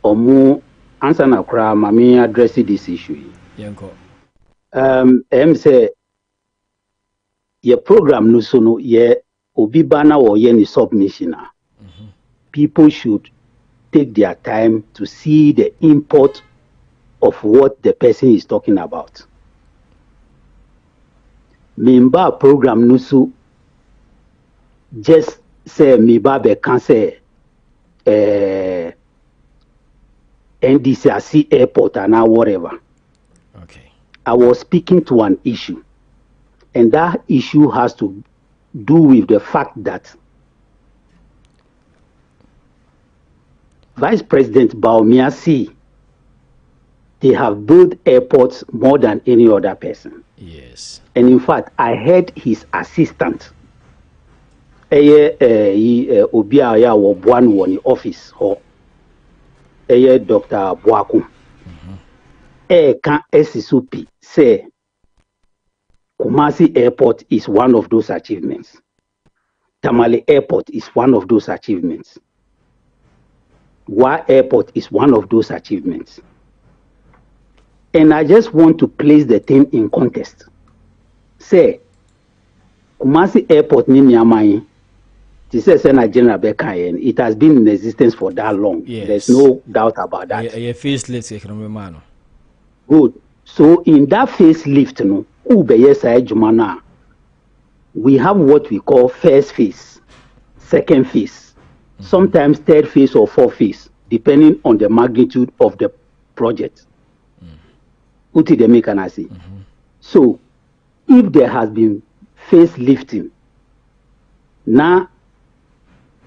Omu answer na kra mami address this issue. Say your program no so no ye obi bana or ye ni submission. People should take their time to see the import of what the person is talking about. Mimba program no so just say miba be can say NDCRC airport and whatever. Okay. I was speaking to an issue, and that issue has to do with the fact that Vice President Baumiasi, they have built airports more than any other person. Yes. And in fact, I heard his assistant, Obia ya Wobwan woni office ho, Dr. Boakum. Kan SSUP say Kumasi Airport is one of those achievements. Tamale Airport is one of those achievements. Wa Airport is one of those achievements. And I just want to place the thing in context. Say, Kumasi Airport ni Myanmar, General Bekayen, it has been in existence for that long. Yes. There's no doubt about that. Good. So in that facelift, we have what we call first phase, second phase, sometimes third phase or fourth phase, depending on the magnitude of the project. Uti de mekanasi. So if there has been facelifting, now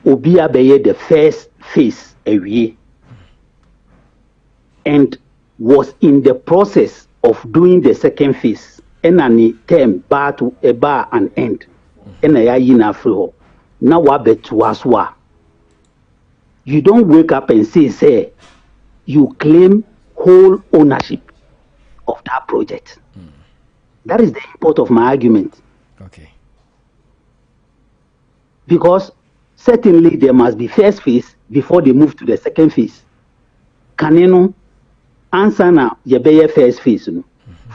Obia beye the first phase away and was in the process of doing the second phase. And any term bar to a bar and end. And I yina fro. Now what bet to aswa. You don't wake up and say you claim whole ownership of that project. That is the import of my argument. Okay. Because certainly there must be first phase before they move to the second phase. Kaneno answer now yebeye first phase.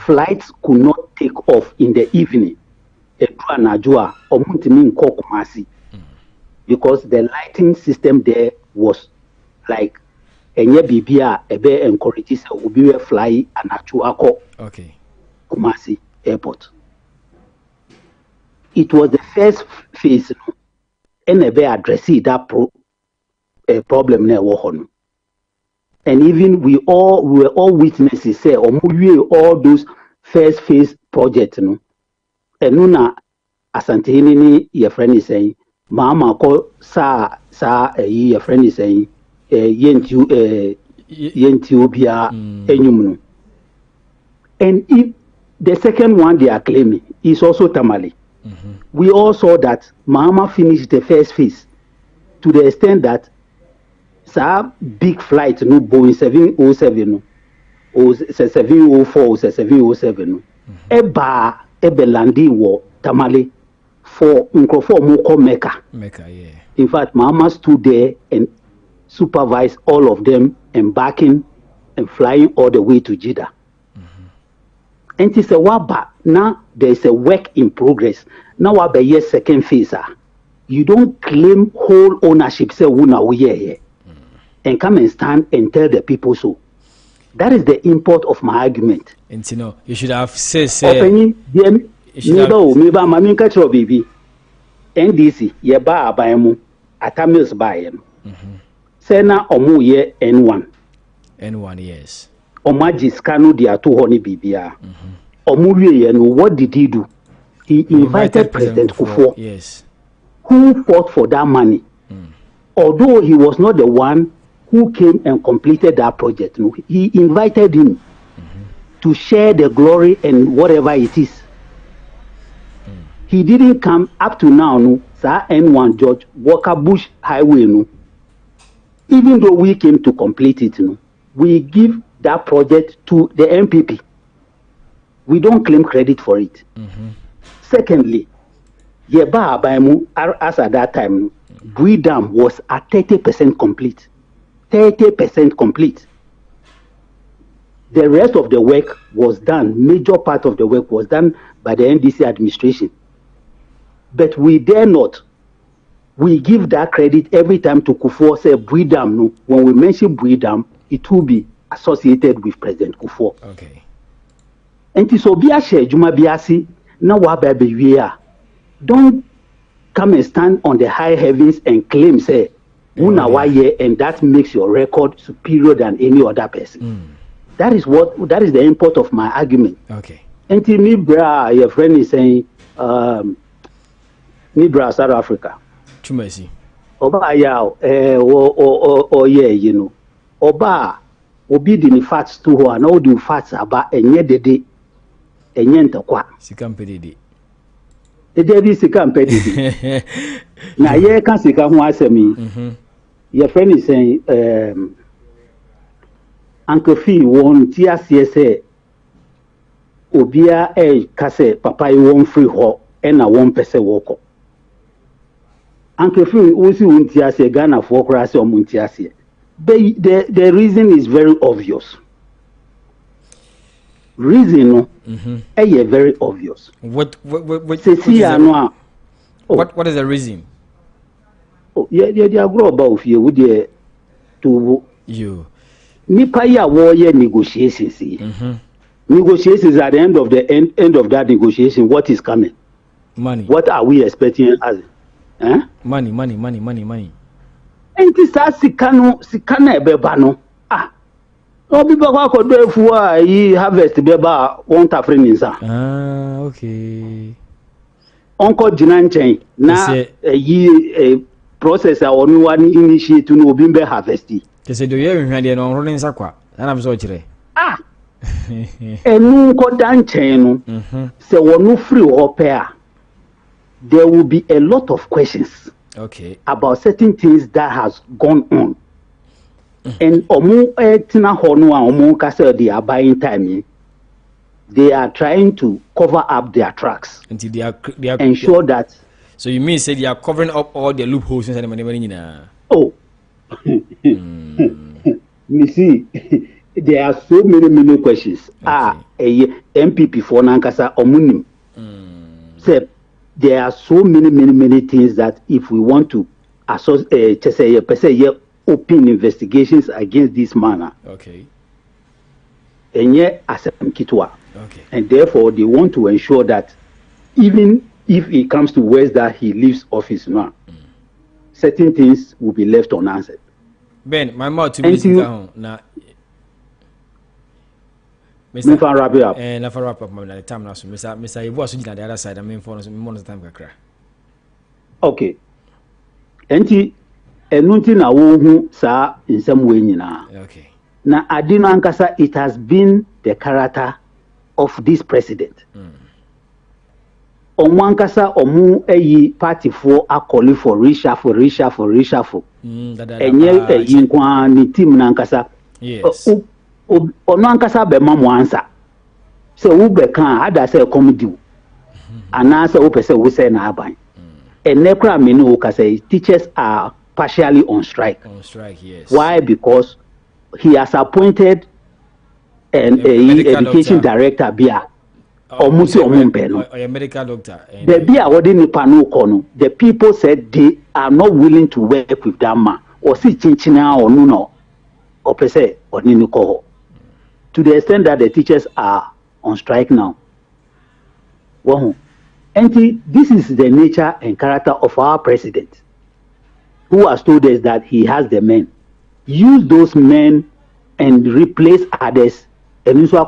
Flights could not take off in the evening. Because the lighting system there was like enye bibia ebe encourages ubiwe fly anachuako. Okay. Kumasi Airport. It was the first phase and ebe addressing that problem ne wo. And even we were all witnesses say all those first phase projects no. And nuna asantehini ni your friend is saying mama ko sa your friend is saying yentu obia enyum no. And if the second one they are claiming is also Tamale. We all saw that Mama finished the first phase to the extent that sa big flight no Boeing 707 no or 704 or 707 no ebe landi wo Tamale for Moko Mecca. Yeah. In fact, Mama stood there and supervised all of them embarking and flying all the way to Jeddah. And it's a waba. Now there's a work in progress. Now wabe yes second phase. You don't claim whole ownership. Say we here and come and stand and tell the people so. That is the import of my argument. And you know, you should have said baby. NDC ye ba abayemu atamils bayem. Sena omu ye N1. N1, yes. Omajiskanu dia 200 bibia. Omuye no, what did he do? He invited President Kufuor. Yes. Who fought for that money. Although he was not the one who came and completed that project, no, he invited him to share the glory and whatever it is. He didn't come up to now, no, Sir N1 George Walker Bush Highway, no. Even though we came to complete it, no, we give that project to the MPP. We don't claim credit for it. Secondly, Yeba Abaimu, as at that time, Bui Dam was at 30% complete. 30% complete. The rest of the work was done, major part of the work was done by the NDC administration. But we dare not. We give that credit every time to Kufuor say Bui Dam. No, when we mention Bui Dam, it will be associated with President Kufuor. Okay. And so Biashe Juma Biasi, now Wababe Wea. Don't come and stand on the high heavens and claim say Unawaye, and that makes your record superior than any other person. That is the import of my argument. Okay. And me bra, your friend is saying me bra South Africa. Chumesi. Oba ya yeah, you know. Oba obi di ni facts to ho na odi facts aba enye dede enye ntakwa. Sikampedede. Dede sikampedede. Na ye kan sika ho asemi. Your friend is saying Uncle Fee won tia say obia kase papa yi won free ho e na won pese woko. Uncle Fee also won tia say Ghana for kra say omun tia say. The reason is very obvious. Reason very obvious. What is the reason? Oh, yeah, grow about you with the to you. Nipa ya warrior negotiations. Negotiations at the end of that negotiation, what is coming? Money. What are we expecting as? Money. And this sikana ebeba no. Obi ba ko do efu yi harvest beba won tafre ninsa. Okay. Onko jina nchen na yi process a onu wa initiate no obi be harvest. Kese do ye hwade de no ro nsa kwa. Na be so kire. Enu ko dan nchen no. Se wonu free opera. There will be a lot of questions. Okay. About certain things that has gone on. And omu tina honu a omu kase they are buying time. They are trying to cover up their tracks. Until they are ensure that. So you mean say they are covering up all the loopholes and the Oh. You see, there are so many questions. MPP for Nankasa Omunim. Say there are so many things that if we want to open investigations against this man. Okay. And yet as a kitwa. Okay. And therefore they want to ensure that even if it comes to ways that he leaves office now, certain things will be left unanswered. Ben, my mouth to be now. Mr. Wrap it up. And if I wrap up my time now, so Mr. You was on the other side. I mean, for months time, okay. Enti enunti na wo sa in some way nyina. Okay. Na adino ankasa, it has been the character of this president. Omu ankasa omu party for a calling for reshuffle. Enye yinkwa ni team na ankasa. Yes. Ono ankasa be ma mo ansa. Se wo be kan ada se comedy. Anasa wo pese wo se na aban. Enekra menu wo ka say teachers are partially on strike. On strike, yes. Why? Because he has appointed an education director Bia. Or a medical doctor. The Bia the people said they are not willing to work with that man. Or see chinchina or no or per se or ninuko. To the extent that the teachers are on strike now. And this is the nature and character of our president, who has told us that he has the men. Use those men and replace others. And this is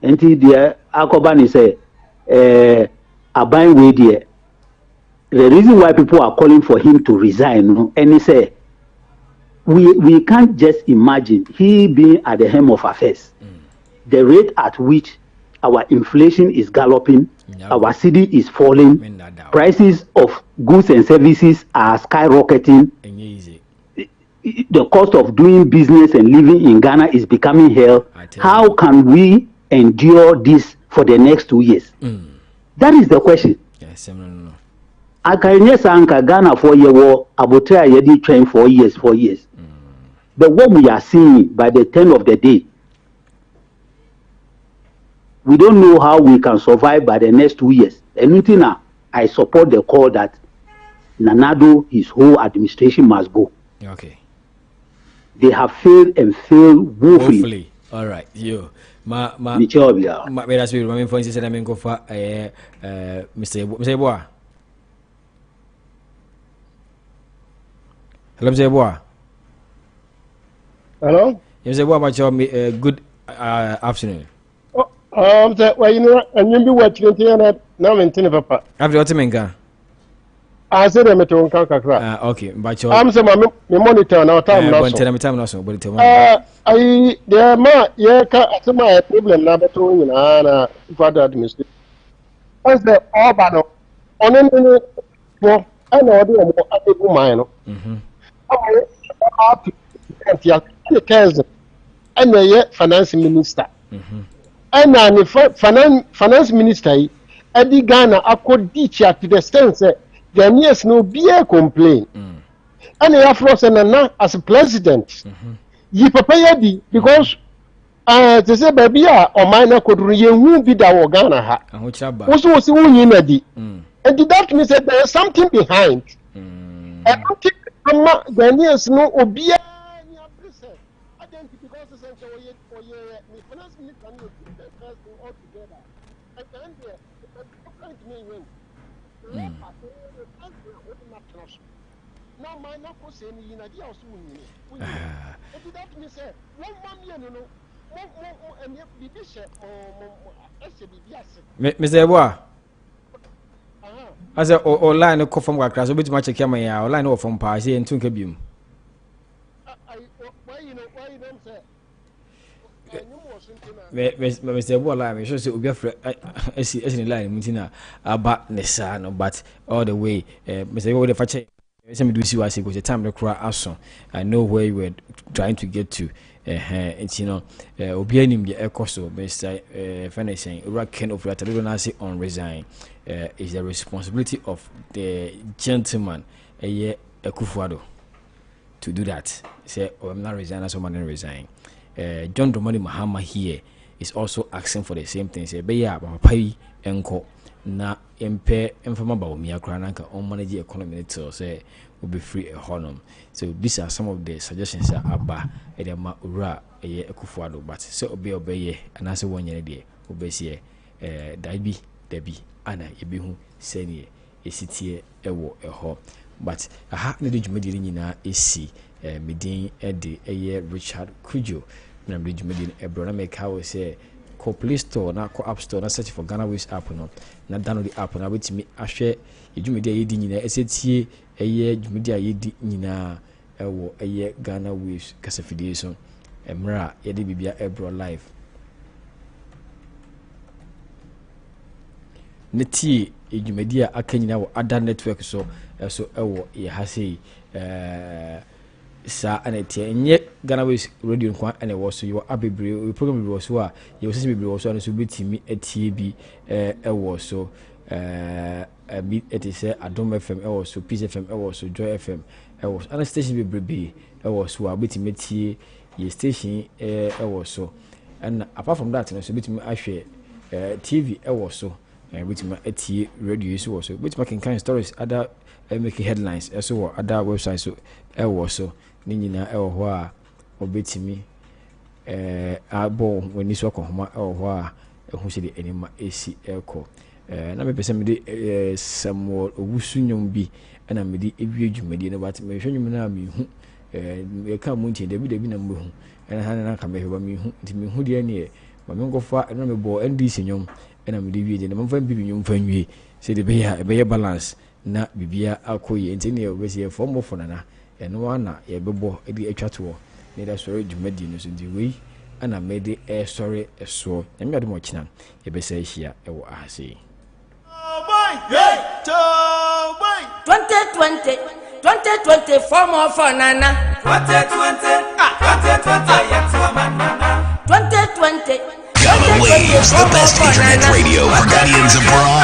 and the Akobani say, Abain way there. The reason why people are calling for him to resign, and he say, we can't just imagine he being at the helm of affairs. The rate at which our inflation is galloping, our cedi is falling, prices of goods and services are skyrocketing. The cost of doing business and living in Ghana is becoming hell. How can we endure this for the next 2 years? That is the question. no. Akainye sanka Ghana 4 year war abotre yedi train 4 years. But what we are seeing by the end of the day, we don't know how we can survive by the next 2 years. Anything I support the call that Nanado, his whole administration must go. Okay. They have failed and failed woefully. All right, yo. That's me for instance, I'm going for Mr. Boa. Hello, Mr. Boa. Hello. Mr. Boa, about your good afternoon. Well, you know, and you be watching the now maintain papa. After what menga. I said I'm at on kakra. Okay, but your I'm saying my monitor now time now. Time now, but I there ma yeah ka my problem na beto na father administration. As the Obano on any for and order mo adebu man no. And the finance minister. And the finance minister, Eddie Ghana, I could teach to the extent that Ghanaians no be a complaint. And the Afro as a president, you prepare because they say, baby, or mine could who be the Ghana ha. Also, was unity. And that means that there is something behind. And I don't think Ghanaians no obia. Mr. Boa, as a online call from work class, a bit much a camera, online or from Parsi and Tunkabium. Mr. Boa, I'm sure to be a see line, Mutina, about Nessa, but all the way, Mr. Boa, the Fache. Some do see what I say, because the time to cry action. I know where you were trying to get to. It's you know, Obianim the Ecoso, Mr. Finishing, Rakan of Ratadonasi on resign is the responsibility of the gentleman, a year Kufuado, to do that. Say, oh, I'm not resigning, someone resign. John Domani Mahama here is also asking for the same thing. Say, Beya, Pay, Enko. Na MP informa ba omi akra nanka on manage economy to say will be free a honor. So these are some of the suggestions that aba e dey ma ura e Akufuado, but so obey and as one year dey obey dabi ana ebihu senior esitie ewo eho, but aha ne de dwumadi nyina esi medin e de Richard Kujo na de dwumadi ebro na make how say ko Play Store na ko App Store na search for Ghana Waves app no na download the app na wetimi ahwe edwumedi ayedi nyina esetie edwumedi ayedi nyina ewo Ghana Waves kasafidie so emra yede bibia ebro live neti edwumedi a aka nyina wo other network so ewo ye hasei sa anetie nye Ghana Waves radio nkwa ene wo so yo abebre program bi wo so a yo sisi bebre wo so ane so betimi atie bi ewo so bi etise Adom FM ewo so Peace FM ewo so Joy FM ewo ana station bebre ewo so a betimi tie ye station ewo so, and apart from that no so betimi ahwe TV ewo so betimi atie radio so betimi can kind stories other making headlines so other websites so ewo so ni nyina ewo ho a obetimi abo woni so akoma ewo ho a ehu se de enima esi eko na me pese me de Samuel Owusunyom bi na me de ewie dwumadi no, but me hwennwum na me hu e ka mu nti de bi na me hu na han na ka me hwa me hu nti me hu de ne ma me ngofa na me bo NDC nyom na me de wie de na me fa bibi nyom fa nwie se de be ya balance na bibia akoye nti ne obesi e form of na eno ana ye bebo e di atwato ne da sori dwumadi no so di wei ana me de sorry so nyame ade mo kina ye be say hia e wo ahase 2020 form of nana 2020 yet manana 2020 Ghana Waves, the best internet radio for Ghanaians abroad.